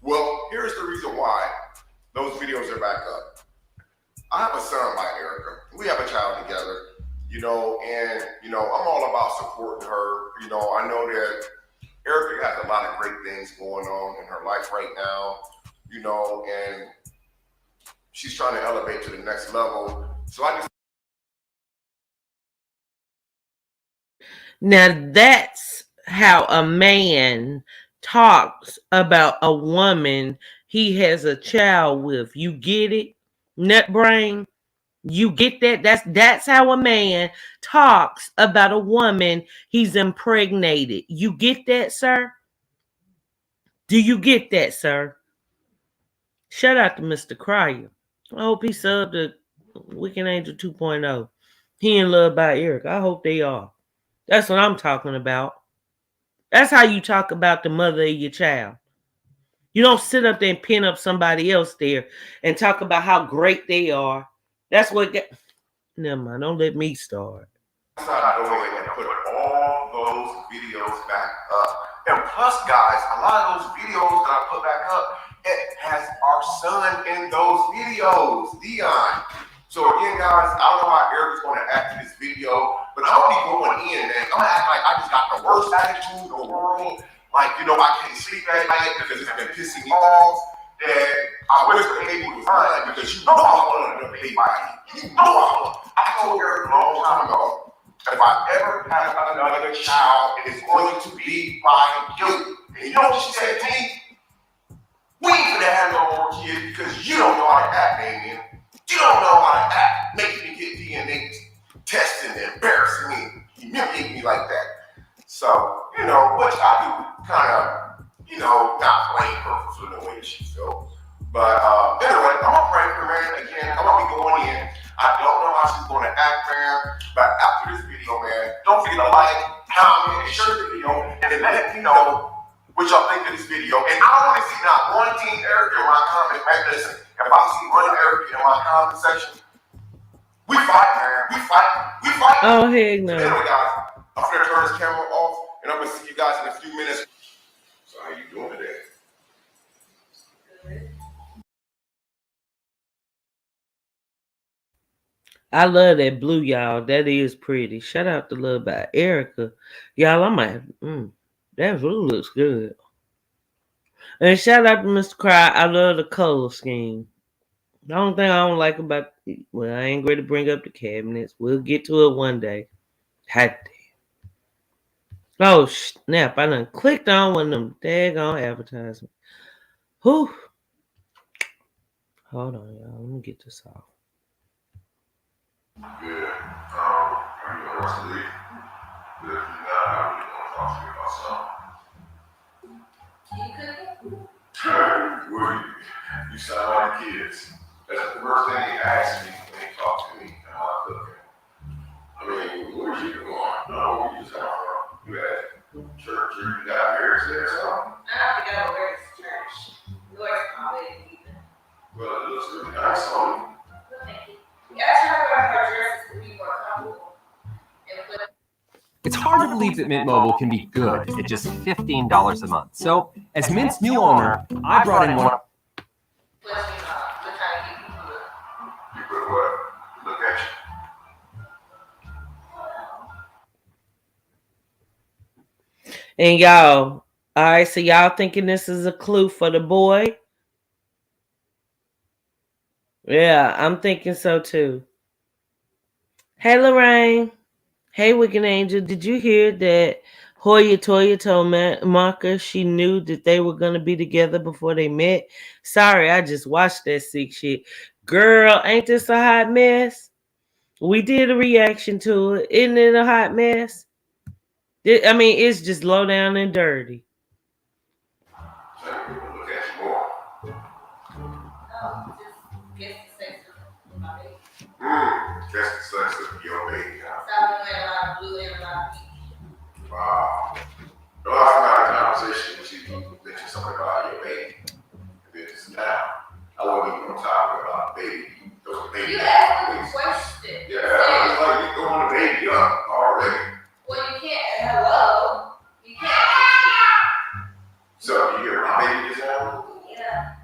Well, here's the reason why those videos are back up. I have a son by Erica. We have a child together, and, I'm all about supporting her. I know that Erica has a lot of great things going on in her life right now, and she's trying to elevate to the next level. So I just. Now that's how a man talks about a woman he has a child with. You get it? Nut brain? You get that? That's how a man talks about a woman he's impregnated. You get that, sir? Do you get that, sir? Shout out to Mr. Cryer. I hope he subbed to Wicked Angel 2.0. He in Love by Erica. I hope they are. That's what I'm talking about. That's how you talk about the mother of your child. You don't sit up there and pin up somebody else there and talk about how great they are. That's what. Never mind. Don't let me start. I decided to go ahead and put all those videos back up. And plus, guys, a lot of those videos that I put back up, it has our son in those videos, Dion. So again, guys, I don't know how Erica's going to act in this video, but I'm going to be going in, man. I'm going to act like I just got the worst attitude in the world. Like, I can't sleep at night because it's been pissing me off. That I wish the baby was fine because you know I want another baby by you. You know I told Eric a long time ago, if I ever have another child, it's going to be by you. And you know what she said to me? We ain't gonna have no more kids because you don't know how to act, Damien. You don't know how to act, making me get DNA testing, embarrassing me, humiliating me like that. So, you know, which I do kind of, you know, not blame her for feeling the way that she felt. But anyway, I'm gonna pray for her, man. Again, I'm gonna be going in. I don't know how she's gonna act, man. But after this video, man, don't forget to like, comment, and share the video, and then let me know what y'all think of this video. And I don't want to see not one Team Erica in my comment. Man, listen, if I see one Erica in my comment section, we fight, man. We fight. We fight. Oh, heck no. Anyway, guys, I'm gonna turn this camera off, and I'm gonna see you guys in a few minutes. So how you doing today? I love that blue, y'all. That is pretty. Shout out to Love by Erica. Y'all, I might, that blue looks good. And shout out to Mr. Cry. I love the color scheme. The only thing I don't like about, well, I ain't ready to bring up the cabinets. We'll get to it one day. Hot damn. Oh, snap. I done clicked on one of them daggone advertisements. Whew. Hold on, y'all. Let me get this off. Yeah. You know what's the lead? But if you're not, I really want to talk to you about something. Hey, where you sound like kids. That's the first thing he asked me when he talked to me how I cooking. I mean, where you going? No, you just come from. You at church or you got married there or something? I have to go where it's church. Lord's probably even. Well, it looks really nice on you. Thank you. Yeah, I try to wear my dresses to be more comfortable. It's hard to believe that Mint Mobile can be good at just $15 a month. So, as Mint's new owner, I brought in one of... You put what? Look at you. And y'all, all right, so y'all thinking this is a clue for the boy? Yeah, I'm thinking so too. Hey, Lorraine. Hey, Wicked Angel. Did you hear that Hoya Toya told Marcus she knew that they were going to be together before they met? Sorry, I just watched that sick shit. Girl, ain't this a hot mess? We did a reaction to it. Isn't it a hot mess? I mean, it's just low down and dirty. Look at you more. Guess the sex of your baby. Wow. The last time I had a conversation with you mentioned something about your baby. And then just now, I wasn't even on topic about baby. Baby. You asked me a question. Yeah, it's like you throwing the baby up already. Well, you can't. Hello. You can't. So, you hear my baby just now? Yeah.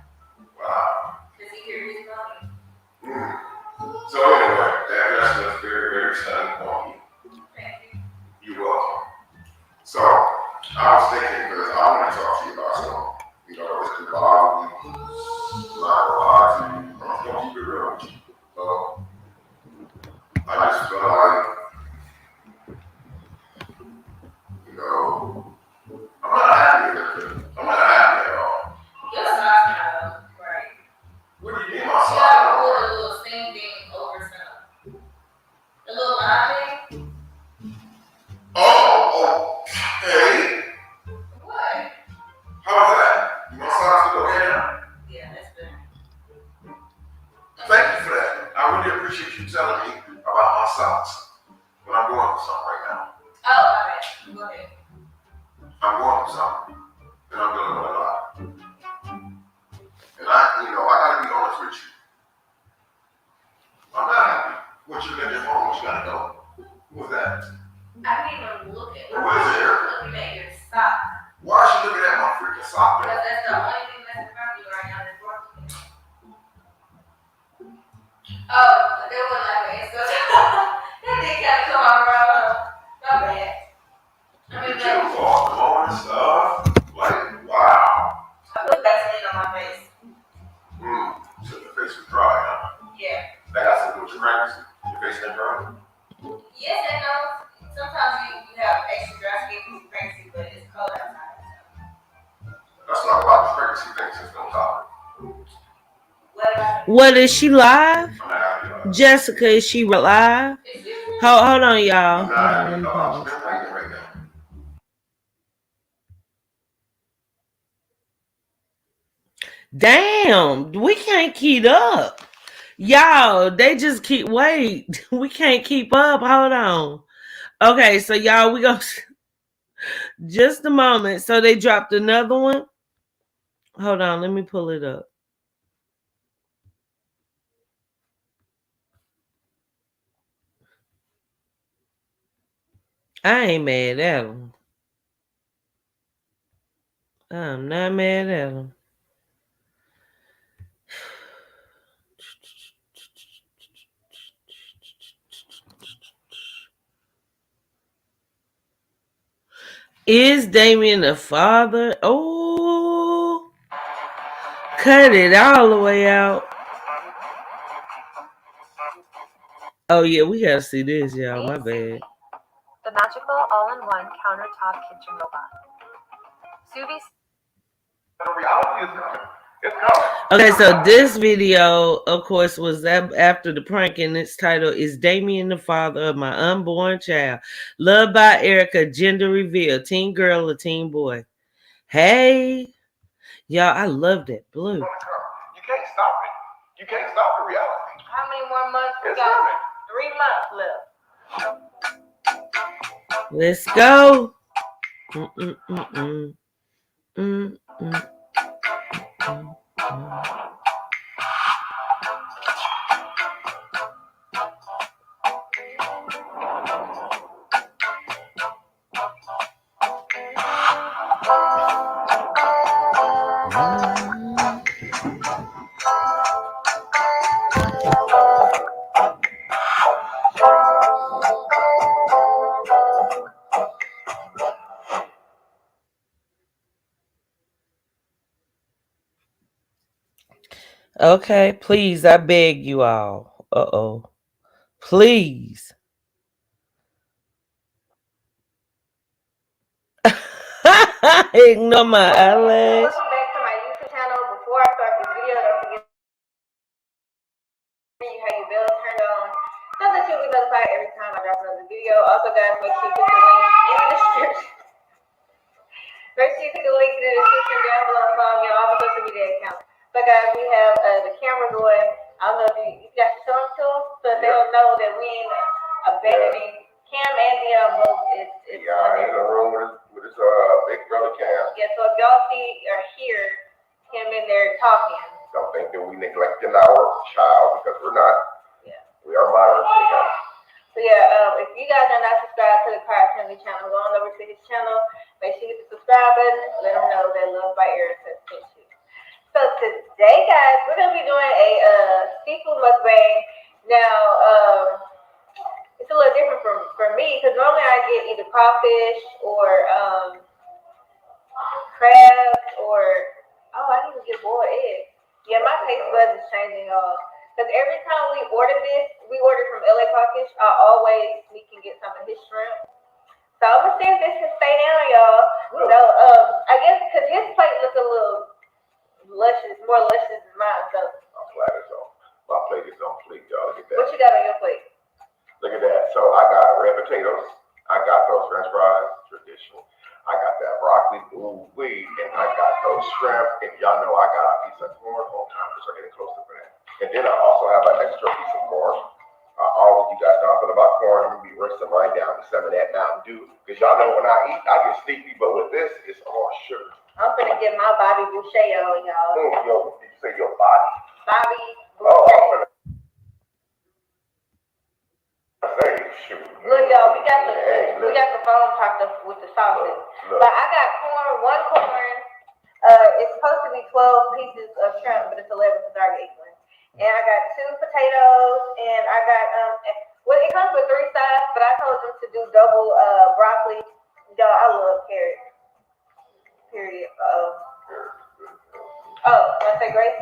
Wow. Does he hear his mommy? So anyway, that's very, very exciting for you. Thank you. You're welcome. So I was thinking because I want to talk to you about something. You know, it's the bottom, not a lot. I'm going to keep it real with you. I just feel like, you know, I'm not happy with it. I'm not happy at all. Your socks kind of right. What do you mean my socks? You got to put a little same thing over some. A little thing. Oh, okay. What? How's that? My socks look okay now? Yeah, that's good. Thank you for that. I really appreciate you telling me about my socks. But I'm going for something right now. Oh, my bad. Go ahead. I'm going for something. And I'm dealing with a lot. And I gotta be honest with you. I'm not happy. What you got your phone, what you gotta know? Who's that? I didn't even look at it. What is it? Looking at your sock. Why is she looking at my freaking sock? Because that's the only thing that's in front of you right now that's working. Oh, there was like an Insta. That thing kind of come out around. Not bad. I mean, like, all glowing stuff. Like, wow. I put Vaseline on my face. Took the face face is dry, huh? Yeah. That got something to do with your pregnancy? Your face ain't dry? Yes and no. Sometimes you have extra dry skin because you're pregnancy, but it's cold outside. Let's talk about this pregnancy thing since we're on topic. What is she live? Jessica, is she live? Hold on, y'all. Hold on, let me pause. Damn, we can't keep up. Y'all, they just keep wait. We can't keep up. Hold on. Okay, so y'all, we go just a moment. So they dropped another one. Hold on, let me pull it up. I ain't mad at them. I'm not mad at them. Is Damien the father? Oh, cut it all the way out. Oh yeah, we gotta see this, y'all. My bad. The magical all-in-one countertop kitchen robot. Suvi's. Okay, so this video, of course, was after the prank, and its title is Damien the father of my unborn child. Loved by Erica, gender reveal, teen girl or teen boy. Hey, y'all, I love that blue. You can't stop it. You can't stop the reality. How many more months? We It's got coming. 3 months left. Let's go. Mm-mm-mm-mm. Mm-mm. Okay, please, I beg you all. Uh-oh. Please. Ignore my eyelash. Welcome back to my YouTube channel. Before I start this video, don't forget you have your bell turned on so that you'll be notified every time I drop another video. Also, guys, make sure you put the link in the description. Make sure you put the link in the description down below and follow me on all my social media accounts. But guys, we have the camera going. I don't know if you got to show them to them so that they'll know that we ain't abandoning Cam and Dion both. It's in the room with his big brother Cam. Yeah, so if y'all see or hear him in there talking, Don't think that we neglecting our child because we're not. Yeah. We are monitoring him. So yeah, if you guys are not subscribed to the Car Family channel, go on over to his channel. Make sure you hit the subscribe button. Let him know that Love by Erica sent you. So today, guys, we're gonna be doing a seafood mukbang. Now, it's a little different for me because normally I get either crawfish or crab or I didn't even get boiled eggs. Yeah, my taste buds is changing, y'all. Because every time we order this, we order from LA Crawfish. I always sneak and get some of his shrimp. So I'm gonna see if this can stay down, y'all. So I guess because his plate looks a little luscious, more luscious than mine. So I'm glad it's on. My plate is on fleek, y'all. Look at that. what you got on your plate? Look at that. So I got red potatoes. I got those French fries, traditional. I got that broccoli, ooh-wee, and I got those shrimp. And y'all know I got a piece of corn. Hold time, because we're getting closer for that. And then I also have an extra piece of corn. All of you guys know I'm about corn. I'm gonna be rinsing mine down with some of that Mountain Dew. Because y'all know when I eat, I get sleepy, but with this, it's all sugar. I'm gonna get my Bobby Boucher on, y'all. Yo, did you say your body? Bobby Oh, Boucher. I'm gonna say, shoot. Look, y'all, we got the phone propped up with the sausage. But I got one corn. It's supposed to be 12 pieces of shrimp, but it's 11 because I ate one. And I got 2 potatoes, and I got it comes with 3 sides, but I told them to do double broccoli. Y'all, I love carrots. Period. Want to say Grace?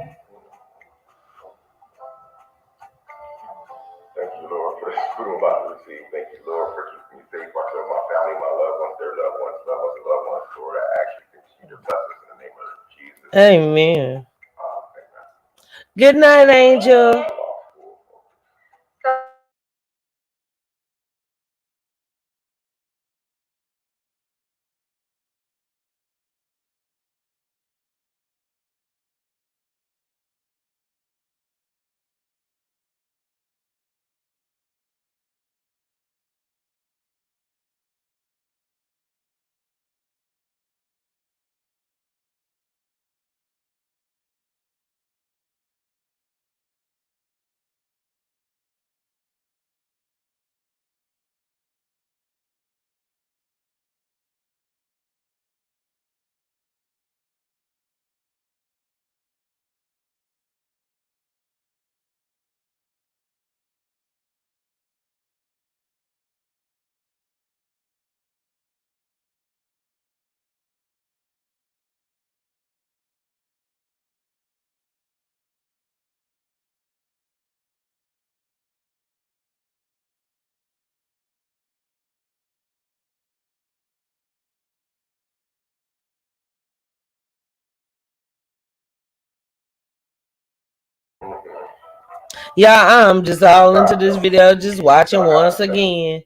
I'm about to receive. Thank you, Lord, for keeping me safe, myself, my family, my loved ones, their loved ones, loved ones, Lord. I actually continue to bless us in the name of Jesus. Amen. Good night, Angel. Y'all, I'm just all into this video, just watching once again.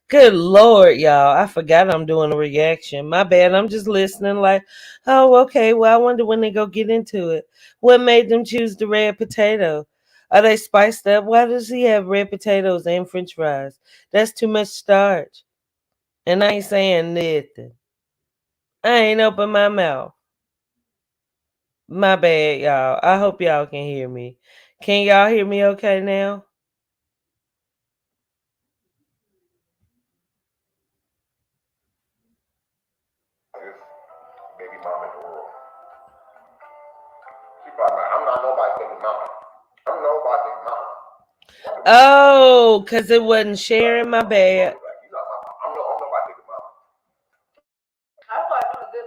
Good Lord, y'all. I forgot I'm doing a reaction. My bad. I'm just listening like, oh, okay. Well, I wonder when they go get into it. What made them choose the red potato? Are they spiced up? Why does he have red potatoes and french fries? That's too much starch. And I ain't saying nothing. I ain't open my mouth. My bad, y'all. I hope y'all can hear me. Can y'all hear me okay now? Baby mama in the world. She probably like, I'm not nobody's baby mama. I'm nobody's baby mama. Oh, because it wasn't sharing. My bad. I'm nobody's baby mama. I thought it was good.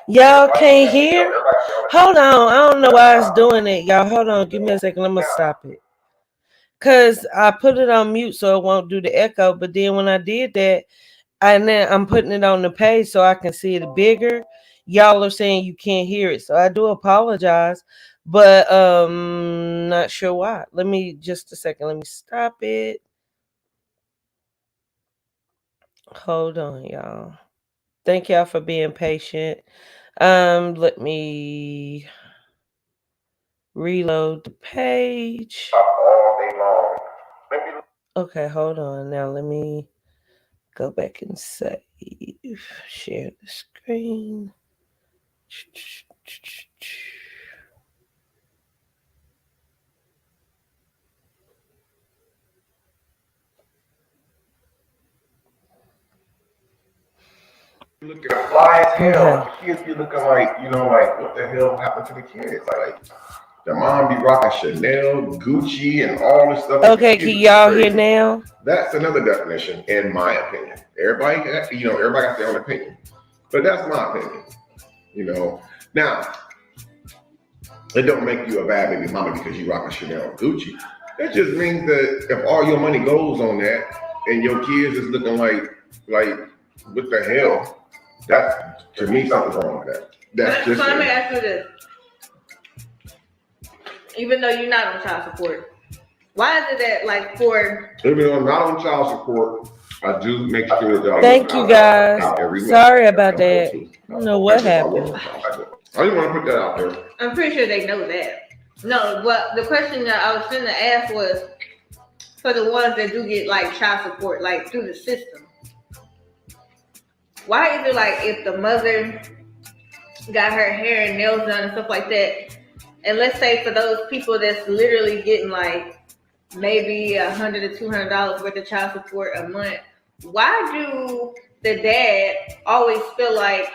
Y'all can't hear? Hold on. I don't know why it's doing it. Y'all, hold on. Give me a second. I'm going to stop it. Because I put it on mute so it won't do the echo. But then when I did that, and then I'm putting it on the page so I can see it bigger. Y'all are saying you can't hear it. So I do apologize. But not sure why. Let me, just a second. Let me stop it. Hold on, y'all. Thank y'all for being patient. Let me reload the page. All day long. Okay, hold on. Now let me go back and save. Share the screen. Looking fly as hell. The kids be looking like, you know, like, what the hell happened to the kids? Like, The mom be rocking Chanel, Gucci, and all this stuff. Okay, can y'all hear now? That's another definition, in my opinion. Everybody got their own opinion, but that's my opinion. Now it don't make you a bad baby mama because you rocking Chanel and Gucci. That just means that if all your money goes on that and your kids is looking like what the hell? That's, to me, something's wrong with that. That's just. So let me ask you this. Even though you're not on child support, why is it that even though I'm not on child support, I do make sure that Thank you guys. Sorry about that. I don't know what happened. I didn't want to put that out there. I'm pretty sure they know that. No, but the question that I was going to ask was for the ones that do get child support, through the system. Why is it if the mother got her hair and nails done and stuff like that, and let's say for those people that's literally getting maybe $100 to $200 worth of child support a month, why do the dad always feel like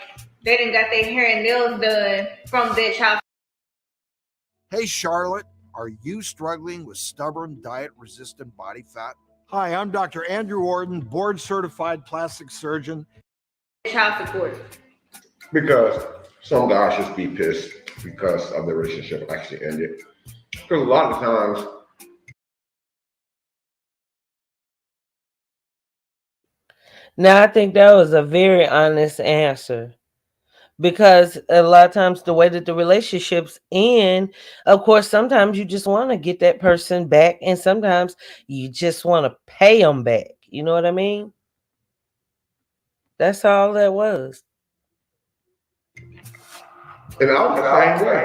they didn't got their hair and nails done from their child? Hey, Charlotte, are you struggling with stubborn, diet-resistant body fat? Hi, I'm Dr. Andrew Orton, board-certified plastic surgeon. Child support. Because some guys just be pissed because of the relationship actually ended. Because a lot of times. Now, I think that was a very honest answer. Because a lot of times the way that the relationships end, of course, sometimes you just want to get that person back, and sometimes you just want to pay them back. You know what I mean? That's all that was. And I was the same way.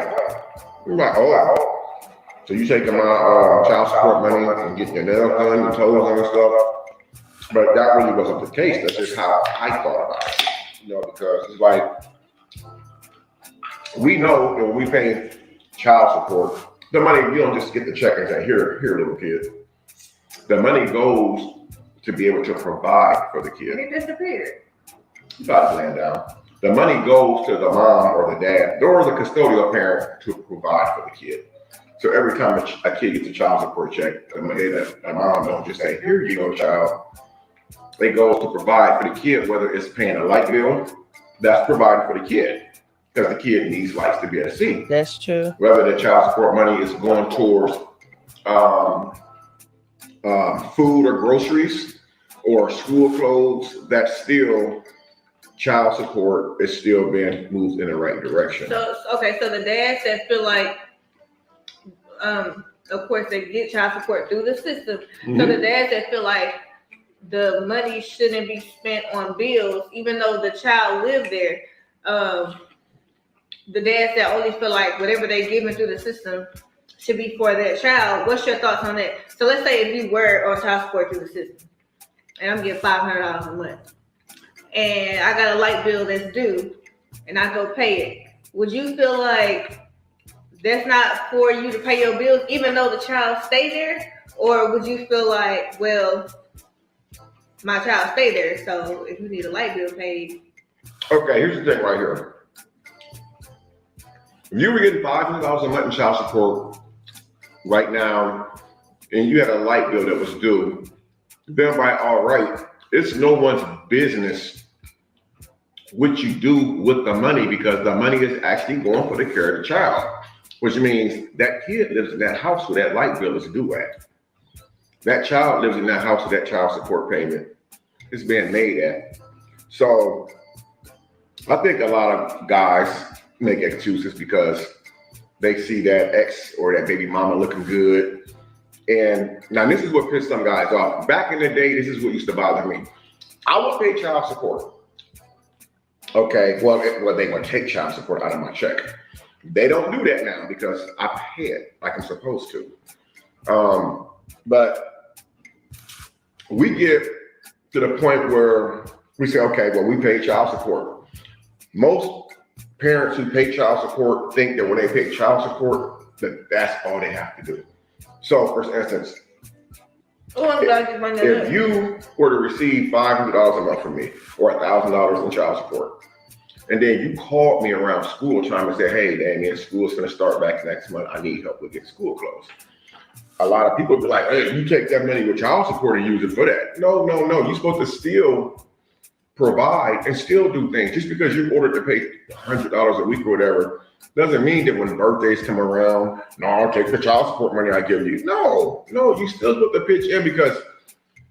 I'm like, oh, so you taking my child support money and getting your nails done, your toes done and stuff. But that really wasn't the case. That's just how I thought about it. Because it's like, we know when we pay child support, the money, you don't just get the check and say, here, little kid. The money goes to be able to provide for the kid. It disappeared. You got to land down. The money goes to the mom or the dad or the custodial parent to provide for the kid. So every time a kid gets a child support check, the mom don't just say, here you go, child. It goes to provide for the kid, whether it's paying a light bill, that's provided for the kid. Because the kid needs lights to be able to see. That's true. Whether the child support money is going towards food or groceries or school clothes, that's still child support is still being moved in the right direction. So the dads that feel like, of course, they get child support through the system. Mm-hmm. So the dads that feel like the money shouldn't be spent on bills, even though the child lived there. The dads that only feel like whatever they give through the system should be for their child. What's your thoughts on that? So let's say if you were on child support through the system, and I'm getting $500 a month, and I got a light bill that's due, and I go pay it. Would you feel like that's not for you to pay your bills, even though the child stay there? Or would you feel like, well, my child stay there, so if you need a light bill paid? Okay, here's the thing right here. If you were getting $500 a month in child support right now, and you had a light bill that was due, then by all right, it's no one's business what you do with the money, because the money is actually going for the care of the child, which means that kid lives in that house where that light bill is due at. That child lives in that house where that child support payment is being made at. So I think a lot of guys make excuses because they see that ex or that baby mama looking good. And now this is what pissed some guys off. Back in the day, this is what used to bother me. I would pay child support. Okay, well, they would take child support out of my check. They don't do that now because I pay it like I'm supposed to. But we get to the point where we say, okay, well, we pay child support. Most parents who pay child support think that when they pay child support, that's all they have to do. So, for instance, if you were to receive $500 a month from me or $1,000 in child support, and then you called me around school trying to say, hey, Damien, school's going to start back next month. I need help with getting school clothes. A lot of people be like, hey, you take that money with child support and use it for that. No. You're supposed to still provide and still do things. Just because you're ordered to pay $100 a week or whatever doesn't mean that when birthdays come around, no, I'll take the child support money I give you. No, you still put the pitch in because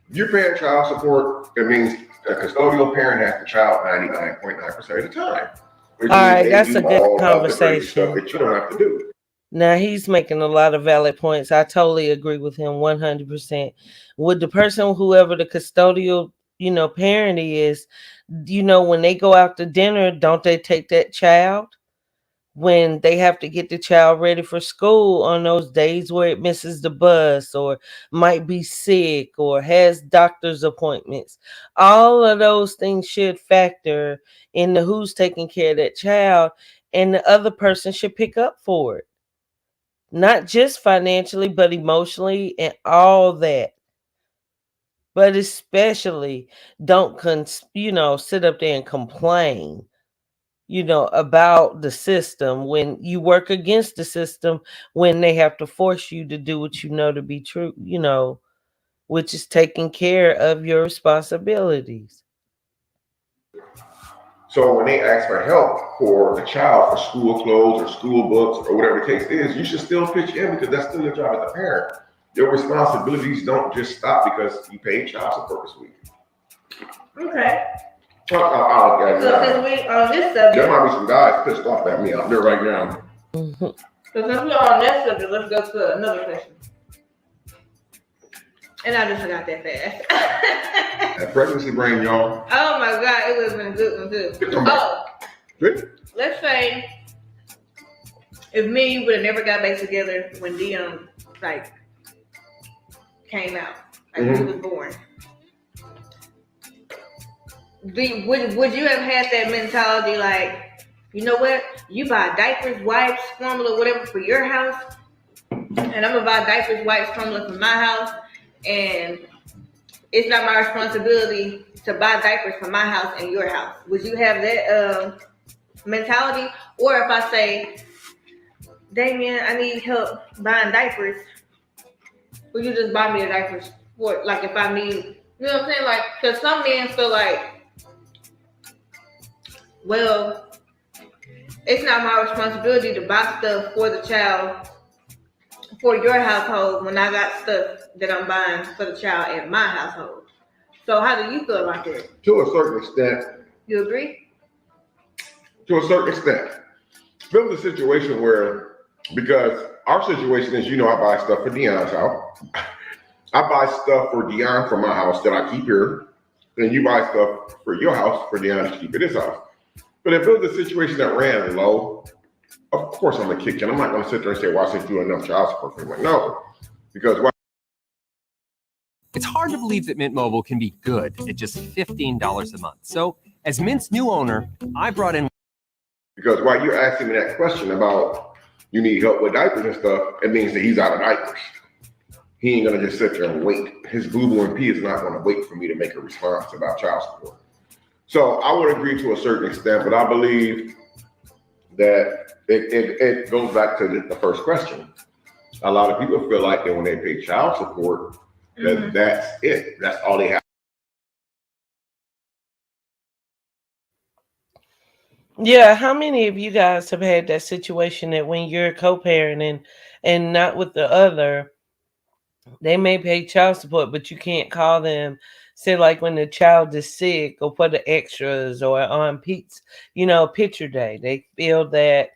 you're paying child support. It means the custodial parent has the child 99.9% of the time. All right, that's a good conversation. That you don't have to do. Now he's making a lot of valid points. I totally agree with him 100%. Would the person, whoever the custodial, parent is, when they go out to dinner, don't they take that child? When they have to get the child ready for school on those days where it misses the bus or might be sick or has doctor's appointments, all of those things should factor into who's taking care of that child, and the other person should pick up for it. Not just financially, but emotionally and all that. But especially don't sit up there and complain, about the system when you work against the system, when they have to force you to do what you know to be true, which is taking care of your responsibilities. So when they ask for help for the child for school clothes or school books or whatever the case is, you should still pitch in because that's still your job as a parent. Your responsibilities don't just stop because you paid child support this week. Okay. So since we on this subject, there might be some guys pissed off at me out there right now. So since we're on that subject, let's go to another question. And I just forgot that fast. That pregnancy brain, y'all. Oh my God, it would have been a good one too. Oh, let's say if me and you would have never got back together when Dion came out, he was born. Would you have had that mentality you know what? You buy diapers, wipes, formula, whatever for your house, and I'm gonna buy diapers, wipes, formula for my house, and it's not my responsibility to buy diapers for my house and your house. Would you have that mentality? Or if I say, Damien, I need help buying diapers, would you just buy me the diapers for if I need, you know what I'm saying? Because some men feel well, it's not my responsibility to buy stuff for the child, for your household, when I got stuff that I'm buying for the child at my household. So how do you feel about that? To a certain extent. You agree? To a certain extent. Feel the situation where, because our situation is, I buy stuff for Dion's house. I buy stuff for Dion for my house that I keep here. Then you buy stuff for your house for Dion to keep at his house. But if it was a situation that ran low, of course I'm going to kick in. I'm not going to sit there and say, well, I said you enough child support for me. No. Because why? It's hard to believe that Mint Mobile can be good at just $15 a month. So as Mint's new owner, I brought in... Because while you're asking me that question about you need help with diapers and stuff, it means that he's out of diapers. He ain't going to just sit there and wait. His boo-boo and pee is not going to wait for me to make a response about child support. So I would agree to a certain extent, but I believe that it goes back to the first question. A lot of people feel like that when they pay child support, that's it. That's all they have. Yeah, how many of you guys have had that situation that when you're co-parenting and not with the other, they may pay child support, but you can't call them, say when the child is sick or for the extras or on picture day. They feel that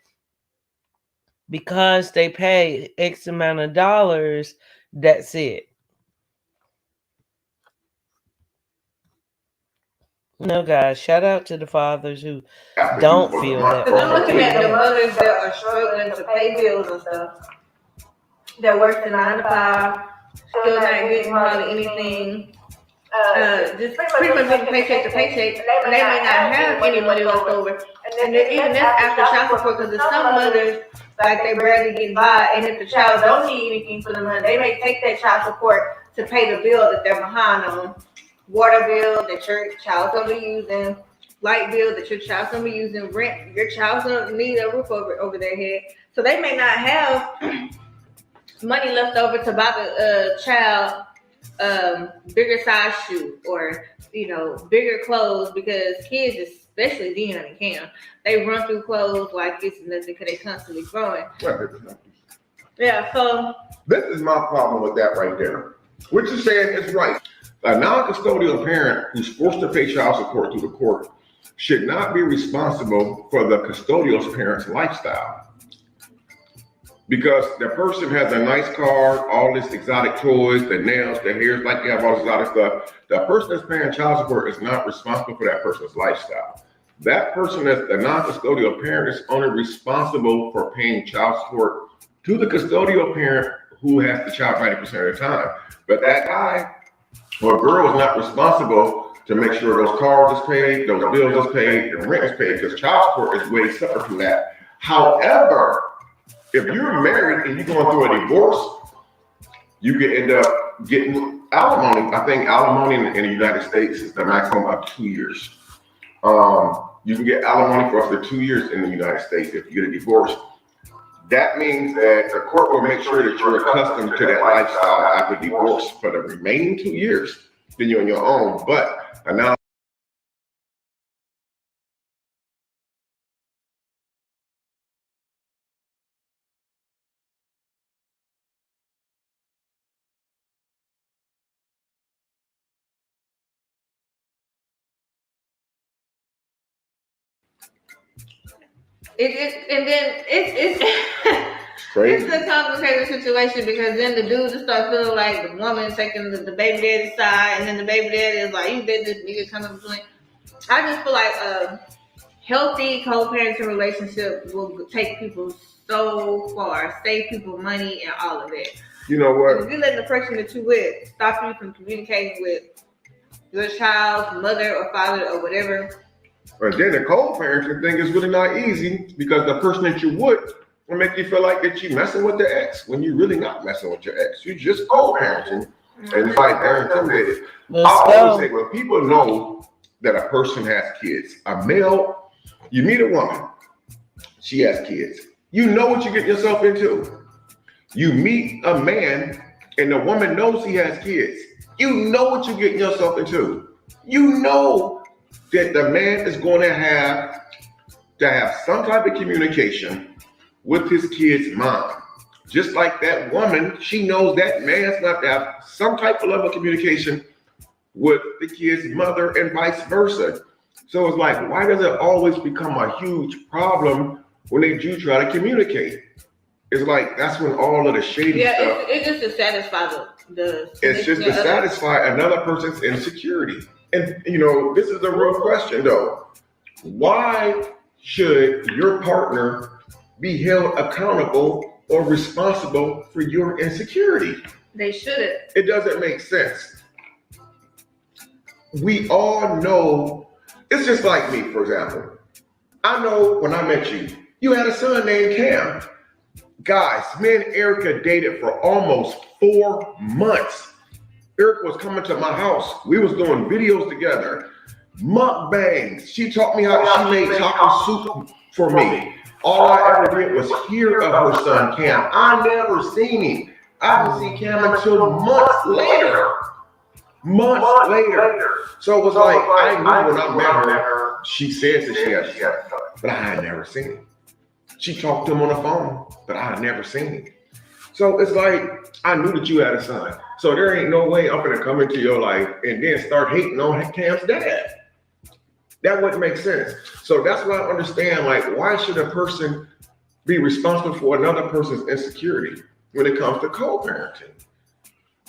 because they pay X amount of dollars, that's it. No, guys, shout out to the fathers who don't feel that way. Because I'm looking at the mothers that are struggling to pay bills and stuff. That works the 9 to 5, still not getting hardly anything. Just pretty much getting paycheck to paycheck, and they may not have any money left over. And then even that's after child support, because there's some mothers they barely get by, and if the child don't need anything for the money, they may take that child support to pay the bill that they're behind on, water bill, the church, child support they're using, light bill that your child's gonna be using, rent, your child's gonna need a roof over their head. So they may not have money left over to buy the child bigger size shoe or bigger clothes, because kids, especially Dion and Cam, they run through clothes like it's nothing because they constantly growing. Yeah, so this is my problem with that right there. What you're saying is right. A non-custodial parent who's forced to pay child support through the court should not be responsible for the custodial parent's lifestyle. Because the person has a nice car, all this exotic toys, the nails, the hairs, like they have all this exotic stuff. The person that's paying child support is not responsible for that person's lifestyle. That person that's the non-custodial parent is only responsible for paying child support to the custodial parent who has the child 90% of the time. But that guy or girl is not responsible to make sure those cars is paid, those bills is paid, the rent is paid, because child support is way separate from that. However, if you're married and you're going through a divorce, you can end up getting alimony. I think alimony in the United States is the maximum of 2 years. You can get alimony for up to 2 years in the United States if you get a divorce. That means that the court will make sure that you're accustomed to that lifestyle after divorce for the remaining 2 years. Then you're on your own. But now, it's a complicated situation, because then the dudes start feeling like the woman taking the baby daddy's side, and then the baby daddy is like, you let this nigga come in between. I just feel like a healthy co-parenting relationship will take people so far, save people money and all of it. You know what? If you let the person that you with stop you from communicating with your child's mother or father or whatever. And then the co-parenting thing is really not easy, because the person that you would will make you feel like that you're messing with the ex when you're really not messing with your ex. You're just co-parenting, and it's like they're intimidated. I always say, when people know that a person has kids, a male, you meet a woman, she has kids. You know what you get yourself into. You meet a man and the woman knows he has kids. You know what you're getting yourself into. You know that the man is going to have some type of communication with his kid's mom. Just like that woman, she knows that man's got to have some type of level of communication with the kid's mother and vice versa. So it's like, why does it always become a huge problem when they do try to communicate? It's like, that's when all of the shady stuff. It's just to satisfy the it's just to satisfy another person's insecurity. And, this is the real question, though. Why should your partner be held accountable or responsible for your insecurity? They shouldn't. It doesn't make sense. We all know. It's just like me, for example. I know when I met you, you had a son named Cam. Guys, me and Erica dated for almost 4 months. Erica was coming to my house. We was doing videos together, mukbangs. She taught me how she made taco soup for me. All I ever did was hear of her son, Cam. I never seen him. I didn't see Cam until months later. So it was like, I knew when I met her, she said that she had a son, but I had never seen him. She talked to him on the phone, but I had never seen him. So it's like, I knew that you had a son. So there ain't no way I'm gonna come into your life and then start hating on Cam's dad. That wouldn't make sense. So that's why I understand, like, why should a person be responsible for another person's insecurity when it comes to co-parenting?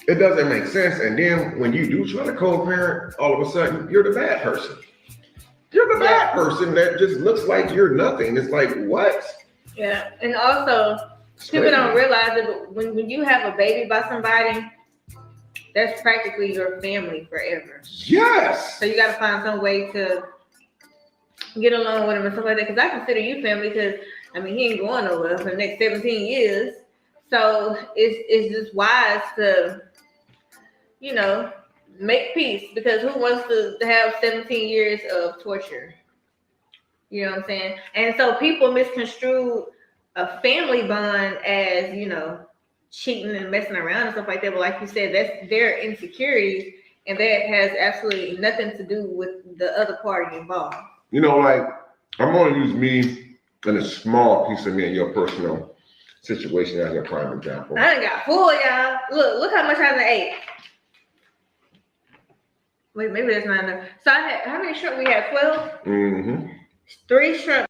It doesn't make sense. And then when you do try to co-parent, all of a sudden, you're the bad person. You're the bad person that just looks like you're nothing. It's like, what? Yeah, and also, people don't realize that when you have a baby by somebody, that's practically your family forever. Yes. So you got to find some way to get along with him and stuff like that. Because I consider you family, because, he ain't going nowhere for the next 17 years. So it's just wise to, make peace. Because who wants to have 17 years of torture You know what I'm saying? And so people misconstrued a family bond as, cheating and messing around and stuff like that. But like you said, that's their insecurities, and that has absolutely nothing to do with the other party involved. Like, I'm going to use me and a small piece of me in your personal situation as a prime example. I done got full, y'all. Look how much I done ate. Wait, maybe that's not enough. So I had, how many shrimp we had? 12? Mm-hmm. 3 shrimp.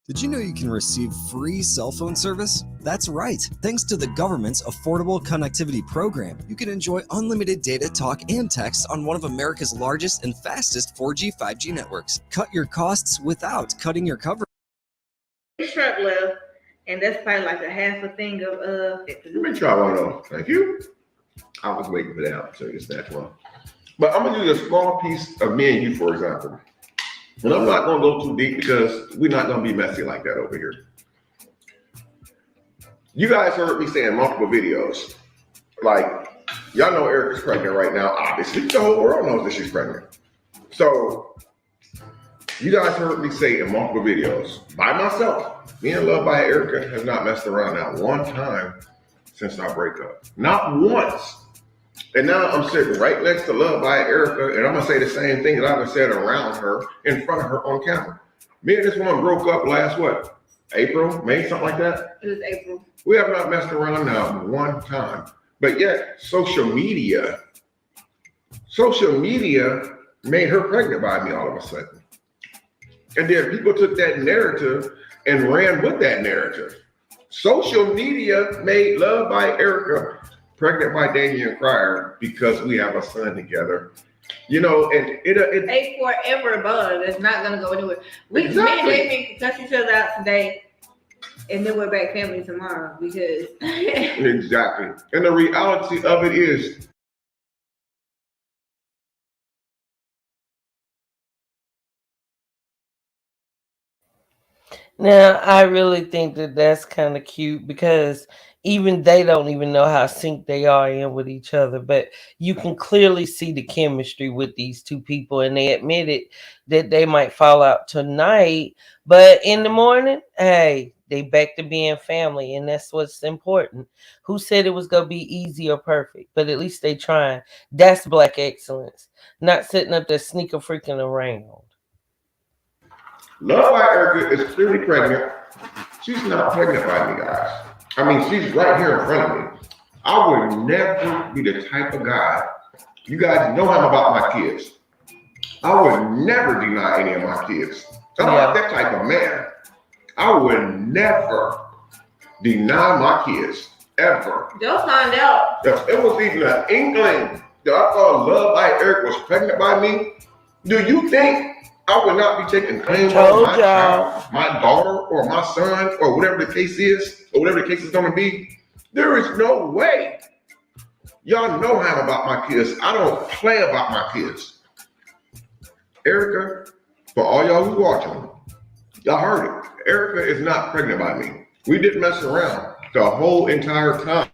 Did you know you can receive free cell phone service? That's right. Thanks to the government's Affordable Connectivity Program, you can enjoy unlimited data, talk, and text on one of America's largest and fastest 4G, 5G networks. Cut your costs without cutting your coverage. 3 shrimp left, and that's probably like a half a thing of Let me try one of those. Thank you. I was waiting for that, so it's that one. But I'm gonna use a small piece of me and you, for example. And I'm not gonna go too deep because we're not gonna be messy like that over here. You guys heard me say in multiple videos, like, y'all know Erica's pregnant right now. Obviously, the whole world knows that she's pregnant. So, you guys heard me say in multiple videos, by myself, me and Love by Erica has not messed around not one time since our breakup. Not once. And now I'm sitting right next to Love by Erica, and I'm gonna say the same thing that I've said around her, in front of her on camera. Me and this woman broke up last what? April, May, something like that? It was April. We have not messed around now one time. But yet, social media made her pregnant by me all of a sudden. And then people took that narrative and ran with that narrative. Social media made Love by Erica pregnant by Damian Cryer because we have a son together. And it a forever bond. It's not gonna go anywhere. Me and Damien can cuss each other out today, and then we're back family tomorrow because exactly. And the reality of it is, Now, I really think that that's kind of cute because even they don't even know how synced they are in with each other. But you can clearly see the chemistry with these two people, and they admitted that they might fall out tonight, but in the morning, hey, they back to being family, and that's what's important. Who said it was gonna be easy or perfect? But at least they trying. That's black excellence, not sitting up there sneaker freaking around. Love by Erica is clearly pregnant. She's not pregnant by me, guys. I mean, she's right here in front of me. I would never be the type of guy, you guys know I'm about my kids. I would never deny any of my kids. I'm not that type of man. I would never deny my kids, ever. they'll find out. If it was even an inkling that I thought Love by Eric was pregnant by me, do you think I would not be taking claim on my child, my daughter, or my son, or whatever the case is, or whatever the case is going to be? There is no way. Y'all know how I'm about my kids. I don't play about my kids. Erica, for all y'all who watching, y'all heard it. Erica is not pregnant by me. We didn't mess around the whole entire time.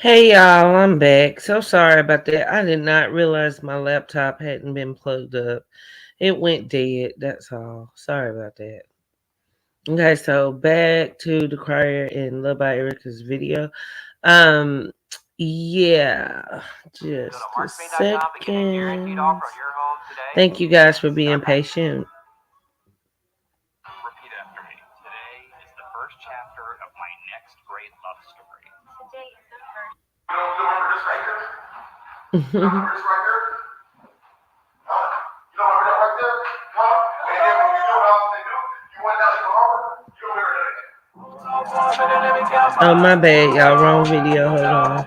Hey y'all, I'm back. So sorry about that. I did not realize my laptop hadn't been plugged up. It went dead. That's all. Sorry about that. Okay, so back to the crier in Love by Erica's video. Um, yeah, just a second. Thank you guys for being patient. Repeat after me. Today is the first chapter of my next great love story. Today is the first. You remember this right here? You remember this right here? Huh? You don't remember that right there? Huh? And then when you know what else they do, you went down to the harbor, you don't remember that again. Oh, my bad, y'all. Wrong video. Hold on.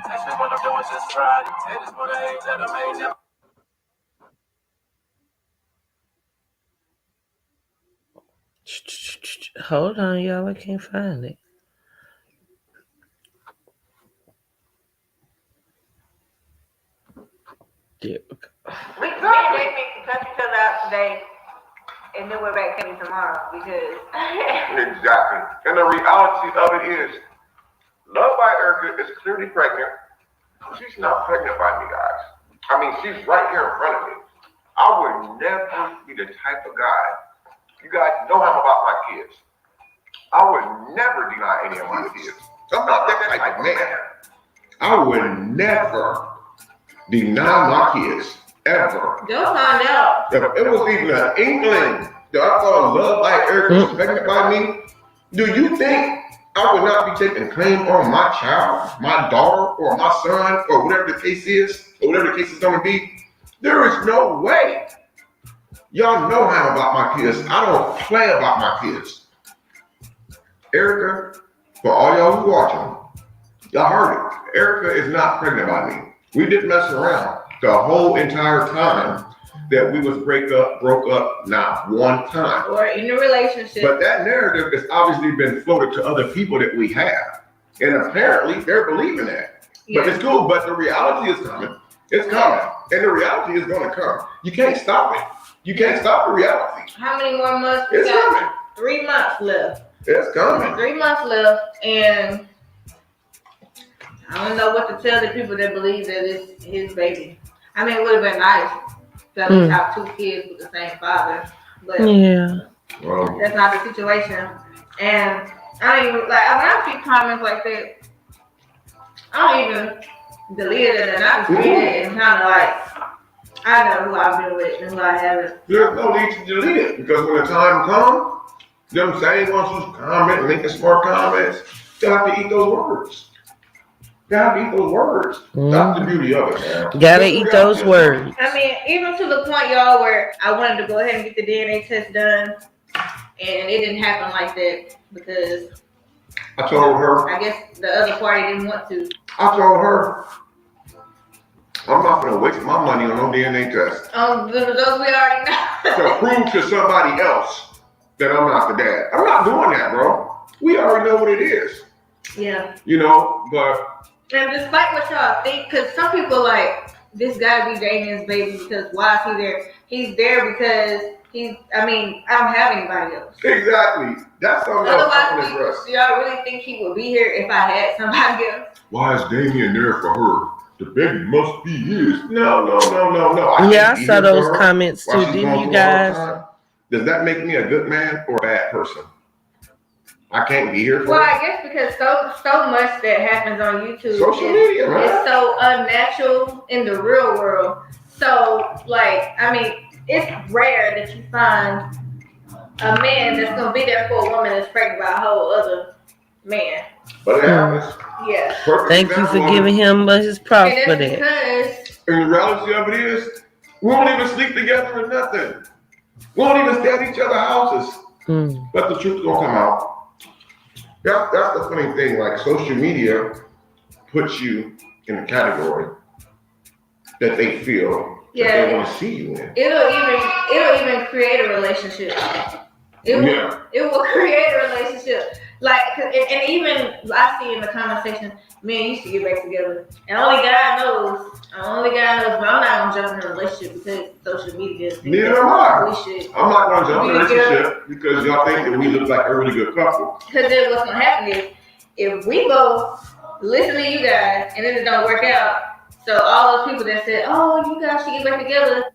Hold on, y'all. I can't find it. There we go. We can cut each other out today, and then we're back to tomorrow because. Exactly. And the reality of it is, Love by Erica is clearly pregnant. She's not pregnant by me, guys. I mean, she's right here in front of me. I would never be the type of guy. You guys know I'm about my kids. I would never deny any of my kids. I'm not that type of man. I would never deny my kids, ever. They'll find out. If it was even an inkling that I thought Love by Erica was pregnant by me, do you think I would not be taking claim on my child, my daughter, or my son, or whatever the case is, or whatever the case is going to be? There is no way. Y'all know how I'm about my kids. I don't play about my kids. Erica, for all y'all who watching, y'all heard it. Erica is not pregnant by me. We didn't mess around the whole entire time that we was broke up, not one time. Or in a relationship. But that narrative has obviously been floated to other people that we have. And apparently they're believing that. Yeah. But it's cool, but the reality is coming. It's coming. And the reality is going to come. You can't stop it. You can't stop the reality. How many more months? It's coming. 3 months left. It's coming. 3 months left, and I don't know what to tell the people that believe that it's his baby. I mean, it would have been nice to at least have 2 kids with the same father, but that's not the situation. And I don't even, like, when I see comments like that, I don't even delete it, and I just read it and kind of like, I know who I've been with and who I haven't. There's no need to delete it, because when the time comes, them same ones who's commenting, making smart comments, they'll have to eat those words. Gotta eat those words. That's the beauty of it, man. Gotta eat those words. I mean, even to the point, y'all, where I wanted to go ahead and get the DNA test done, and it didn't happen like that because I told her. I guess the other party didn't want to. I told her, I'm not gonna waste my money on no DNA test. Those we already know. To prove to somebody else that I'm not the dad. I'm not doing that, bro. We already know what it is. Yeah. You know, but. And despite what y'all think, because some people like, this guy be dating his baby because why is he there? He's there because I don't have anybody else. Exactly. That's something else I want to address. Do y'all really think he would be here if I had somebody else? Why is Damien there for her? The baby must be his. No. I saw those comments too, didn't you guys? Does that make me a good man or a bad person? I can't be here for Well, I guess because so much that happens on YouTube social media, man. It's so unnatural in the real world. So, like, I mean, it's rare that you find a man that's gonna be there for a woman that's pregnant by a whole other man. But it happens. Yeah. Thank you for giving him his props for that. Because and the reality of it is, we won't even sleep together or nothing. We won't even stay at each other's houses. But the truth's gonna come out. That's the funny thing. Like, social media puts you in a category that they feel that they want to see you in. It'll even create a relationship. It will create a relationship. Like, and even I see in the comment section, men used to get back together. And only God knows, but I'm not gonna jump in a relationship because social media. Neither am I. I'm not gonna jump in a relationship because y'all think that we look like a really good couple. Because then what's gonna happen is, if we both listen to you guys, and then it don't work out. So all those people that said, "Oh, you guys should get back together."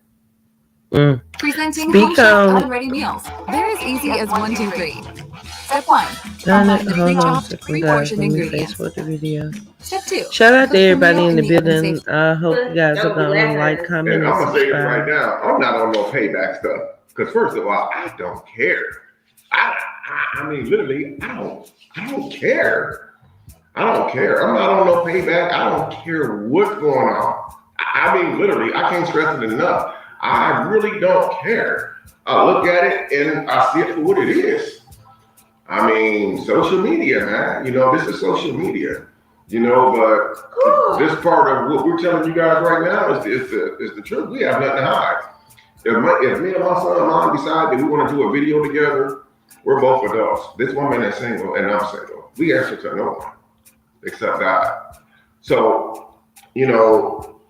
Presenting Speak Home Chef on. oven-ready meals. They're as easy as 1, 2, 3. Step 1. Done it. Combine the Hold on a pre-chopped, second, guys. pre-portioned Let me ingredients. Facebook the video. Step 2. Shout out to Cook the everybody meal in the in the oven building. safe. I hope you guys are That would be going to last like, time. comment, And and I'm gonna say it right subscribe. now. I'm not on no payback stuff. Because first of all, I don't care. I mean, literally, I don't care. I don't care. I'm not on no payback. I don't care what's going on. I mean, literally, I can't stress it enough. I really don't care. I look at it and I see it for what it is. I mean, social media, man. You know, this is social media. You know, but this part of what we're telling you guys right now is the truth. We have nothing to hide. If me and my son and mom decide that we want to do a video together, we're both adults. This woman is single and I'm single. We answer to no one except God. So, you know,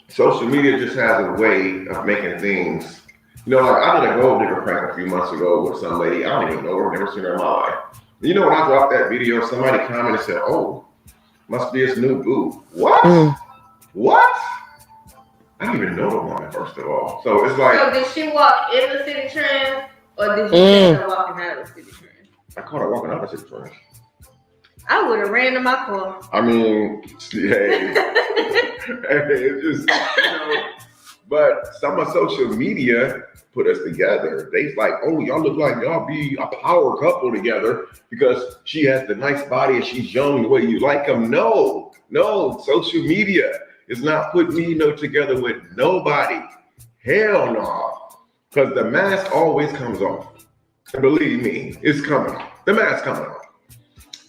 social media just has a way of making things. You know, like I did a gold digger prank a few months ago with some lady. I don't even know her, never seen her in my life. You know, when I dropped that video, somebody commented and said, "Oh, must be his new boo." What? What? I didn't even know the woman, first of all. So it's like. So did she walk in the city trend, or did you catch her walking out of the city trend? I caught her walking out of the city trend. I would have ran to my car. I mean, hey, it's just, you know, but some of social media put us together. They's like, "Oh, y'all look like y'all be a power couple together because she has the nice body and she's young the way you like them." No, social media is not putting me together with nobody. Hell no. Because the mask always comes off. And believe me, it's coming off. The mask coming off.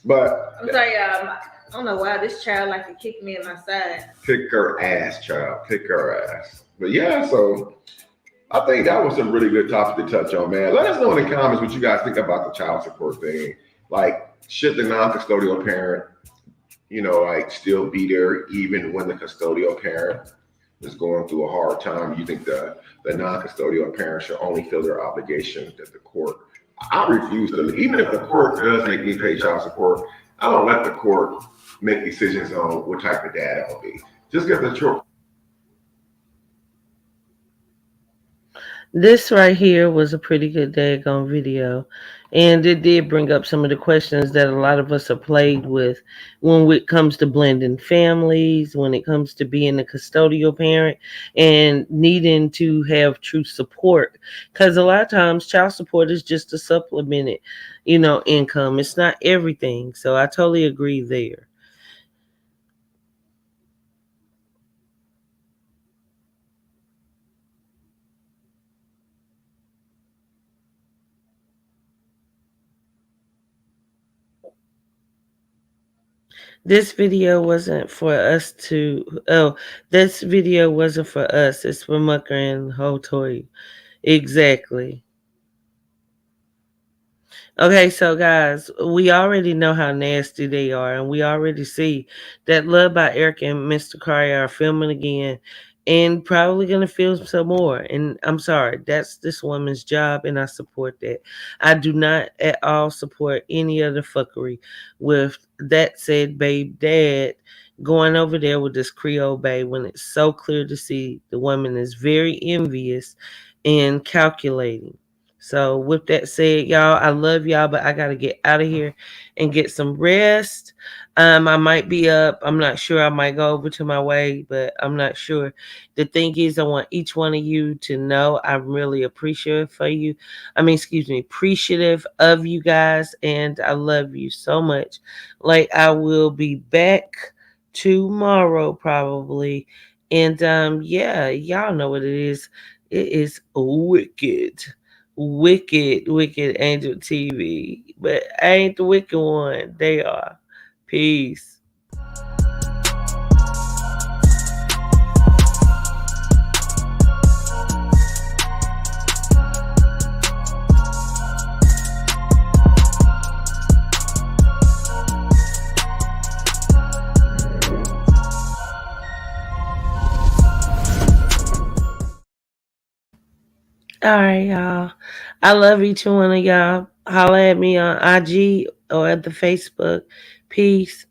But I'm sorry, I don't know why this child like to kick me in my side. kick her ass, child. Kick her ass. But yeah, so I think that was some really good topic to touch on, man. Let us know in the comments what you guys think about the child support thing. Like, should the non-custodial parent, like still be there even when the custodial parent is going through a hard time? You think the non-custodial parent should only feel their obligation that the court? I refuse to, even if the court does make me pay child support, I don't let the court make decisions on what type of dad I'll be. Just get the choice. This right here was a pretty good daggone video. And it did bring up some of the questions that a lot of us are plagued with when it comes to blending families, when it comes to being a custodial parent and needing to have true support. Because a lot of times child support is just a supplemented, income. It's not everything. So I totally agree there. This video wasn't for us to. Oh, this video wasn't for us. It's for Mucker and Hotoy. Exactly. Okay, so guys, we already know how nasty they are, and we already see that Love by Eric and Mr. Cryer are filming again and probably gonna film some more. And I'm sorry, that's this woman's job, and I support that. I do not at all support any other fuckery. With that said, babe dad going over there with this Creole babe when it's so clear to see the woman is very envious and calculating. So with that said, y'all, I love y'all, but I gotta get out of here and get some rest. I might be up. I'm not sure. I might go over to my way, but I'm not sure. The thing is, I want each one of you to know I'm really appreciative for you. Appreciative of you guys, and I love you so much. Like, I will be back tomorrow probably. And yeah, y'all know what it is. It is wicked Angel TV. But I ain't the wicked one. They are. Peace. All right, y'all. I love each one of y'all. Holla at me on IG or at the Facebook. Peace.